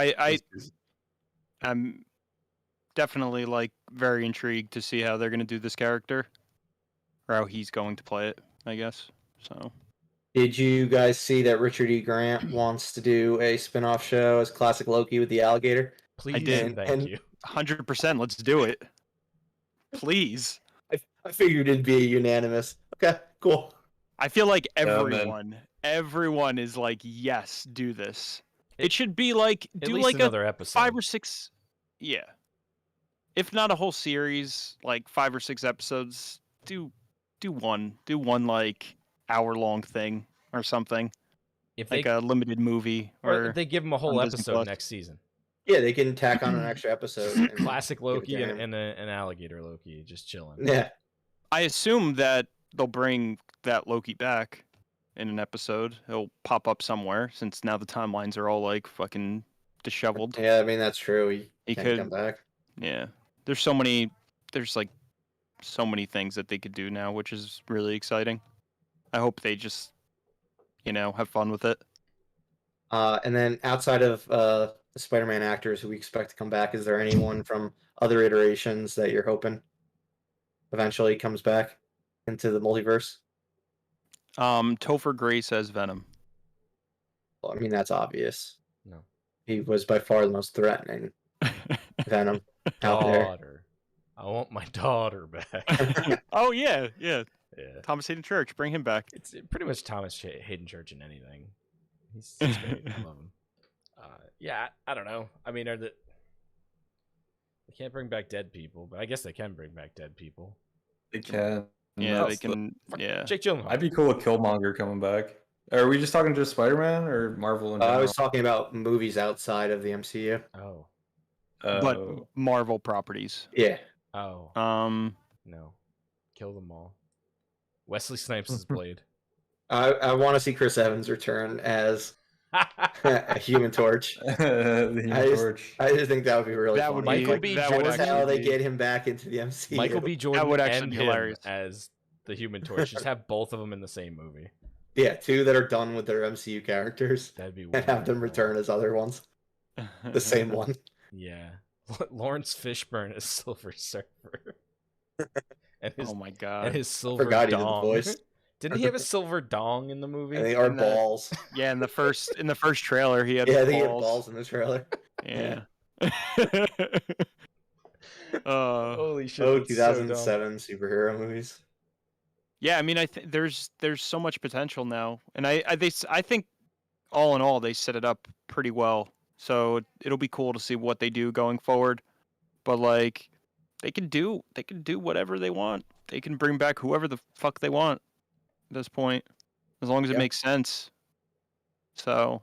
I'm definitely like very intrigued to see how they're going to do this character, or how he's going to play it, I guess. So. Did you guys see that Richard E. Grant wants to do a spin-off show as Classic Loki with the alligator? Please, I did. Thank you. 100%. Let's do it. Please. I figured it'd be unanimous. Okay, cool. I feel like everyone is like, yes, do this. It should be like, do like another episode. 5 or 6. Yeah. If not a whole series, like 5 or 6 episodes, do one like hour-long thing or something. If like a limited movie, or if they give them a whole episode next season. Yeah, they can tack on an extra episode. Classic Loki and an alligator Loki just chilling. Yeah. I assume that they'll bring that Loki back in an episode. He'll pop up somewhere since now the timelines are all like fucking disheveled. Yeah, I mean that's true. He could come back. Yeah. There's like so many things that they could do now, which is really exciting. I hope they just, have fun with it. And then outside of the Spider-Man actors who we expect to come back, is there anyone from other iterations that you're hoping eventually comes back into the multiverse? Topher Grace as Venom. Well, I mean, that's obvious. No. He was by far the most threatening Venom out there. I want my daughter back. Oh, yeah. Yeah. Thomas Hayden Church, bring him back. It's pretty much Thomas Hayden Church in anything. He's great. I love him. Yeah, I don't know. I mean, they can't bring back dead people, but I guess they can bring back dead people. They can. Yeah, they can. Yeah. Jake Gyllenhaal. I'd be cool with Killmonger coming back. Are we just talking just Spider-Man or Marvel in general? I was talking about movies outside of the MCU. Oh. But Marvel properties. Yeah. Oh. No. Kill them all. Wesley Snipes is Blade. I want to see Chris Evans return as a Human Torch. The Human Torch. I just think that would be really That funny. would Michael be, B. that Jordan. would That's how actually they be- get him back into the MCU. Michael B. Jordan would actually and be him hilarious. as the Human Torch. Just have both of them in the same movie. Yeah, two that are done with their MCU characters That'd be and have them wonderful. return as other ones. The same one. Yeah. Lawrence Fishburne as Silver Surfer. and his, Oh my god. and his silver Forgot he did the dong. voice. Didn't he have a silver dong in the movie? And they are And the- balls. Yeah, in the first trailer he had Yeah, balls. they get balls in the trailer. Yeah. Holy shit. Oh, that's so dumb. 2007 superhero movies. Yeah, I mean, I think there's so much potential now, and I think all in all they set it up pretty well. So it'll be cool to see what they do going forward. But like, they can do whatever they want. They can bring back whoever the fuck they want at this point, as long as it Yeah. makes sense. So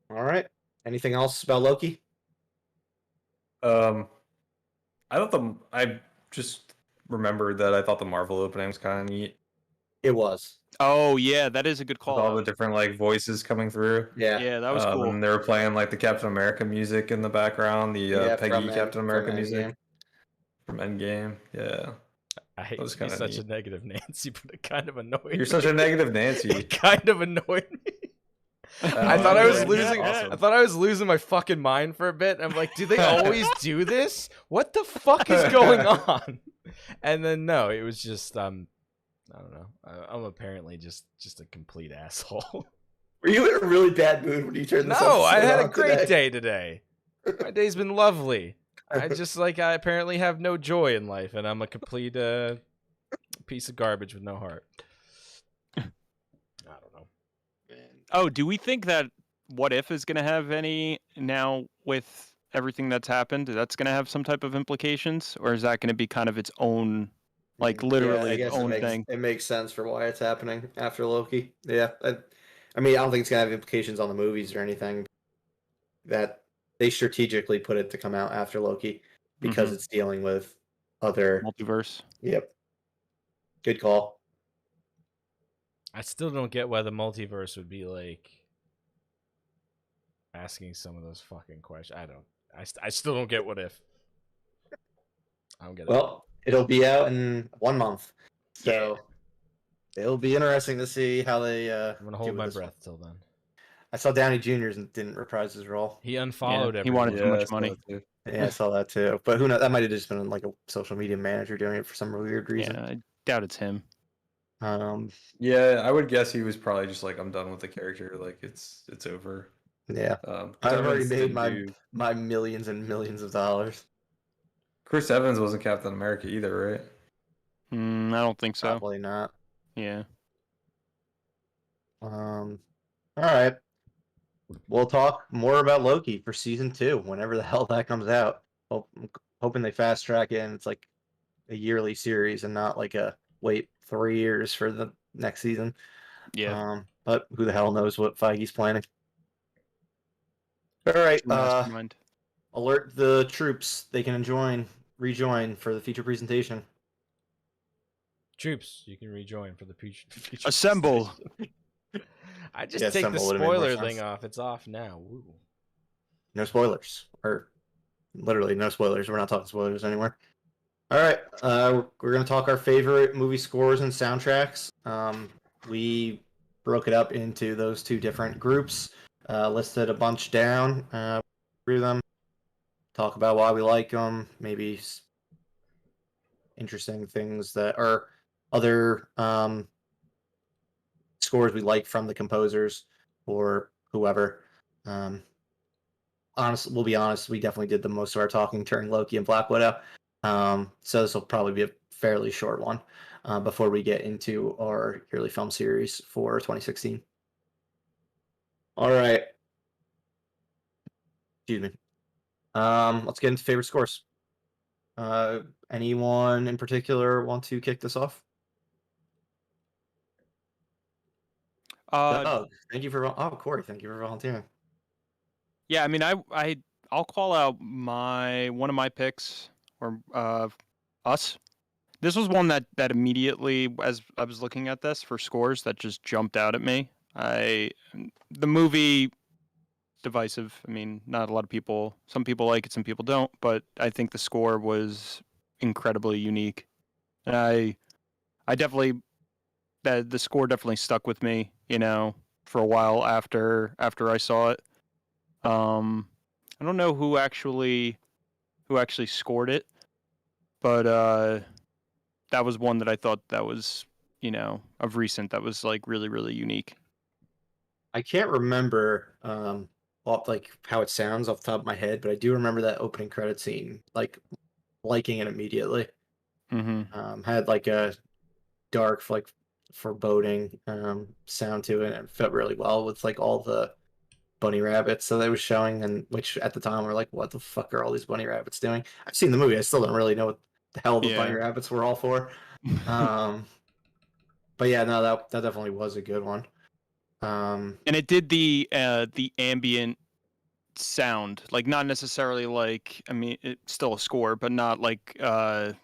All right. Anything else about Loki? I just remembered that I thought the Marvel opening was kind of neat. It was. oh yeah, that is a good With call. all the different like voices coming through. Yeah. Yeah, that was cool. And they were playing like the Captain America music in the background, the Yeah, Peggy from Captain America from music Endgame. from Endgame. Yeah. I hate That was to be kinda such a neat. negative Nancy, but it kind of annoyed me. You're such a negative It Nancy. kind of annoyed me. I Oh, thought I was yeah, losing. awesome. I thought I was losing my fucking mind for a bit. I'm like, do they always do this? What the fuck is going on? And then no, it was just I don't know. I'm apparently just a complete asshole. Were you in a really bad mood when you turned this No, I episode had a on great today? day today. My day's been lovely. I apparently have no joy in life, and I'm a complete piece of garbage with no heart. I don't know. Oh, do we think that What If is going to have any now with everything that's happened? That's going to have some type of implications, or is that going to be kind of its own, like literally I its guess own it makes, thing? It makes sense for why it's happening after Loki. Yeah. I mean, I don't think it's gonna have implications on the movies or anything. That they strategically put it to come out after Loki because Mhm. it's dealing with other. Multiverse. Yep. Good call. I still don't get why the multiverse would be like asking some of those fucking questions. I still don't get What If. I don't get it. Well, it'll be out in 1 month, so it'll be interesting to see how they. I'm gonna hold do my this one. breath till then. I saw Downey Jr. didn't reprise his role. He unfollowed he everyone. wanted too much money. Yeah, I saw that too. But who knows? That might have just been like a social media manager doing it for some weird reason. Yeah, I doubt it's him. Yeah, I would guess he was probably just like, I'm done with the character. Like it's over. Yeah. 'Cause I've already Evans made didn't do- my millions and millions of dollars. Chris Evans wasn't Captain America either, right? I don't think so. Probably not. Yeah. All right. We'll talk more about Loki for season 2, whenever the hell that comes out. I'm hoping they fast track it and it's like a yearly series and not like a wait 3 years for the next season. Yeah. But who the hell knows what Feige's planning? All right. Mastermind. Alert the troops. They can rejoin for the feature presentation. Troops, you can rejoin for the future. Assemble. I just Yeah, take the assemble would've made more spoiler sense. thing off. It's off now. Woo. No spoilers, or literally no spoilers. We're not talking spoilers anymore. All right, we're gonna talk our favorite movie scores and soundtracks. We broke it up into those 2 different groups. Listed a bunch down. Through them. Talk about why we like them. Maybe interesting things that are other scores we like from the composers or whoever. Honestly, we'll be honest, we definitely did the most of our talking during Loki and Black Widow. So this will probably be a fairly short one before we get into our yearly film series for 2016. All right. Excuse me. Let's get into favorite scores. Anyone in particular want to kick this off? Doug, thank you for Corey, thank you for volunteering. Yeah, I mean, I'll call out one of my picks, or Us. This was one that immediately, as I was looking at this for scores, that just jumped out at me. The movie, divisive. I mean, not a lot of people. Some people like it, some people don't. But I think the score was incredibly unique, and I definitely the score definitely stuck with me. For a while after I saw it. I don't know who actually scored it, but that was one that I thought that was, of recent, that was like really, really unique. I can't remember like how it sounds off the top of my head, but I do remember that opening credit scene, like liking it immediately. Had like a dark, like foreboding sound to it, and it felt really well with like all the bunny rabbits that they was showing, and which at the time were like, what the fuck are all these bunny rabbits doing? I've seen the movie, I still don't really know what the hell the bunny rabbits were all for. But yeah, no, that definitely was a good one. And it did the ambient sound, like not necessarily like, I mean, it's still a score, but not like original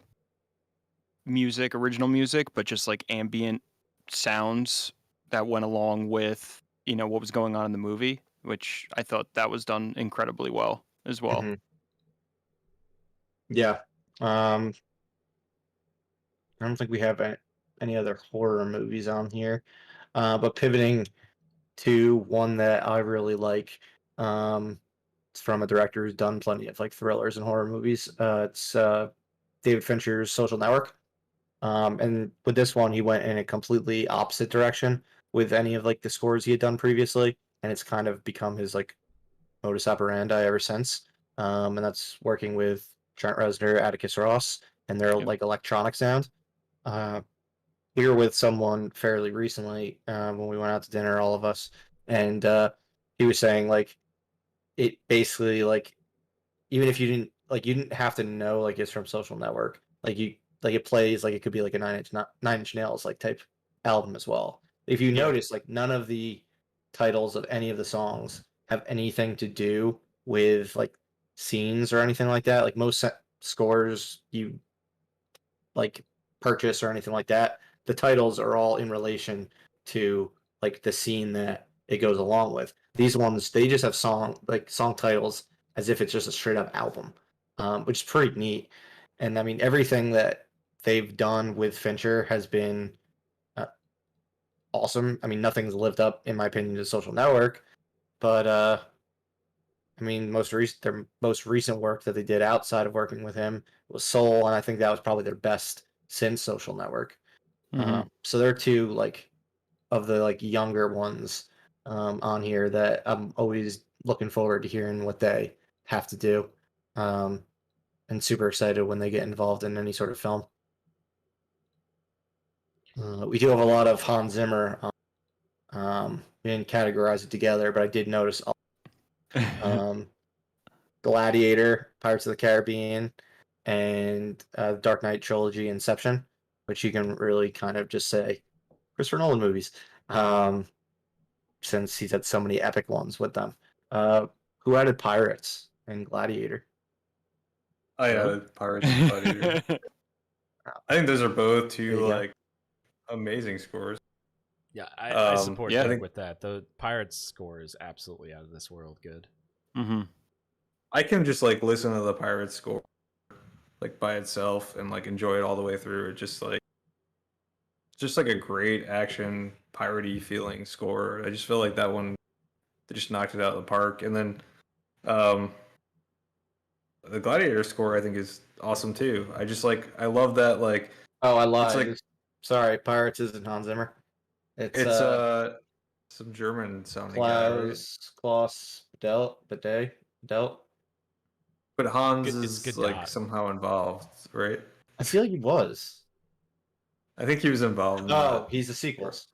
music, but just like ambient sounds that went along with, what was going on in the movie, which I thought that was done incredibly well as well. Mm-hmm. Yeah. I don't think we have any other horror movies on here. But pivoting to one that I really like, it's from a director who's done plenty of like thrillers and horror movies. It's David Fincher's Social Network. And with this one, he went in a completely opposite direction with any of like the scores he had done previously, and it's kind of become his like modus operandi ever since. And that's working with Trent Reznor, Atticus Ross, and their like electronic sound. We were with someone fairly recently when we went out to dinner, all of us, and he was saying like it basically like even if you didn't have to know like it's from Social Network, like it plays like it could be like a Nine Inch Nails like type album as well. If you notice, like none of the titles of any of the songs have anything to do with like scenes or anything like that. Like most scores you like purchase or anything like that, the titles are all in relation to like the scene that it goes along with. These ones, they just have song titles as if it's just a straight up album, which is pretty neat. And I mean, everything that they've done with Fincher has been awesome. I mean, nothing's lived up, in my opinion, to Social Network, but I mean, their most recent work that they did outside of working with him was Soul, and I think that was probably their best since Social Network. So they're two like of the like younger ones on here that I'm always looking forward to hearing what they have to do, and super excited when they get involved in any sort of film. We do have a lot of Hans Zimmer. We didn't categorize it together, but I did notice Gladiator, Pirates of the Caribbean, and Dark Knight trilogy, Inception, which you can really kind of just say Christopher Nolan movies, since he's had so many epic ones with them. Who added Pirates and Gladiator? I added Pirates and Gladiator. I think those are both two like amazing scores. Yeah, I support Doug with that. The Pirates score is absolutely out of this world good. I can just like listen to the Pirates score like by itself and like enjoy it all the way through. It's just like a great action piratey feeling score. I just feel like that one, they just knocked it out of the park. And then the Gladiator score I think is awesome too. I love that like. Oh, I lied. Like, sorry, Pirates isn't Hans Zimmer. It's some German sounding Klaus Bidet. But Hans is like somehow involved, right? I feel like he was. I think he was involved in Oh, that. he's the sequels.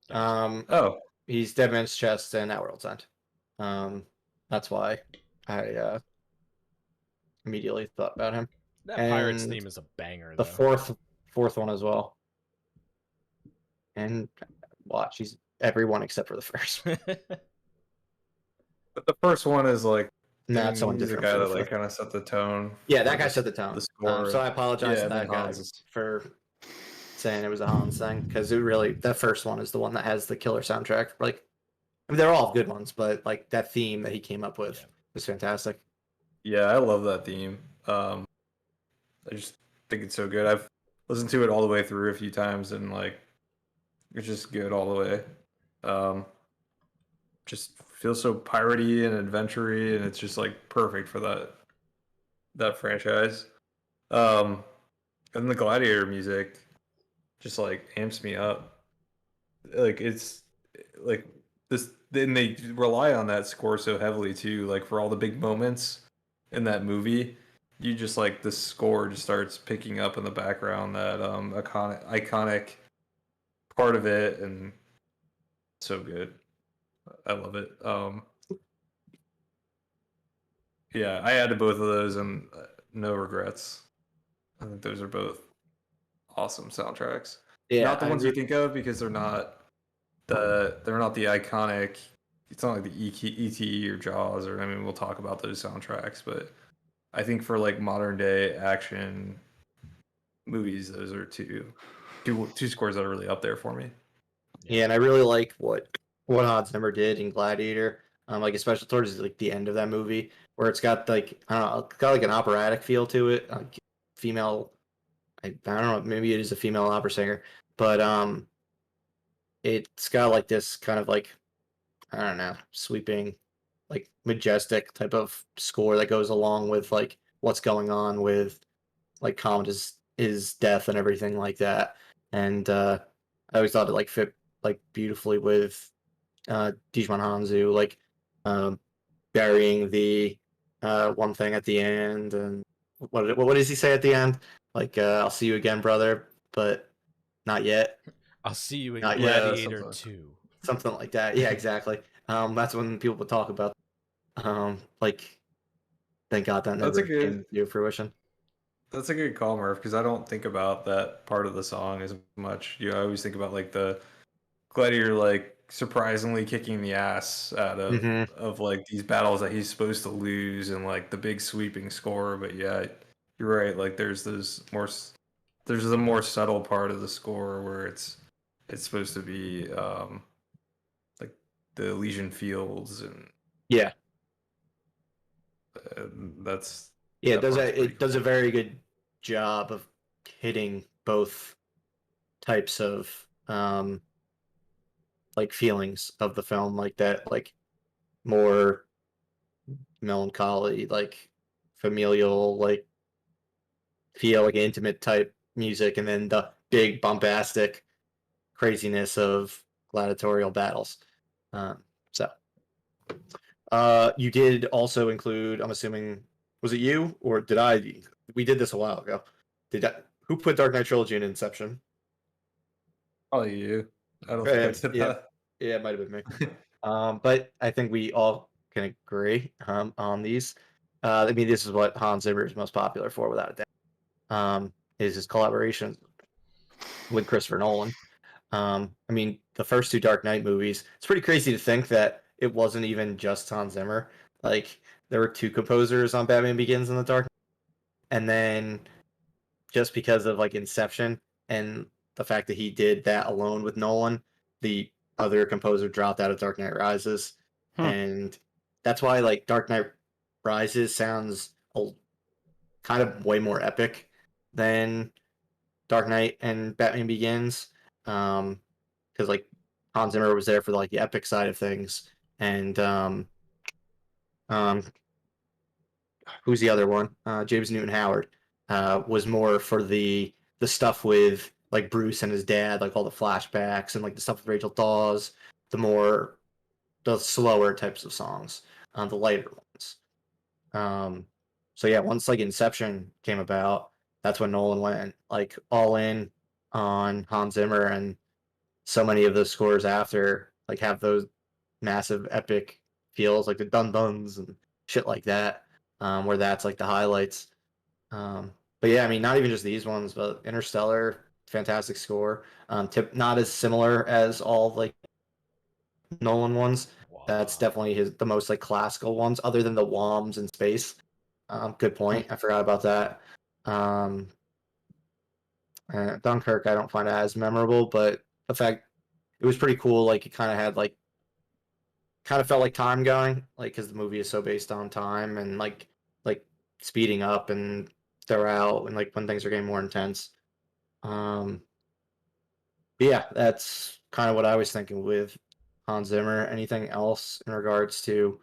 Yes. Oh, He's Dead Man's Chest and At World's End. That's why I immediately thought about him. That Pirates And theme is a banger, the though. fourth one as well. And watch, he's everyone except for the first. but the first one is like, No, that's someone he's the different guy for that the like fifth. kind of set the tone. Yeah, for that guy set the tone. The score. So I apologize to and then that guy Hans is- for saying it was a Hans thing, because it really, that first one is the one that has the killer soundtrack. Like, I mean, they're all good ones, but like that theme that he came up with Yeah. was fantastic. Yeah, I love that theme. I just think it's so good. I've listened to it all the way through a few times, and like, it's just good all the way. Just feels so piratey and adventure-y, and it's just like perfect for that franchise. And the Gladiator music just like amps me up. Like it's like this, then they rely on that score so heavily too. Like for all the big moments in that movie, you just like the score just starts picking up in the background that iconic part of it, and so good. I love it. Yeah, I added both of those, and no regrets. I think those are both awesome soundtracks. Yeah, Not the ones you think of, because they're not the iconic. It's not like the ET or Jaws, or I mean, we'll talk about those soundtracks, but I think for like modern day action movies, those are two scores that are really up there for me. Yeah, and I really like what Hans Zimmer did in Gladiator. Like especially towards like the end of that movie, where it's got like I don't know, it's got like an operatic feel to it. Like female, I don't know, maybe it is a female opera singer, but it's got like this kind of like I don't know, sweeping, like majestic type of score that goes along with like what's going on with like Commodus' his death and everything like that. And I always thought it like fit like beautifully with Digimon Hanzo, like burying the one thing at the end, and what does he say at the end? Like I'll see you again, brother, but not yet. I'll see you in Not yet. Gladiator 2. Something like that. Yeah, exactly. That's when people would talk about like thank God that That's never a good- came to fruition. That's a good call, Murph, because I don't think about that part of the song as much. I always think about like the Gladiator like surprisingly kicking the ass out of like these battles that he's supposed to lose, and like the big sweeping score. But yeah, you're right. Like there's a more subtle part of the score where it's supposed to be like the Elysian Fields, and Yeah. that's Yeah, that part's pretty it does a cool. very good job of hitting both types of like feelings of the film, like that like more melancholy, like familial, like feel like intimate type music, and then the big bombastic craziness of gladiatorial battles. So you did also include, I'm assuming, was it you or did I? We did this a while ago. Who put Dark Knight Trilogy in Inception? Probably you. I don't think I did Yeah, that. yeah, it might have been me. But I think we all can agree on these. I mean, this is what Hans Zimmer is most popular for, without a doubt. Is his collaboration with Christopher Nolan. I mean, the first two Dark Knight movies, it's pretty crazy to think that it wasn't even just Hans Zimmer. Like, there were two composers on Batman Begins and The Dark Knight. And then just because of like Inception and the fact that he did that alone with Nolan, the other composer dropped out of Dark Knight Rises. And that's why like Dark Knight Rises sounds kind of way more epic than Dark Knight and Batman Begins. Because like Hans Zimmer was there for like the epic side of things, and who's the other one? James Newton Howard was more for the stuff with like Bruce and his dad, like all the flashbacks and like the stuff with Rachel Dawes, the slower types of songs, the lighter ones. So yeah, once like Inception came about, that's when Nolan went like all in on Hans Zimmer, and so many of the scores after like have those massive epic feels, like the dun duns and shit like that, where that's like the highlights. But yeah, I mean, not even just these ones, but Interstellar, fantastic score. Not as similar as all like Nolan ones. That's Wow. definitely the most like classical ones, other than the Woms in space. Good point. I forgot about that. Um, Dunkirk, I don't find as memorable, but the fact it was pretty cool. Like it kind of had like kind of felt like time going, like because the movie is so based on time and like speeding up and throughout and like when things are getting more intense. Um, but yeah, that's kind of what I was thinking with Hans Zimmer. Anything else in regards to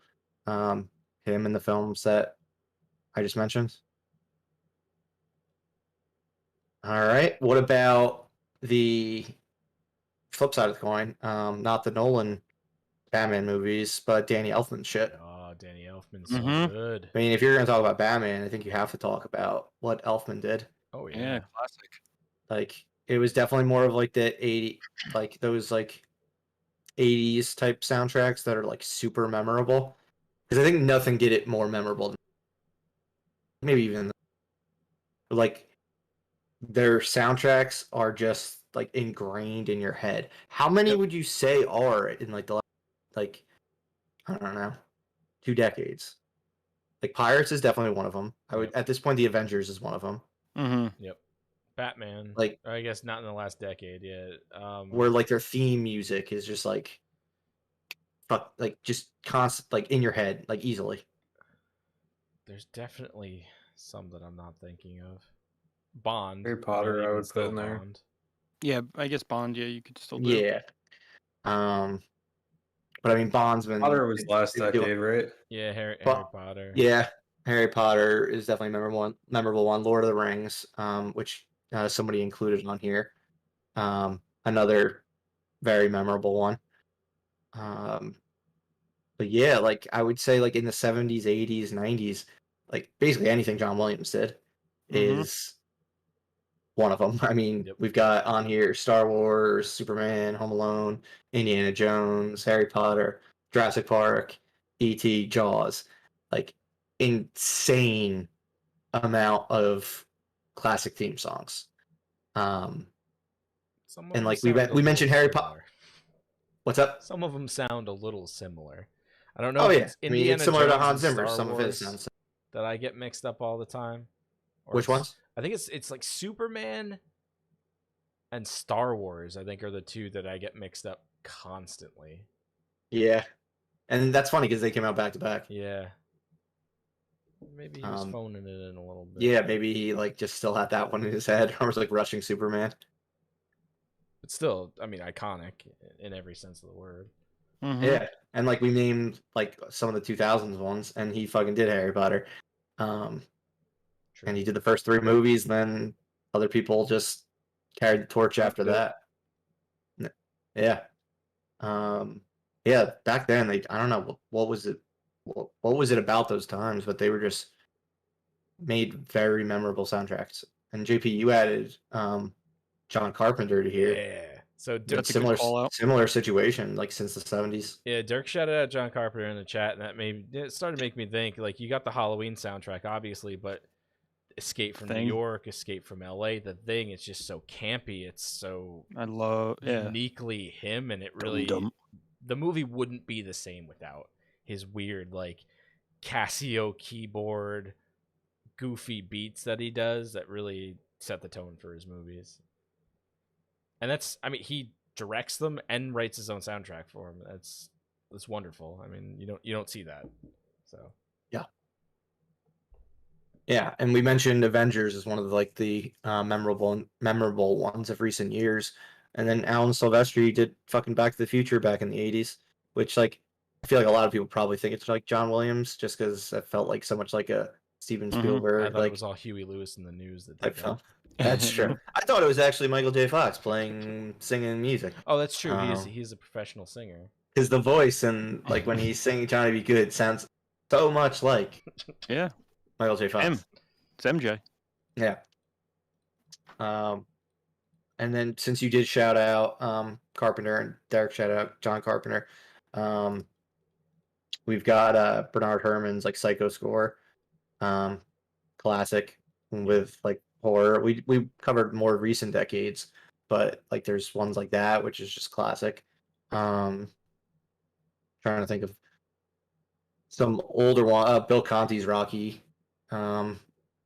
um, him in the films that I just mentioned? All right. What about the flip side of the coin? Not the Nolan Batman movies, but Danny Elfman shit. Oh, Danny Elfman's so Mhm. good. I mean, if you're going to talk about Batman, I think you have to talk about what Elfman did. Oh Yeah, yeah. classic. Like, it was definitely more of like the 80, like those like 80s type soundtracks that are like super memorable. Because I think nothing did it more memorable than maybe even like their soundtracks are just like ingrained in your head. How many Yep. would you say are in like the like I don't know 2 decades? Like Pirates is definitely one of them. I would Yep. at this point the Avengers is one of them. Mm-hmm. Yep. Batman. Like I guess not in the last decade yet. where like their theme music is just like fuck like just constant like in your head like easily. There's definitely some that I'm not thinking of. Bond. Harry you know, Potter, I even would put in there. Bond. Yeah, I guess Bond. Yeah, you could still do. Yeah. Um but I mean Bond's Potter was last been doing decade, right? Yeah, Harry but Potter. yeah, Harry Potter is definitely memorable one. Lord of the Rings, which somebody included on here. Another very memorable one. Um, but yeah, like I would say, like in the 70s, 80s, 90s, like basically anything John Williams did Mm-hmm. is one of them. I mean, Yep. we've got on here Star Wars, Superman, Home Alone, Indiana Jones, Harry Potter, Jurassic Park, E.T., Jaws. Like insane amount of classic theme songs. Some of And them like we sound a we little mentioned Harry Potter. similar. What's up? Some of them sound a little similar. I don't know Oh if yeah, it's I mean it's Indiana similar to Jones Hans and Zimmer. Star Some of his Wars sounds. that I get mixed up all the time. Or Which ones? I think it's like Superman and Star Wars, I think, are the two that I get mixed up constantly. Yeah, and that's funny because they came out back to back. Yeah. Maybe he was phoning it in a little bit. Yeah, maybe he like just still had that one in his head, or was like rushing Superman. But still, I mean, iconic in every sense of the word. Mm-hmm. Yeah, and like we named like some of the 2000s ones, and he fucking did Harry Potter. True. And he did the first 3 movies, then other people just carried the torch after that. Yeah. Yeah, back then they I don't know what was it what was it about those times, but they were just made very memorable soundtracks. And JP, you added John Carpenter to here. Yeah. So That's a good Similar call out. similar situation, like since the 70s. yeah, Dirk shouted out John Carpenter in the chat, and that it started to make me think. Like, you got the Halloween soundtrack, obviously, but Escape from New Thing. York, Escape from LA, The Thing, it's just so campy. It's so I love. Yeah. uniquely him, and it really Dum-dum. the movie wouldn't be the same without his weird like Casio keyboard goofy beats that he does that really set the tone for his movies. And that's, I mean, he directs them and writes his own soundtrack for them. That's wonderful. I mean, you don't see that. So Yeah, and we mentioned Avengers as one of the memorable ones of recent years. And then Alan Silvestri did fucking Back to the Future back in the 80s, which like I feel like a lot of people probably think it's like John Williams just because it felt like so much like a Steven Mhm. I Spielberg thought it like was all Huey Lewis in the News that type did film. that. That's true. I thought it was actually Michael J. Fox playing singing music. Oh, that's true. Um, He's a professional singer. Because the voice and like when he's singing "Trying to Be Good" sounds so much like Yeah. Michael J. Fox. Him. It's MJ. Yeah. And And then since you did shout out Carpenter and Derek shout out John Carpenter, we've got Bernard Herrmann's like Psycho score, classic with like horror. We covered more recent decades, but like there's ones like that which is just classic. Trying to think of some older one. Bill Conti's Rocky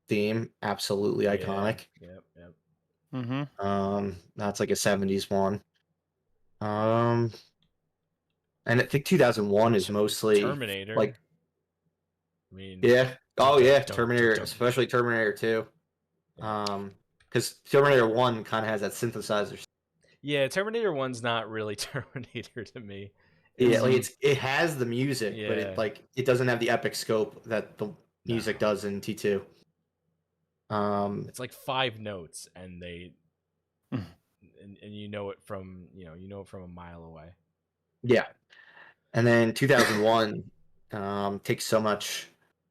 theme, absolutely iconic. Yep. That's like a 70s one. And I think 2001 is mostly Terminator. like, I mean, yeah. Oh dun, yeah, dun, Terminator, dun, dun. especially Terminator 2. Because Terminator 1 kind of has that synthesizer. Yeah, Terminator 1's not really Terminator to me. Yeah, like it has the music, but Yeah. it doesn't have the epic scope that the music does in T2. It's like 5 notes, and they, and you know it from a mile away. Yeah, and then 2001 takes so much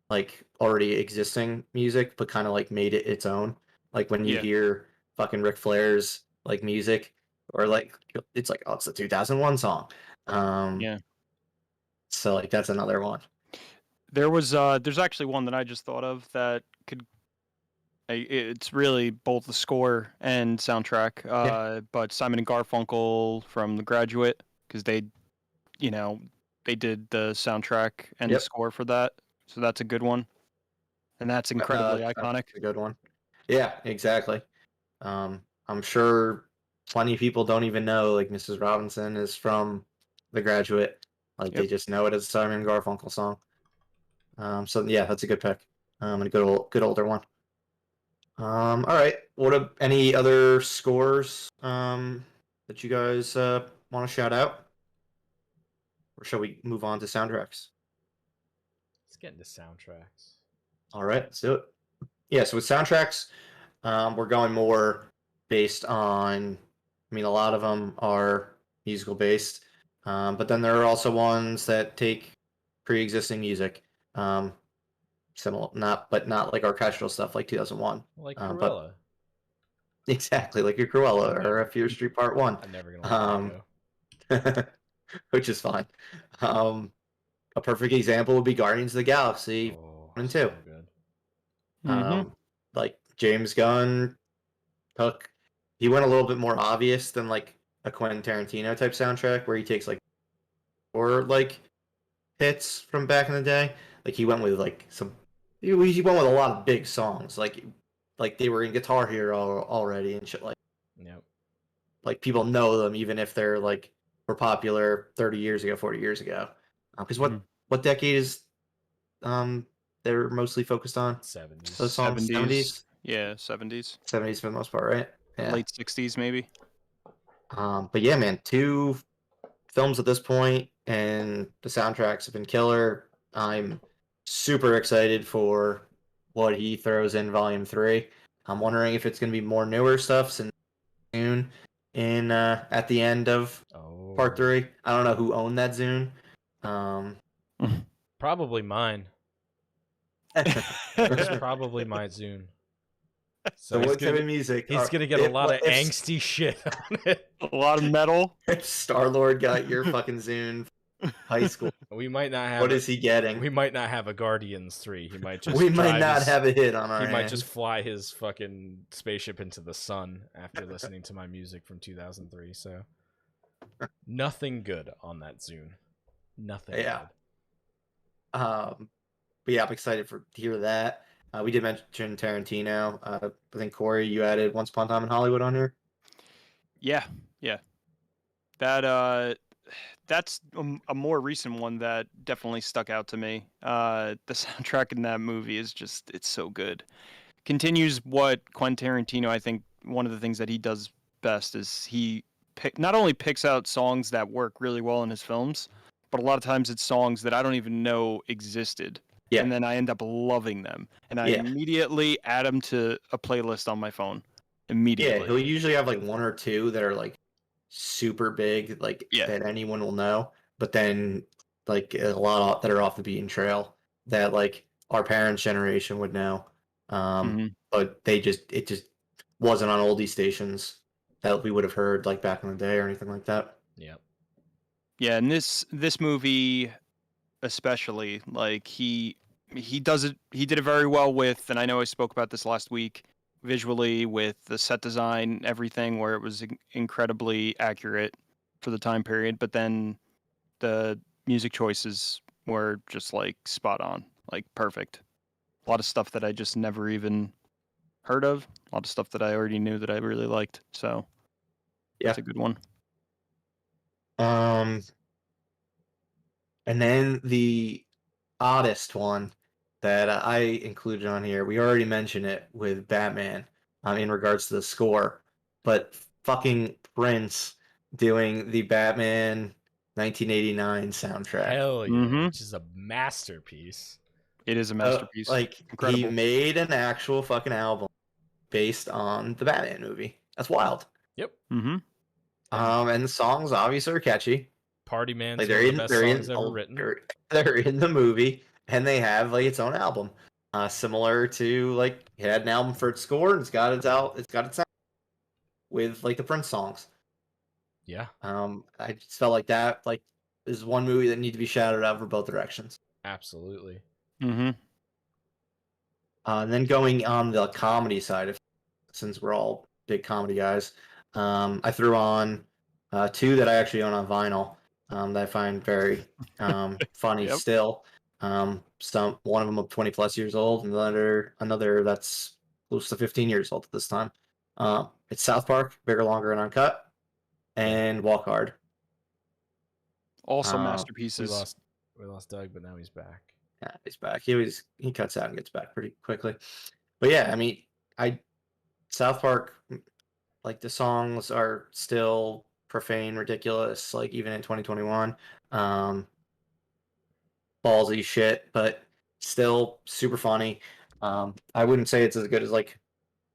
like already existing music, but kind of like made it its own. Like when you hear fucking Ric Flair's like music, or like it's like, oh, it's the 2001 song. So like that's another one. There's actually one that I just thought of that could. It's really both the score and soundtrack. But Simon and Garfunkel from The Graduate, because they did the soundtrack and the score for that, so that's a good one, and that's incredibly iconic. That's a good one. Yeah, exactly. I'm sure plenty of people don't even know like Mrs. Robinson is from The Graduate. Like they just know it as a Simon and Garfunkel song. So yeah, that's a good pick. And a good older one. All right. Any other scores that you guys want to shout out? Or shall we move on to soundtracks? Let's get into soundtracks. All right, let's do it. Yeah, so with soundtracks, we're going more based on, I mean, a lot of them are musical based, but then there are also ones that take pre-existing music, similar, not like orchestral stuff like 2001. Like Cruella. Exactly, like your Cruella or a Fear Street Part 1. I'm never gonna let that go. Which is fine. A perfect example would be Guardians of the Galaxy 1 and 2. So good. Like James Gunn he went a little bit more obvious than like a Quentin Tarantino type soundtrack where he takes like or like hits from back in the day. Like he went with like he went with a lot of big songs, like they were in Guitar Hero already and shit like. Yep. Like people know them even if they're like were popular 30 years ago, 40 years ago. Because what decade is they're mostly focused on? 70s. Those songs, 70s? Yeah, 70s. 70s for the most part, right? Yeah. Late 60s maybe. But yeah, man, 2 films at this point, and the soundtracks have been killer. I'm super excited for what he throws in Volume 3. I'm wondering if it's going to be more newer stuff since Zune in at the end of Part 3. I don't know who owned that Zune. Probably mine. It's probably my Zune. So what type of music? He's gonna get a lot of angsty shit on it. A lot of metal. If Star-Lord got your fucking Zune high school, We might not have. what is he getting? We might not have a Guardians 3. He might just. We might not have a hit on our He might hands. just fly his fucking spaceship into the sun after listening to my music from 2003. So nothing good on that Zune. Nothing. Yeah. Good. But yeah, I'm excited to hear that. We did mention Tarantino. I think Corey, you added Once Upon a Time in Hollywood on here. Yeah. That's a more recent one that definitely stuck out to me. The soundtrack in that movie is it's so good. Continues what Quentin Tarantino, I think one of the things that he does best is he not only picks out songs that work really well in his films, but a lot of times it's songs that I don't even know existed. Yeah. And then I end up loving them. And I immediately add them to a playlist on my phone. Immediately. Yeah, he'll usually have like 1 or 2 that are like super big, like that anyone will know. But then like a lot that are off the beaten trail that like our parents' generation would know. But it just wasn't on oldie stations. that we would have heard like back in the day or anything like that. Yep. Yeah, and this movie especially, like he does it. He did it very well with, and I know I spoke about this last week, visually with the set design, everything, where it was incredibly accurate for the time period. But then the music choices were just like spot on, like perfect. A lot of stuff that I just never even heard of. A lot of stuff that I already knew that I really liked. So that's a good one. And then the oddest one that I included on here, we already mentioned it with Batman, in regards to the score, but fucking Prince doing the Batman 1989 soundtrack. Hell yeah, Mhm. which is a masterpiece. It is a masterpiece. Like Incredible. he made an actual fucking album based on the Batman movie. That's wild. Yep. Mm-hmm. And the songs obviously are catchy. Party Man's Like one of the best songs ever oh, written. they're in the movie, and they have like its own album, similar to like it had an album for its score, and it's got its album with like the Prince songs. Yeah, I just felt like that like is one movie that need to be shouted out for both directions. absolutely. Mm-hmm. And then going on the comedy side of, since we're all big comedy guys, I threw on two that I actually own on vinyl, that I find very funny Yep. still. One of them up 20 plus years old, and another that's close to 15 years old at this time. It's South Park, Bigger, Longer, and Uncut, and Walk Hard. Also We masterpieces. We lost Doug, but now he's back. Yeah, he's back. He cuts out and gets back pretty quickly. But yeah, I mean, South Park, like the songs are still profane, ridiculous, like even in 2021. Ballsy shit, but still super funny. I wouldn't say it's as good as like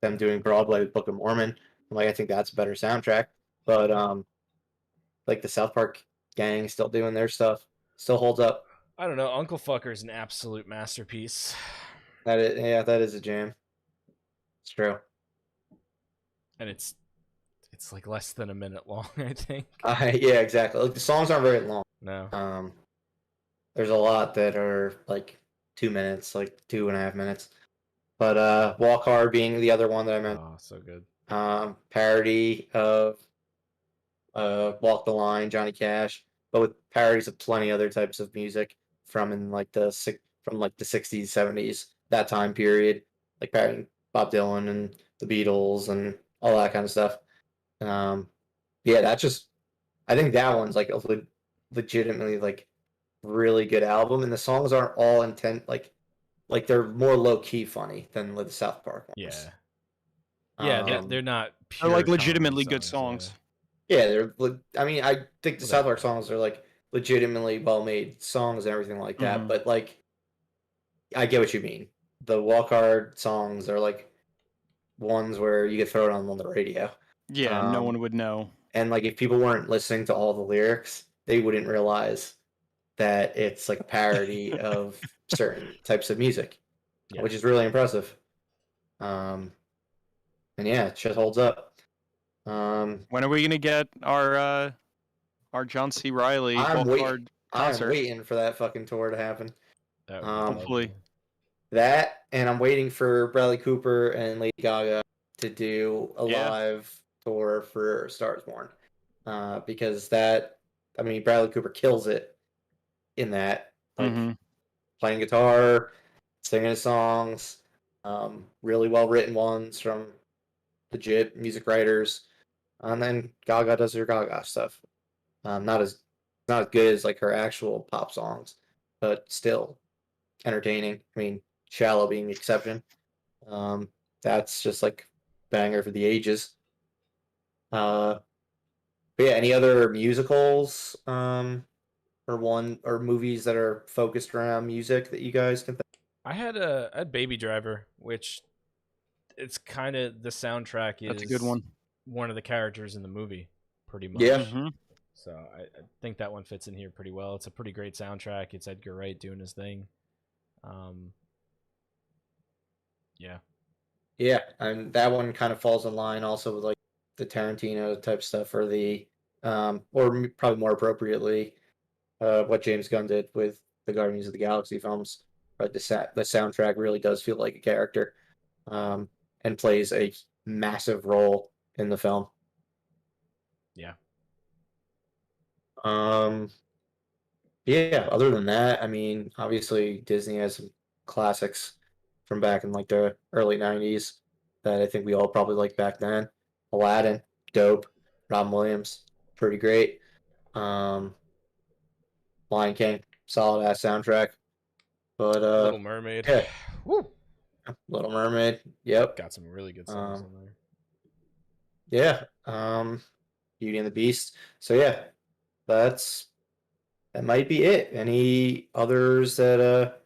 them doing Broadway with Book of Mormon. Like I think that's a better soundtrack. But like the South Park gang still doing their stuff, still holds up. I don't know. Uncle Fucker is an absolute masterpiece. That is a jam. It's true. And it's like less than a minute long, I think. Yeah, exactly. Like the songs aren't very long. No. There's a lot that are like 2 minutes, like 2.5 minutes. But Walk Hard being the other one that I meant. Oh, so good. Parody of Walk the Line, Johnny Cash, but with parodies of plenty other types of music from like the 60s, 70s, that time period, like parodying Bob Dylan and the Beatles and all that kind of stuff. Yeah, that's just, I think that one's like a legitimately like really good album, and the songs aren't all like they're more low key funny than the South Park ones. Yeah, they're not pure. They're like legitimately comedy good songs. Yeah, I mean, I think the South Park songs are like legitimately well-made songs and everything like that. Mhm. But like, I get what you mean. The Walk Hard songs are like ones where you could throw it on the radio. Yeah, no one would know. And like, if people weren't listening to all the lyrics, they wouldn't realize that it's like a parody of certain types of music, which is really impressive. And yeah, it just holds up. When are we gonna get our John C. Reilly Walk Hard concert? I'm waiting for that fucking tour to happen. Hopefully. That, and I'm waiting for Bradley Cooper and Lady Gaga to do a live tour for Star Is Born. Because Bradley Cooper kills it in that. Like, playing guitar, singing his songs, really well written ones from legit music writers. And then Gaga does her Gaga stuff. Not as good as like her actual pop songs, but still entertaining. I mean, Shallow being the exception. That's just like banger for the ages. But yeah, any other musicals or movies that are focused around music that you guys can think? I had Baby Driver, which it's kind of the soundtrack is That's a good one. One of the characters in the movie, pretty much. Yeah. Mm-hmm. So I think that one fits in here pretty well. It's a pretty great soundtrack. It's Edgar Wright doing his thing. Yeah. Yeah, and that one kind of falls in line also with like the Tarantino type stuff, or probably more appropriately, what James Gunn did with the Guardians of the Galaxy films. But the soundtrack really does feel like a character, and plays a massive role in the film. Yeah. Yeah, other than that, I mean, obviously Disney has some classics from back in like the early 90s that I think we all probably liked back then. Aladdin, dope. Robin Williams, pretty great. Um, Lion King, solid ass soundtrack. But Little Mermaid. yeah, Woo. Little Mermaid, yep. Got some really good songs on there. Yeah, Beauty and the Beast. So yeah, that might be it. Any others that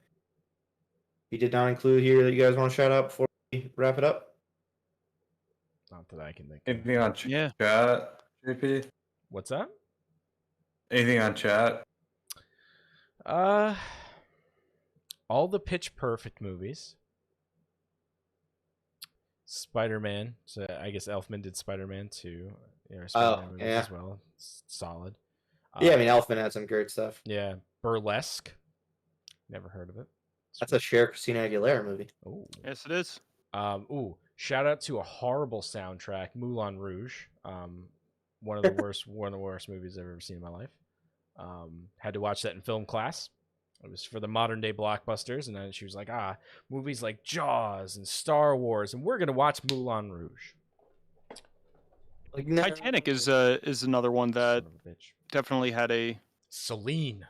we did not include here that you guys want to shout out before we wrap it up? Not that I can think of. Anything on Yeah. chat, JP? What's that? Anything on chat? All the Pitch Perfect movies. Spider-Man. So I guess Elfman did Spider-Man 2. You know, Spider-Man movies yeah. as well. It's solid. Yeah, I mean, Elfman had some great stuff. Yeah. Burlesque. Never heard of it. That's a Cher Christina Aguilera movie. Oh. Yes, it is. Shout out to a horrible soundtrack, Moulin Rouge. One of the worst movies I've ever seen in my life. Had to watch that in film class. It was for the modern day blockbusters, and then she was like, movies like Jaws and Star Wars, and we're gonna watch Moulin Rouge. Like Titanic is another one that Son of a bitch. definitely had a Celine.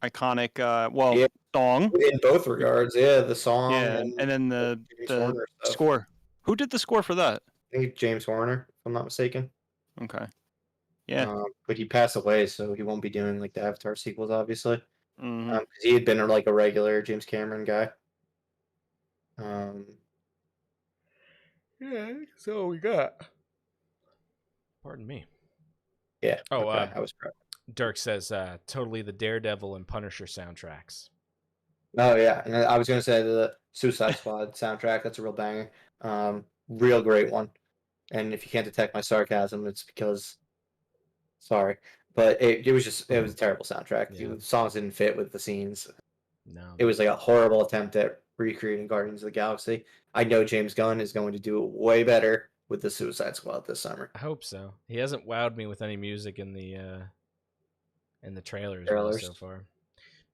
iconic Yeah. song. In both regards, yeah, the song Yeah, and then James the Horner stuff. score. Who did the score for that? I think James Horner, if I'm not mistaken. Okay. Yeah. But he passed away, so he won't be doing like the Avatar sequels, obviously. Mhm. Because he had been like a regular James Cameron guy. Yeah, so we got. Pardon me. Yeah. Oh, okay, I was correct. Dirk says totally the Daredevil and Punisher soundtracks. Oh yeah, and I was gonna say the Suicide Squad soundtrack. That's a real banger. Real great one. And if you can't detect my sarcasm, it's because, sorry, but it was a terrible soundtrack. Yeah. The songs didn't fit with the scenes. No. It was like a horrible attempt at recreating Guardians of the Galaxy. I know James Gunn is going to do it way better with the Suicide Squad this summer. I hope so. He hasn't wowed me with any music in the trailers really so far,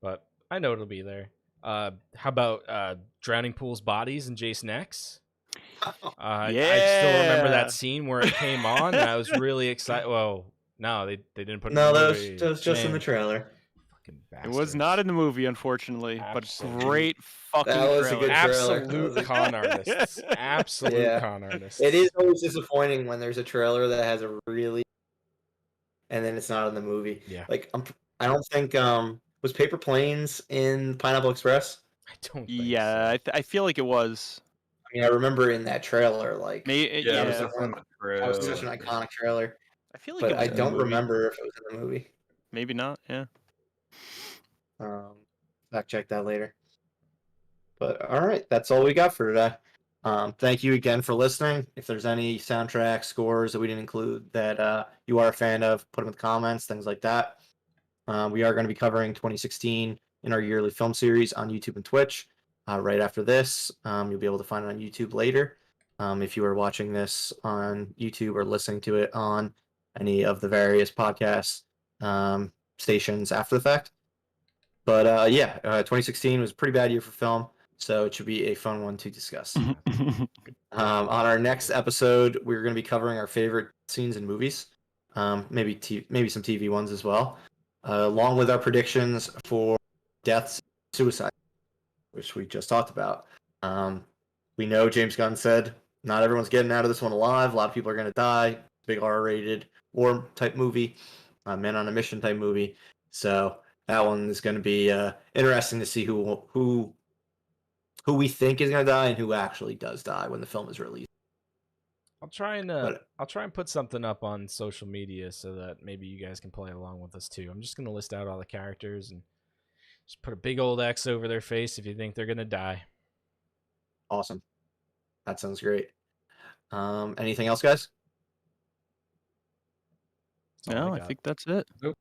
but I know it'll be there. How about Drowning Pool's Bodies and Jason X? I still remember that scene where it came on, and I was really excited. Well, no, they didn't put it in the movie. That was just in the trailer. Fucking It bastards. was not in the movie, unfortunately, Absolutely. but great fucking That was a trailer. good trailer. Absolute con artists. Absolute Yeah. con artists. It is always disappointing when there's a trailer that has a really, and then it's not in the movie. Yeah. Like I don't think was Paper Planes in Pineapple Express? I don't think Yeah, so. I feel like it was. I mean, I remember in that trailer, like It Yeah, it was yeah. definitely in the that was such an trailer. iconic trailer, I feel like but it was I in the don't movie. remember if it was in the movie. Maybe not. Yeah. Fact check that later. But all right, that's all we got for today. Thank you again for listening. If there's any soundtrack scores that we didn't include that you are a fan of, put them in the comments, things like that. We are going to be covering 2016 in our yearly film series on YouTube and Twitch. Right after this, you'll be able to find it on YouTube later. If you are watching this on YouTube or listening to it on any of the various podcast stations after the fact. But 2016 was a pretty bad year for film, so it should be a fun one to discuss. On our next episode, we're going to be covering our favorite scenes in movies, maybe some TV ones as well, along with our predictions for deaths, suicide, which we just talked about. We know James Gunn said not everyone's getting out of this one alive. A lot of people are going to die. Big R-rated war type movie, Men on a Mission type movie. So that one is going to be interesting to see who we think is going to die and who actually does die when the film is released. I'll try and put something up on social media so that maybe you guys can play along with us too. I'm just going to list out all the characters and just put a big old X over their face if you think they're going to die. Awesome. That sounds great. Anything else, guys? That's all No, I got. think that's it. All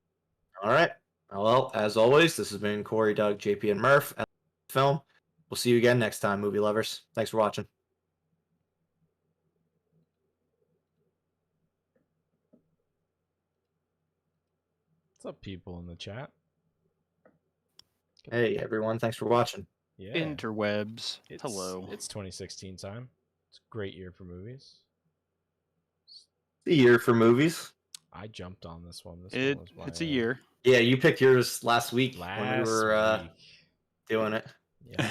right. Well, as always, this has been Corey, Doug, JP, and Murph at Film. We'll see you again next time, movie lovers. Thanks for watching. What's up, people in the chat? Hey, everyone. Thanks for watching. Yeah. Interwebs. It's, Hello. It's 2016 time. It's a great year for movies. The year for movies. I jumped on this one. This one was my, It's a year. Yeah, you picked yours last week when we last were week. doing it. Yeah.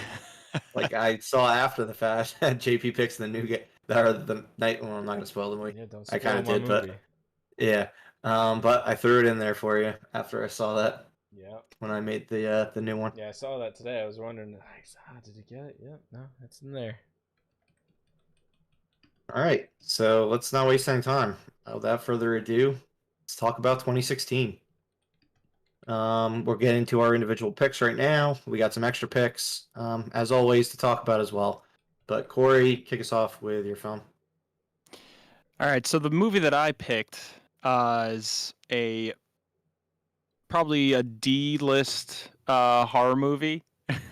Like I saw after the fact, JP picks the new game. Or the night. Well, I'm not gonna spoil the movie. Yeah, don't I kind of spoil my did, but movie. yeah. But I threw it in there for you after I saw that Yeah. when I made the new one. Yeah, I saw that today. I was wondering, did he get it? Yeah, no, it's in there. All right, so let's not waste any time. Without further ado, let's talk about 2016. We're getting to our individual picks right now. We got some extra picks, as always, to talk about as well. But Corey, kick us off with your film. All right, so the movie that I picked is probably a D-list horror movie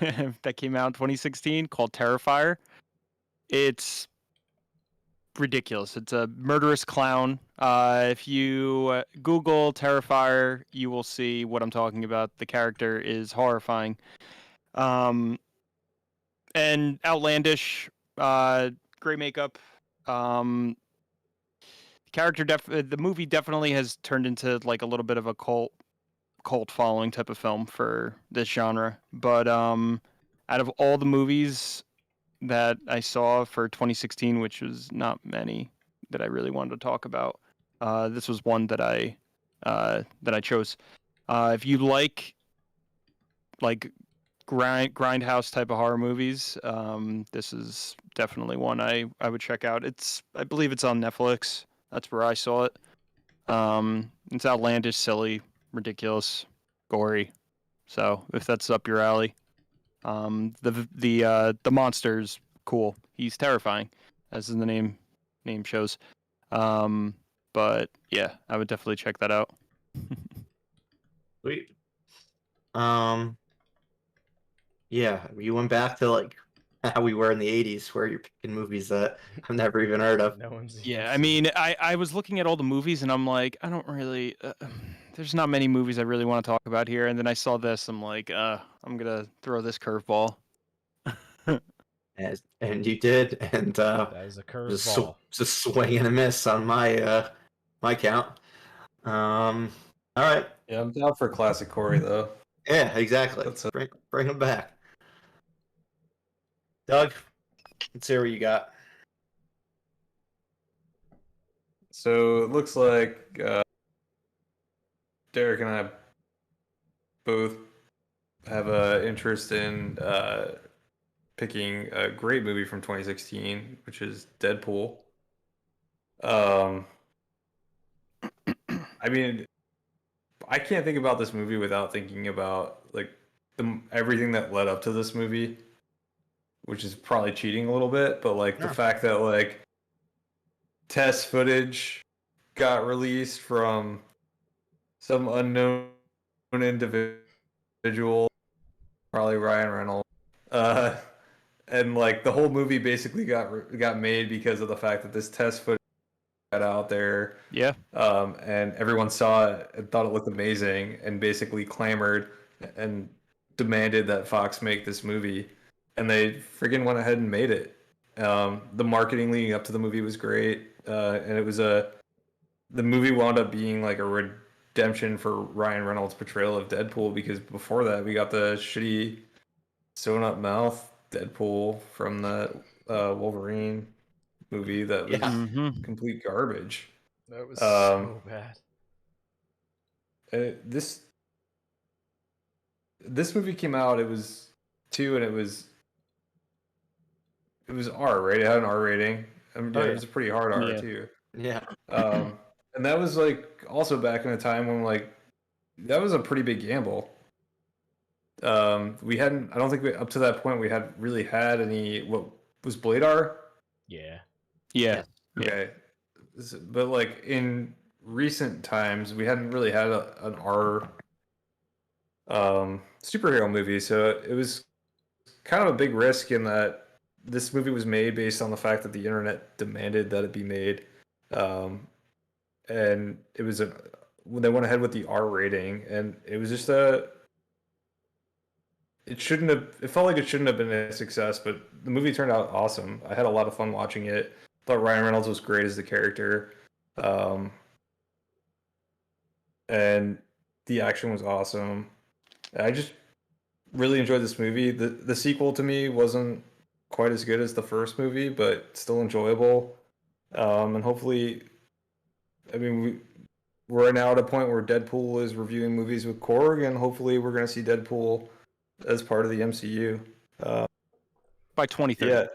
that came out in 2016 called Terrifier. It's ridiculous. It's a murderous clown. If you Google Terrifier, you will see what I'm talking about. The character is horrifying, and outlandish. Great makeup. The movie definitely has turned into like a little bit of a cult following type of film for this genre. But out of all the movies that I saw for 2016, which was not many that I really wanted to talk about, this was one that I chose. If you like grindhouse type of horror movies, this is definitely one I would check out. I believe it's on Netflix. That's where I saw it. It's outlandish, silly, ridiculous, gory. So if that's up your alley, the monster's cool. He's terrifying, as the name shows. But yeah, I would definitely check that out. Sweet. Yeah, you went back to like how we were in the 80s, where you're picking movies that I've never even heard of. No one's. Yeah, I mean, I was looking at all the movies and I'm like, I don't really. There's not many movies I really want to talk about here. And then I saw this. I'm like, I'm gonna throw this curveball. And you did, and That is a curveball. just swing and a miss on my my count. All right. Yeah, I'm down for classic Corey though. Yeah, exactly. That's Bring him back. Doug, let's hear what you got. So it looks like Derek and I both have an interest in picking a great movie from 2016, which is Deadpool. I mean, I can't think about this movie without thinking about like everything that led up to this movie, which is probably cheating a little bit, but like the fact that like test footage got released from some unknown individual, probably Ryan Reynolds, and like the whole movie basically got made because of the fact that this test footage got out there. Yeah. And everyone saw it and thought it looked amazing and basically clamored and demanded that Fox make this movie, and they friggin' went ahead and made it. The marketing leading up to the movie was great, and it was the movie wound up being like a redemption for Ryan Reynolds' portrayal of Deadpool, because before that we got the shitty sewn up mouth Deadpool from the Wolverine movie that was complete garbage. That was so bad. This movie came out, it was 2, and it was R, right? It had an R rating. I mean, it was a pretty hard R too. Yeah. And that was like also back in a time when like that was a pretty big gamble. We hadn't. I don't think up to that point we had really had any. What was Blade R? Yeah. Yeah. Okay. But like in recent times we hadn't really had an R superhero movie, so it was kind of a big risk in that this movie was made based on the fact that the internet demanded that it be made, and it was when they went ahead with the R rating, and it was just it felt like it shouldn't have been a success, but the movie turned out awesome. I had a lot of fun watching it. Thought Ryan Reynolds was great as the character, and the action was awesome. I just really enjoyed this movie. The sequel to me wasn't quite as good as the first movie, but still enjoyable. And hopefully, I mean, we're now at a point where Deadpool is reviewing movies with Korg, and hopefully we're going to see Deadpool as part of the MCU. By 2030.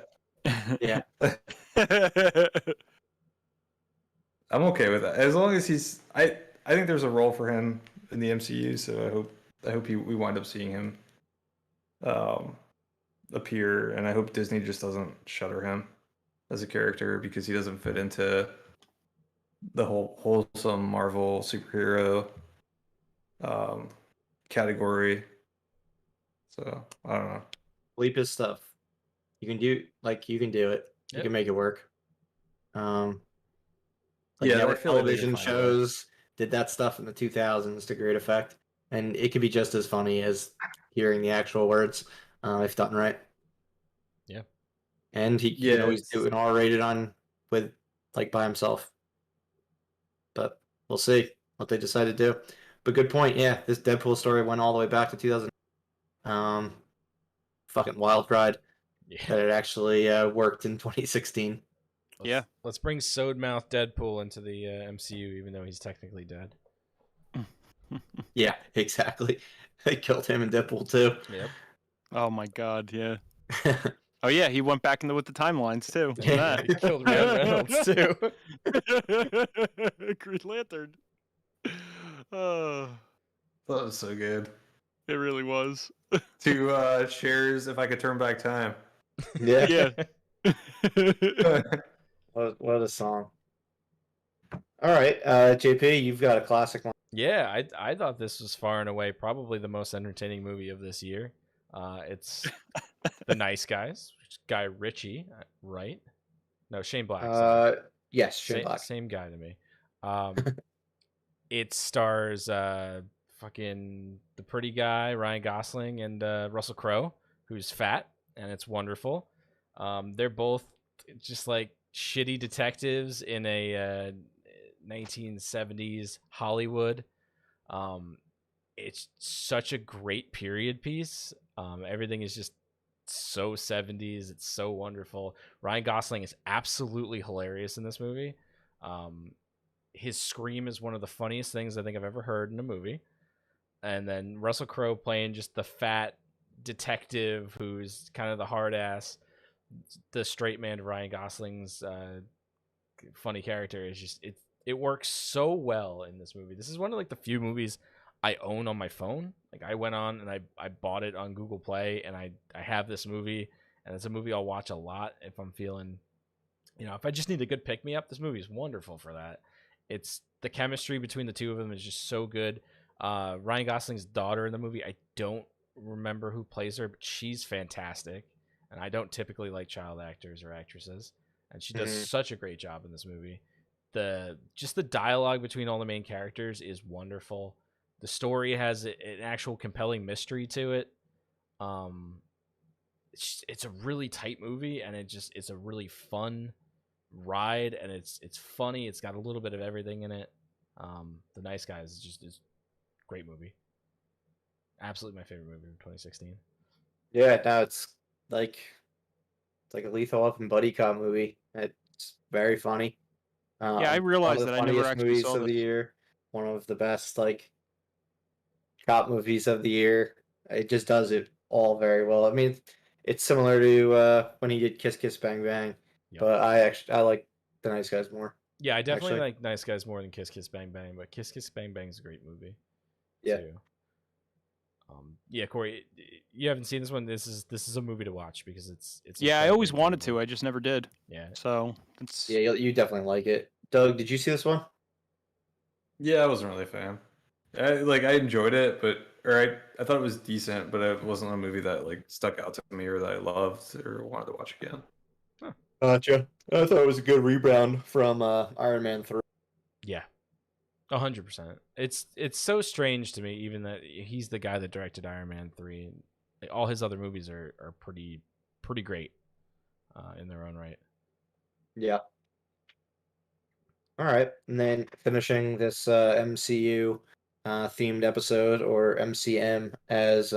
Yeah. I'm okay with that. As long as he's I think there's a role for him in the MCU, so I hope we wind up seeing him appear, and I hope Disney just doesn't shutter him as a character because he doesn't fit into the whole wholesome Marvel superhero category. So I don't know. Bleep his stuff. You can do it. Yep. You can make it work. Yeah, network I feel like they television can find a way. shows did that stuff in the 2000s to great effect, and it could be just as funny as hearing the actual words if done right. Yeah. And he Yeah, can always it's- do an R-rated by himself. But we'll see what they decide to do. But good point. Yeah, this Deadpool story went all the way back to 2000. Fucking wild ride Yeah. that it actually worked in 2016. Let's bring Sodemouth Deadpool into the MCU, even though he's technically dead. Yeah, exactly. They killed him in Deadpool too. Yep. Oh my god, yeah. Oh yeah, he went back with the timelines too. Look Yeah. at He killed Ryan Reynolds too. that. Green Lantern. Oh, That was so good. it really was. To shares if I could turn back time. Yeah. Yeah. What a song. All right, JP, you've got a classic one. Yeah, I thought this was far and away probably the most entertaining movie of this year. It's The Nice Guys, which is Guy Ritchie, right? No, Shane Black. sorry. Yes, Shane Black. Same guy to me. It stars fucking the pretty guy Ryan Gosling and Russell Crowe, who's fat, and it's wonderful. They're both just like shitty detectives in a 1970s Hollywood. It's such a great period piece. Everything is just so 70s. It's so wonderful. Ryan Gosling is absolutely hilarious in this movie. His scream is one of the funniest things I think I've ever heard in a movie. And then Russell Crowe playing just the fat detective who's kind of the hard ass, the straight man to Ryan Gosling's funny character is just it works so well in this movie. This is one of like the few movies I own on my phone. Like I went on and I bought it on Google Play, and I have this movie, and it's a movie I'll watch a lot if I'm feeling, if I just need a good pick me up. This movie is wonderful for that. It's the chemistry between the two of them is just so good. Ryan Gosling's daughter in the movie, I don't remember who plays her, but she's fantastic. And I don't typically like child actors or actresses, and she does such a great job in this movie. The dialogue between all the main characters is wonderful. The story has an actual compelling mystery to it. It's a really tight movie, and it's a really fun ride, and it's funny. It's got a little bit of everything in it. The Nice Guys is a great movie. Absolutely my favorite movie from 2016. Yeah, no, it's like a Lethal Weapon buddy cop movie. It's very funny. Yeah, I realized one of the that I never funniest actually movies saw of the this. year. One of the best cop movies of the year. It just does it all very well. I mean, it's similar to when he did Kiss Kiss Bang Bang, Yep. but I like The Nice Guys more. Yeah, I definitely Actually. like Nice Guys more than Kiss Kiss Bang Bang, but Kiss Kiss Bang Bang is a great movie. Yeah. Too. Yeah, Corey, you haven't seen this one. This is a movie to watch because it's. Yeah, I always incredibly wanted to. enjoyable. I just never did. Yeah, So it's Yeah, you definitely like it. Doug, did you see this one? Yeah, I wasn't really a fan. I enjoyed it, I thought it was decent, but it wasn't a movie that like stuck out to me or that I loved or wanted to watch again. Gotcha. I thought it was a good rebound from Iron Man 3. Yeah, 100%. It's so strange to me, even that he's the guy that directed Iron Man 3. Like, all his other movies are pretty great in their own right. Yeah. All right, and then finishing this MCU themed episode, or MCM, as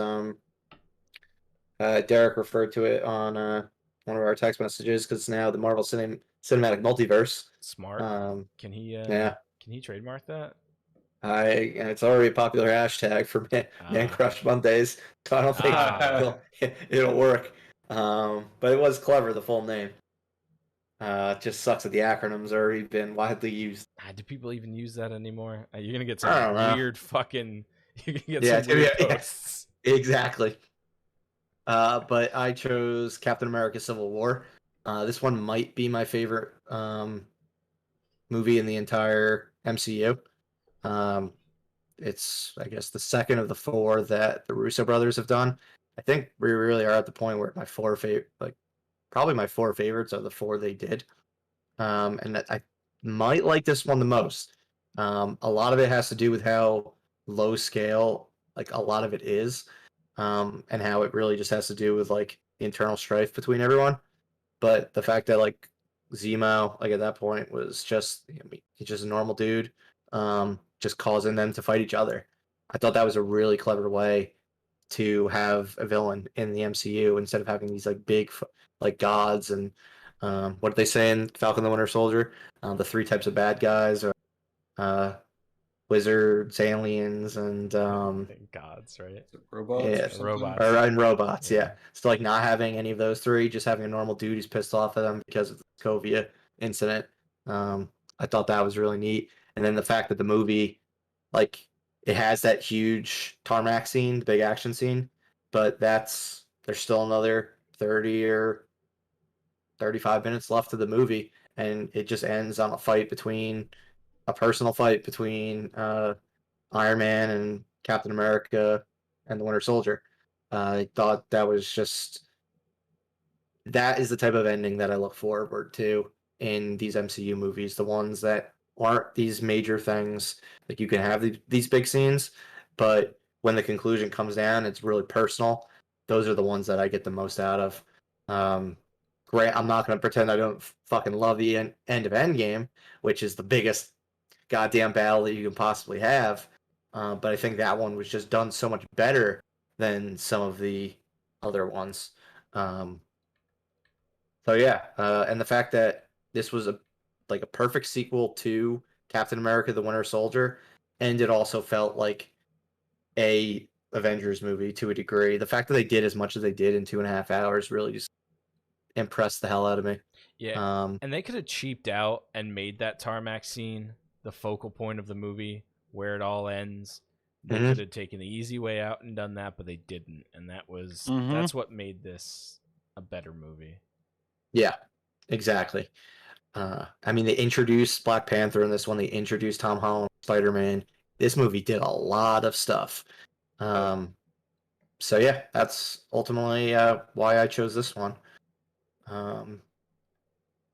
Derek referred to it on one of our text messages, because it's now the Marvel Cinematic Multiverse. Smart. Can he? Yeah, Can he trademark that? and it's already a popular hashtag for Man Crush Mondays, so I don't think it'll work. But it was clever, the full name. It just sucks that the acronym's already been widely used. Do people even use that anymore? You're gonna get I some don't know. weird fucking. You're gonna get Yeah, some weird yeah, posts. Exactly. But I chose Captain America: Civil War. This one might be my favorite movie in the entire MCU. It's, I guess, the second of the four that the Russo brothers have done. I think we really are at the point where probably my four favorites are the four they did. And I might like this one the most. A lot of it has to do with how low scale, like, a lot of it is, and how it really just has to do with like internal strife between everyone. But the fact that like Zemo, like at that point, was just, he's just a normal dude, just causing them to fight each other. I thought that was a really clever way to have a villain in the MCU instead of having these like big like gods and what did they say in Falcon the Winter Soldier? The three types of bad guys are wizards, aliens, and gods, right? Robots yeah, or something? Robots. and robots. Yeah. So like not having any of those three, just having a normal dude who's pissed off at them because of the Sokovia incident. I thought that was really neat. And then the fact that the movie, like, it has that huge tarmac scene, the big action scene, but there's still another 30 or 35 minutes left of the movie, and it just ends on a personal fight between Iron Man and Captain America and the Winter Soldier. I thought that is the type of ending that I look forward to in these MCU movies, the ones that aren't these major things. Like, you can have these big scenes, but when the conclusion comes down, it's really personal. Those are the ones that I get the most out of. Great, I'm not going to pretend I don't fucking love the end of Endgame, which is the biggest goddamn battle that you can possibly have. But I think that one was just done so much better than some of the other ones. So yeah, and the fact that this was a perfect sequel to Captain America: The Winter Soldier, and it also felt like a Avengers movie to a degree. The fact that they did as much as they did in 2.5 hours really just impressed the hell out of me. Yeah, and they could have cheaped out and made that tarmac scene the focal point of the movie, where it all ends. They could have taken the easy way out and done that, but they didn't, and that's what made this a better movie. Yeah, exactly. I mean, they introduced Black Panther in this one. They introduced Tom Holland, Spider-Man. This movie did a lot of stuff. So yeah, that's ultimately why I chose this one.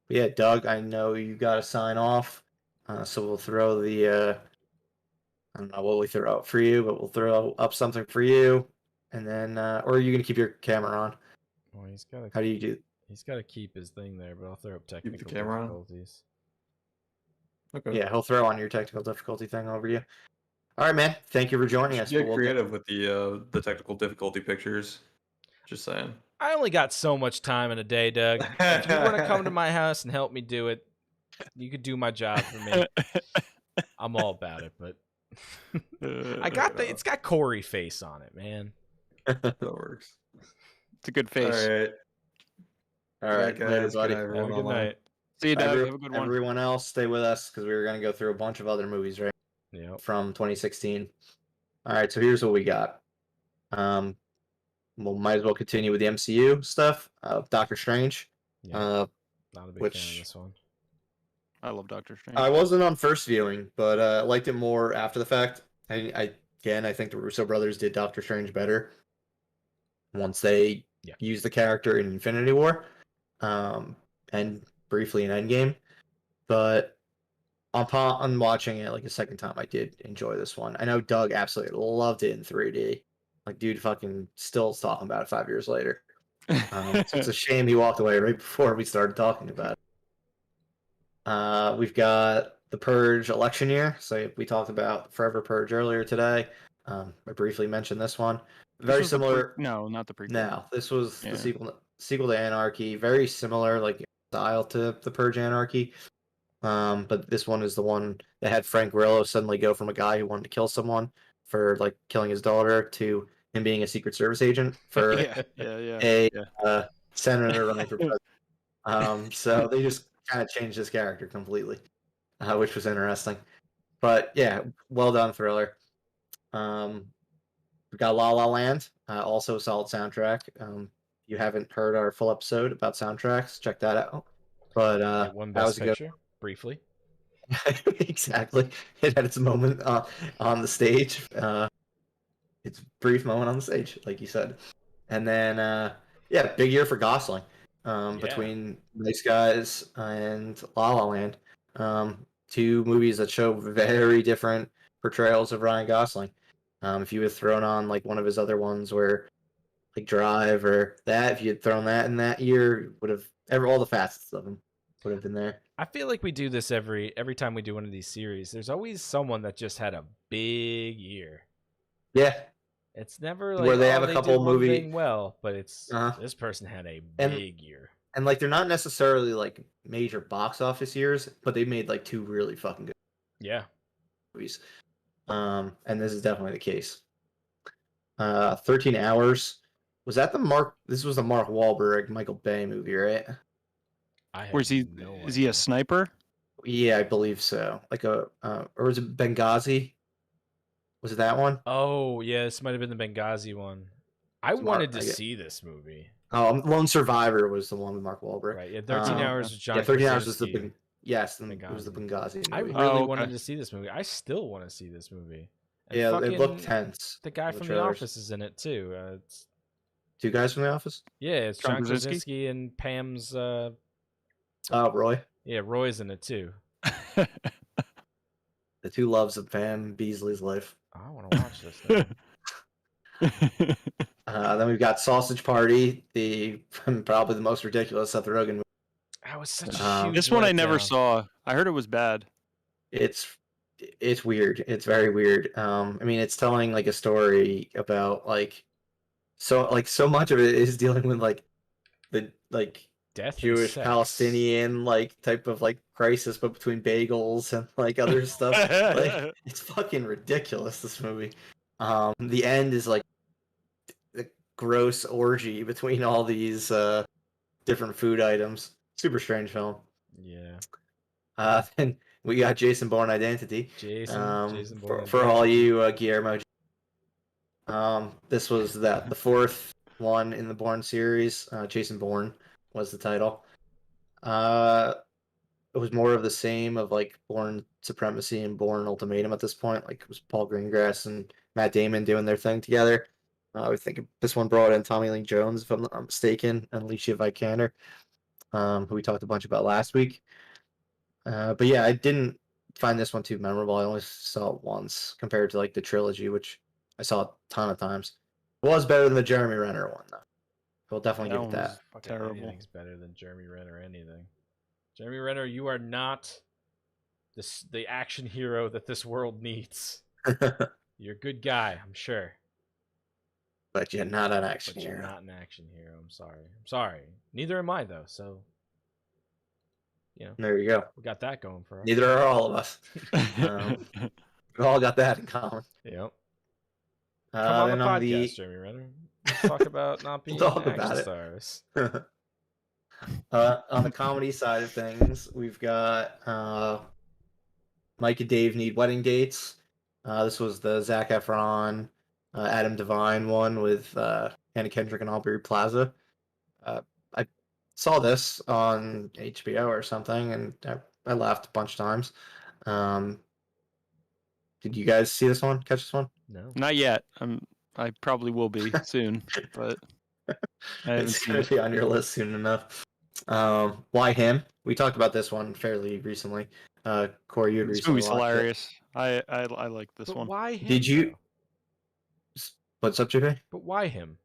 Yeah, Doug, I know you got to sign off, so we'll throw the I don't know what we throw out for you, but we'll throw up something for you, and then or are you gonna keep your camera on? Well, he's got How do you do? He's got to keep his thing there, but I'll throw up technical camera on? difficulties. Okay. Yeah, he'll throw on your technical difficulty thing over you. All right, man. Thank you for joining us. Get creative with the technical difficulty pictures. Just saying. I only got so much time in a day, Doug. If you want to come to my house and help me do it, you could do my job for me. I'm all about it, but it's got Corey face on it, man. That works. It's a good face. All right, guys. later, buddy. Have a good night. See you, Doug. Have a good one. Everyone else, stay with us because we were going to go through a bunch of other movies, right? Yep. From 2016. All right, so here's what we got. We'll might as well continue with the MCU stuff. Doctor Strange. Yeah. Not a big fan of this one. I love Doctor Strange. I wasn't on first viewing, but I liked it more after the fact. I think the Russo brothers did Doctor Strange better once they used the character in Infinity War, and briefly in Endgame. But on watching it like a second time, I did enjoy this one. I know Doug absolutely loved it in 3D. Like, dude, fucking still talking about it 5 years later. It's a shame he walked away right before we started talking about it. We've got the Purge election year. So we talked about Forever Purge earlier today. I briefly mentioned this one. Very similar. No, not the prequel. No, this was the sequel to Anarchy. Very similar, like style to the Purge Anarchy. But this one is the one that had Frank Grillo suddenly go from a guy who wanted to kill someone for like killing his daughter to him being a Secret Service agent for a senator running for president. So they just kind of changed his character completely, which was interesting. But yeah, well done thriller. We got La La Land, also a solid soundtrack. You haven't heard our full episode about soundtracks, check that out. But it won Best Picture briefly. Exactly, it had its moment on the stage. Its brief moment on the stage, like you said. And then big year for Gosling. Between Nice Guys and La La Land, two movies that show very different portrayals of Ryan Gosling. If you had thrown on like one of his other ones, where like Drive or that, if you had thrown that in that year, would have all the facets of him would have been there. I feel like we do this every time we do one of these series. There's always someone that just had a big year. Yeah, it's never like where they have a couple movies well, but it's this person had a big year. And like they're not necessarily like major box office years, but they made like two really fucking good movies. And this is definitely the case. 13 Hours. Was that this was the Mark Wahlberg, Michael Bay movie, right? Is he a sniper? Yeah, I believe so. Like or was it Benghazi? Was it that one? Oh, yeah, this might have been the Benghazi one. I wanted to see this movie. Lone Survivor was the one with Mark Wahlberg. Right, yeah, 13 Hours was John 13 Hours was Krasinski. it was the Benghazi movie. I really wanted to see this movie. I still want to see this movie. And it looked tense. The guy from The Office is in it too. It's two guys from The Office? Yeah, it's John Krasinski and Pam's Roy. Yeah, Roy's in it too. The two loves of Pam Beasley's life. I want to watch this thing. Then we've got Sausage Party, probably the most ridiculous Seth Rogen movie. That was such a huge this one I never saw. I heard it was bad. It's weird. It's very weird. I mean, it's telling like a story about so much of it is dealing with like the death Jewish Palestinian type of crisis, but between bagels and other stuff. It's fucking ridiculous, this movie. The end is like a gross orgy between all these different food items. Super strange film. Yeah. Then we got Jason Bourne Identity. Jason Bourne for all you Guillermo. This was the fourth one in the Bourne series. Jason Bourne was the title. It was more of the same of Bourne Supremacy and Bourne Ultimatum at this point. It was Paul Greengrass and Matt Damon doing their thing together. I think this one brought in Tommy Lee Jones, if I'm not mistaken, and Alicia Vikander, who we talked a bunch about last week. But yeah, I didn't find this one too memorable. I only saw it once compared to the trilogy, which I saw a ton of times. It was better than the Jeremy Renner one, though. We'll definitely give it that. Terrible. Anything's better than Jeremy Renner. Anything. Jeremy Renner, you are not the action hero that this world needs. You're a good guy, I'm sure. But you're not an action hero. You're not an action hero. I'm sorry. Neither am I, though. So, there you go. We got that going for us. Neither are all of us. We all got that in common. Yep. Come on the podcast, Jeremy Renner. Let's talk about not being action stars. On the comedy side of things, we've got Mike and Dave Need Wedding Dates. This was the Zac Efron, Adam Devine one with Anna Kendrick and Aubrey Plaza. I saw this on HBO or something, and I I laughed a bunch of times. Did you guys see this one? Catch this one? No. Not yet. I probably will be soon, but I haven't It's seen gonna it. be on your list soon enough. Why him? We talked about this one fairly recently. Corey, you had This recently movie's watched it. hilarious. I like this But one. why him? Did you? though? What's up, JP? But why him?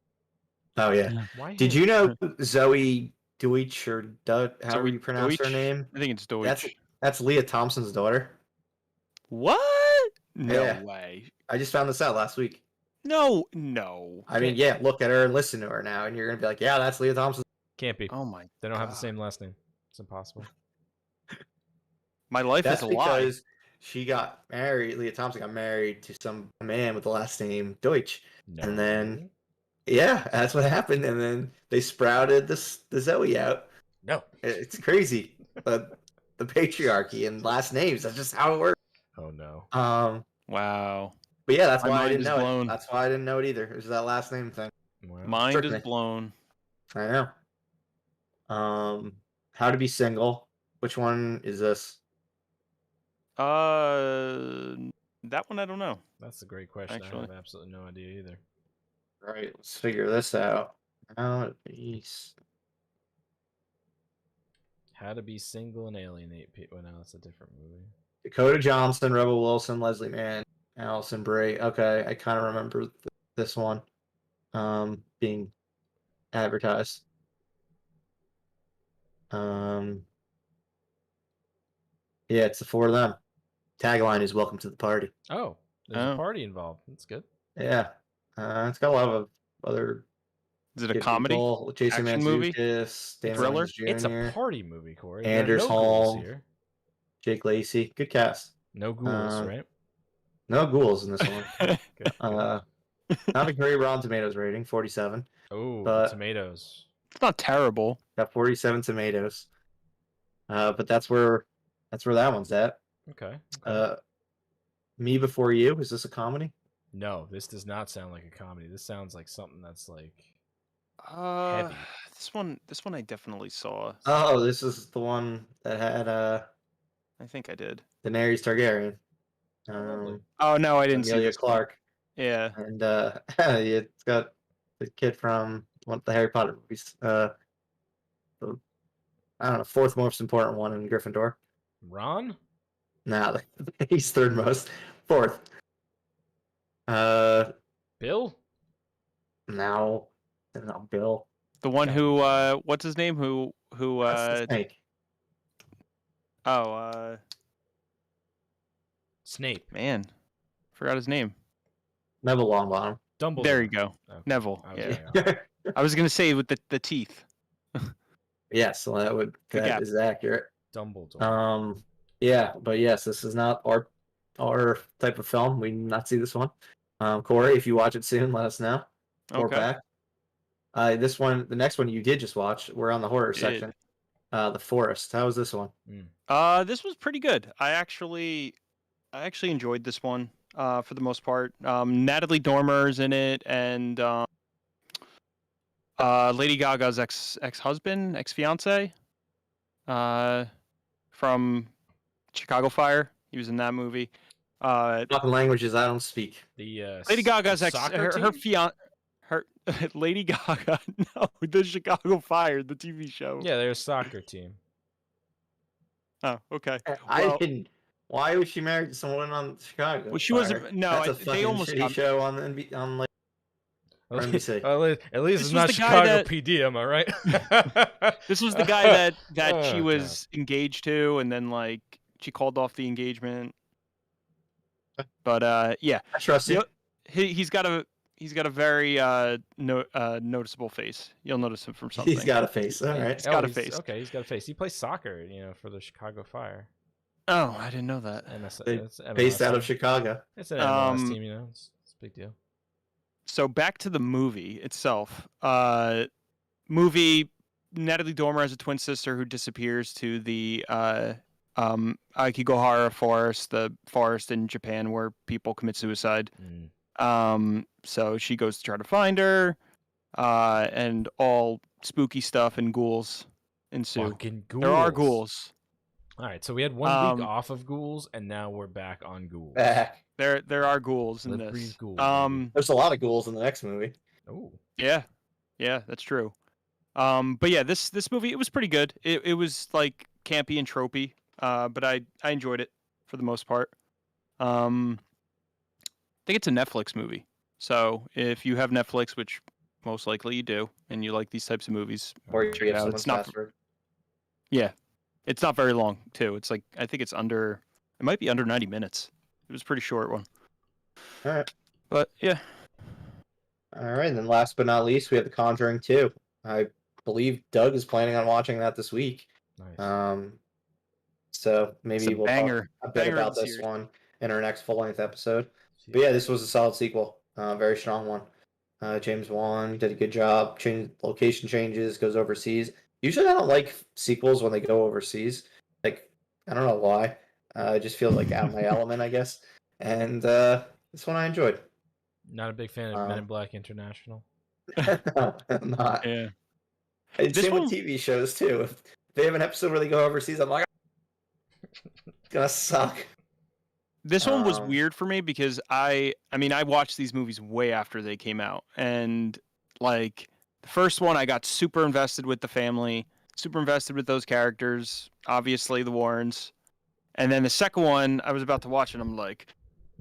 Oh yeah. Why Did him? you know Zoe Deutsch or however Zoe you pronounce her Deutsch? name? I think it's That's Deutsch. that's Leah Thompson's daughter. What? No Yeah. way. I just found this out last week. No. I mean, yeah, look at her and listen to her now, and you're gonna be like, yeah, that's Leah Thompson. Can't be. Oh my. They don't have the God. same last name. It's impossible. My life That's is a lie. because she got married. Leah Thompson got married to some man with the last name Deutsch, No. and then yeah, that's what happened. And then they sprouted the Zoe out. No. It's crazy, but the patriarchy and last names. That's just how it works. Oh no. Wow. But yeah, that's My why I mind didn't is know blown. it. That's why I didn't know it either. It was that last name thing. Wow. Mind Tricked is me. blown. I know. How to Be Single. Which one is this? That one I don't know. That's a great question. I Actually. have absolutely no idea either. All right, let's figure this out. How to Be How to Be Single and Alienate People. Well, no, that's a different movie. Dakota Johnson, Rebel Wilson, Leslie Mann, Allison Bray. Okay, I kind of remember this one being advertised. Yeah, it's the four of them. Tagline is "Welcome to the party." Oh, there's a party involved. That's good. Yeah, it's got a lot of other. Is it a good comedy? people. Jason Action movie? Mantzoukas, Dan Thriller? Williams Jr., It's a party movie, Corey. Anders there are no ghouls Holm. here. Jake Lacey. Good cast. No ghouls, Um, right? No ghouls in this one. Good. Not a great Rotten Tomatoes rating, 47. Oh, but- tomatoes. It's not terrible. Got 47 tomatoes. But that's where that one's at. Okay. Me Before You. Is this a comedy? No, this does not sound like a comedy. This sounds like something that's like Heavy. This one I definitely saw. Oh, this is the one that had I think I did. Daenerys Targaryen. lovely. Oh no, I didn't see Amelia this one. Clark. Yeah. And it's got the kid from one of the Harry Potter movies. I don't know, fourth most important one in Gryffindor. Ron? Nah, he's third most. Fourth. Bill? Now, Bill. The one who what's his name? Who That's the snake. Snape. man. Forgot his name. Neville Longbottom. Dumbledore. There you go. Okay. Neville. I was Yeah. way off. I was gonna say with the teeth. Yes, so Good that gap. is accurate. Dumbledore. Yeah, but yes, this is not our type of film. We did not see this one. Corey, if you watch it soon, let us know. Or Okay. back. This one, the next one you did just watch. We're on the horror Did. section. The Forest. How was this one? This was pretty good. I actually enjoyed this one. For the most part. Natalie Dormer's in it, and Lady Gaga's ex-husband, ex-fiance, from Chicago Fire. He was in that movie. Talking languages I don't speak. The Lady Gaga's soccer her team? fiance. Her Lady Gaga, no, the Chicago Fire, the TV show. Yeah, they're a soccer team. Oh, okay. I Well- didn't. Why was she married to someone on Chicago? Well, she Fire? wasn't. No, That's a they fucking almost shitty got. show on like. Or NBC. At least This it's was not the guy Chicago that- PD, am I right? This was the guy that Oh, she God. was engaged to, and then like she called off the engagement. But yeah, I trust you. he's got a very noticeable face. You'll notice him from something. He's got a face. All right. He's got a face. Okay, he's got a face. He plays soccer, for the Chicago Fire. Oh, I didn't know that. It's Based out of team. Chicago. It's an MLS Um, team, It's a big deal. So back to the movie itself. Movie, Natalie Dormer has a twin sister who disappears to the Aikigahara forest, the forest in Japan where people commit suicide. So she goes to try to find her, and all spooky stuff and ghouls ensue. Fucking ghouls. There are ghouls. All right, so we had 1 week Um, off of ghouls, and now we're back on ghouls. Back. There are ghouls in Live, breathe, this. ghoul, baby. There's a lot of ghouls in the next movie. Oh, Yeah, that's true. But yeah, this movie, it was pretty good. It was like campy and tropey, but I enjoyed it for the most part. I think it's a Netflix movie. So if you have Netflix, which most likely you do, and you like these types of movies, Or you check it have out. someone's It's not password. it's not very long too. It's like I think it might be under 90 minutes. It was a pretty short one. All right. But yeah, All right. And then last but not least, we have The Conjuring 2. I believe Doug is planning on watching that this week. nice. So maybe a we'll banger. talk a bit Banger of about the this series. one in our next full-length episode. But yeah, this was a solid sequel. Very strong one. James Wan did a good job. Location changes, goes overseas. Usually I don't like sequels when they go overseas. Like, I don't know why. I just feel like out of my element, I guess. And this one I enjoyed. Not a big fan of Men in Black International. No, I'm not. Yeah. And This same with one- TV shows too. If they have an episode where they go overseas, I'm like, it's gonna suck. This one was Um, weird for me because I mean I watched these movies way after they came out, and like the first one I got super invested with the family, super invested with those characters, obviously the Warrens, and then the second one I was about to watch and I'm like,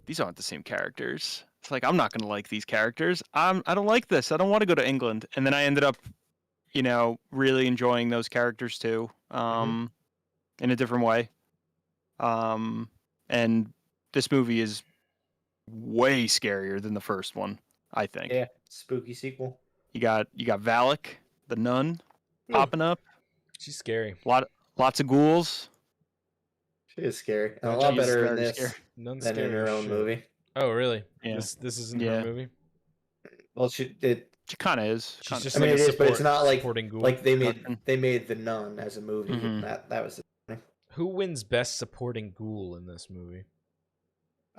these aren't the same characters. It's like I'm not gonna like these characters. I don't like this. I don't want to go to England, and then I ended up, really enjoying those characters too, in a different way, and this movie is way scarier than the first one, I think. yeah, spooky sequel. You got Valak, the nun, popping up. She's scary. Lots of ghouls. She is scary. And a She lot is better in very this scary. None than in scary her as own shit. movie. Oh, really? Yeah. This isn't Yeah. her movie. Well, She kind of is. She's just I mean, like it a is, but it's support- not like supporting ghoul. like they Production. made The Nun as a movie. Mhm. And that was Who wins best supporting ghoul in this movie?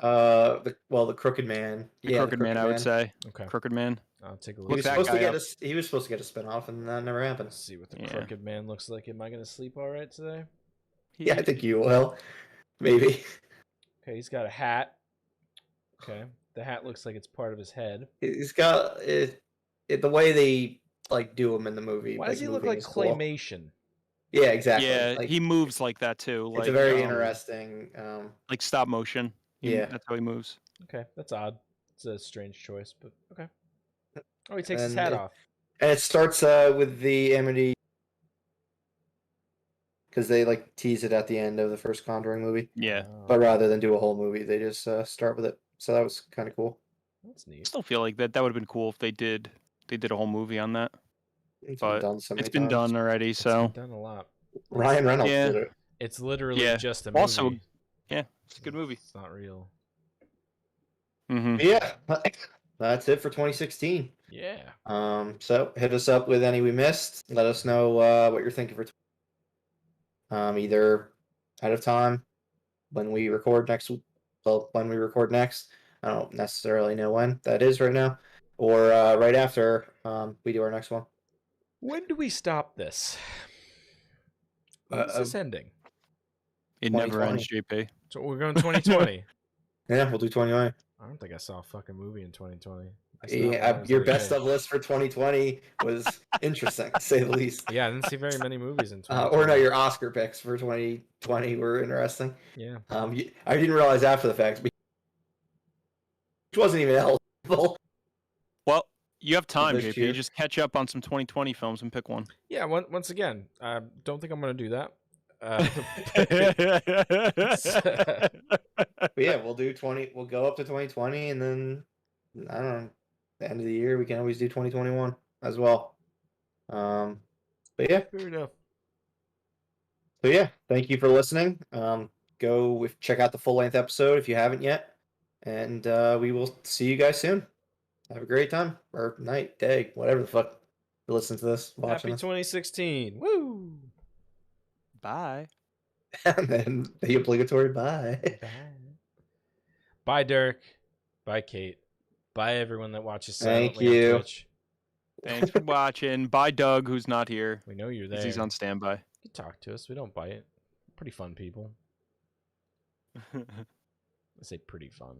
the Crooked Man. The Crooked Man, I would say. Okay, Crooked Man. I'll take a He look. was that supposed to guy get up. he was supposed to get a spinoff, and that never happened. Let's see what the Yeah. Crooked Man looks like. Am I gonna sleep all right today? Yeah, I think you will. Maybe. Okay, he's got a hat. Okay, the hat looks like it's part of his head. He's got the way they like do him in the movie. Why does he look moving like is cool. claymation? Yeah, exactly. Yeah, Like, he moves like that too. it's Like, a very um, interesting. like stop motion. Yeah. That's how he moves. Okay, that's odd. It's a strange choice, but okay. Oh, he takes his And hat it- off. And it starts with the Amity, because they like tease it at the end of the first Conjuring movie. Yeah. Oh, But rather than do a whole movie, they just start with it. So that was kind of cool. that's I neat. still feel like that would have been cool if they did a whole movie on that. It's But been done so many It's been times. done already, It's so been done a lot. Ryan Reynolds Yeah. did it. It's literally Yeah. just a movie. Also, yeah, it's a good movie. It's not real. Mm-hmm. But yeah, that's it for 2016. Yeah. So hit us up with any we missed. Let us know what you're thinking for. Either ahead of time when we record next. Well, when we record next, I don't necessarily know when that is right now, or right after we do our next one. When do we stop this? When's this ending? It never 2020. ends, JP. So we're going 2020. Yeah, we'll do 2020. I don't think I saw a fucking movie in 2020. That's not when I Yeah, was your that age. best of list for 2020 was interesting, to say the least. Yeah, I didn't see very many movies in 2020. Or no, your Oscar picks for 2020 were interesting. Yeah. I didn't realize after the fact, which wasn't even eligible. Well, you have time, This JP. year. Just catch up on some 2020 films and pick one. Yeah, once again, I don't think I'm going to do that. But yeah, we'll do 20. We'll go up to 2020, and then I don't know. The end of the year, we can always do 2021 as well. But yeah, Fair enough. so yeah, thank you for listening. Go check out the full length episode if you haven't yet, and we will see you guys soon. Have a great time or night, day, whatever the fuck you listen to this, watching Happy 2016. Woo! Bye. this, and then the obligatory bye. Bye. Bye, Dirk. Bye, Kate. Bye, everyone that watches Thank silently you. on Twitch. Thanks for watching. Bye, Doug, who's not here We know you're there. because he's on standby. You can talk to us. We don't bite. pretty fun people. I say pretty fun.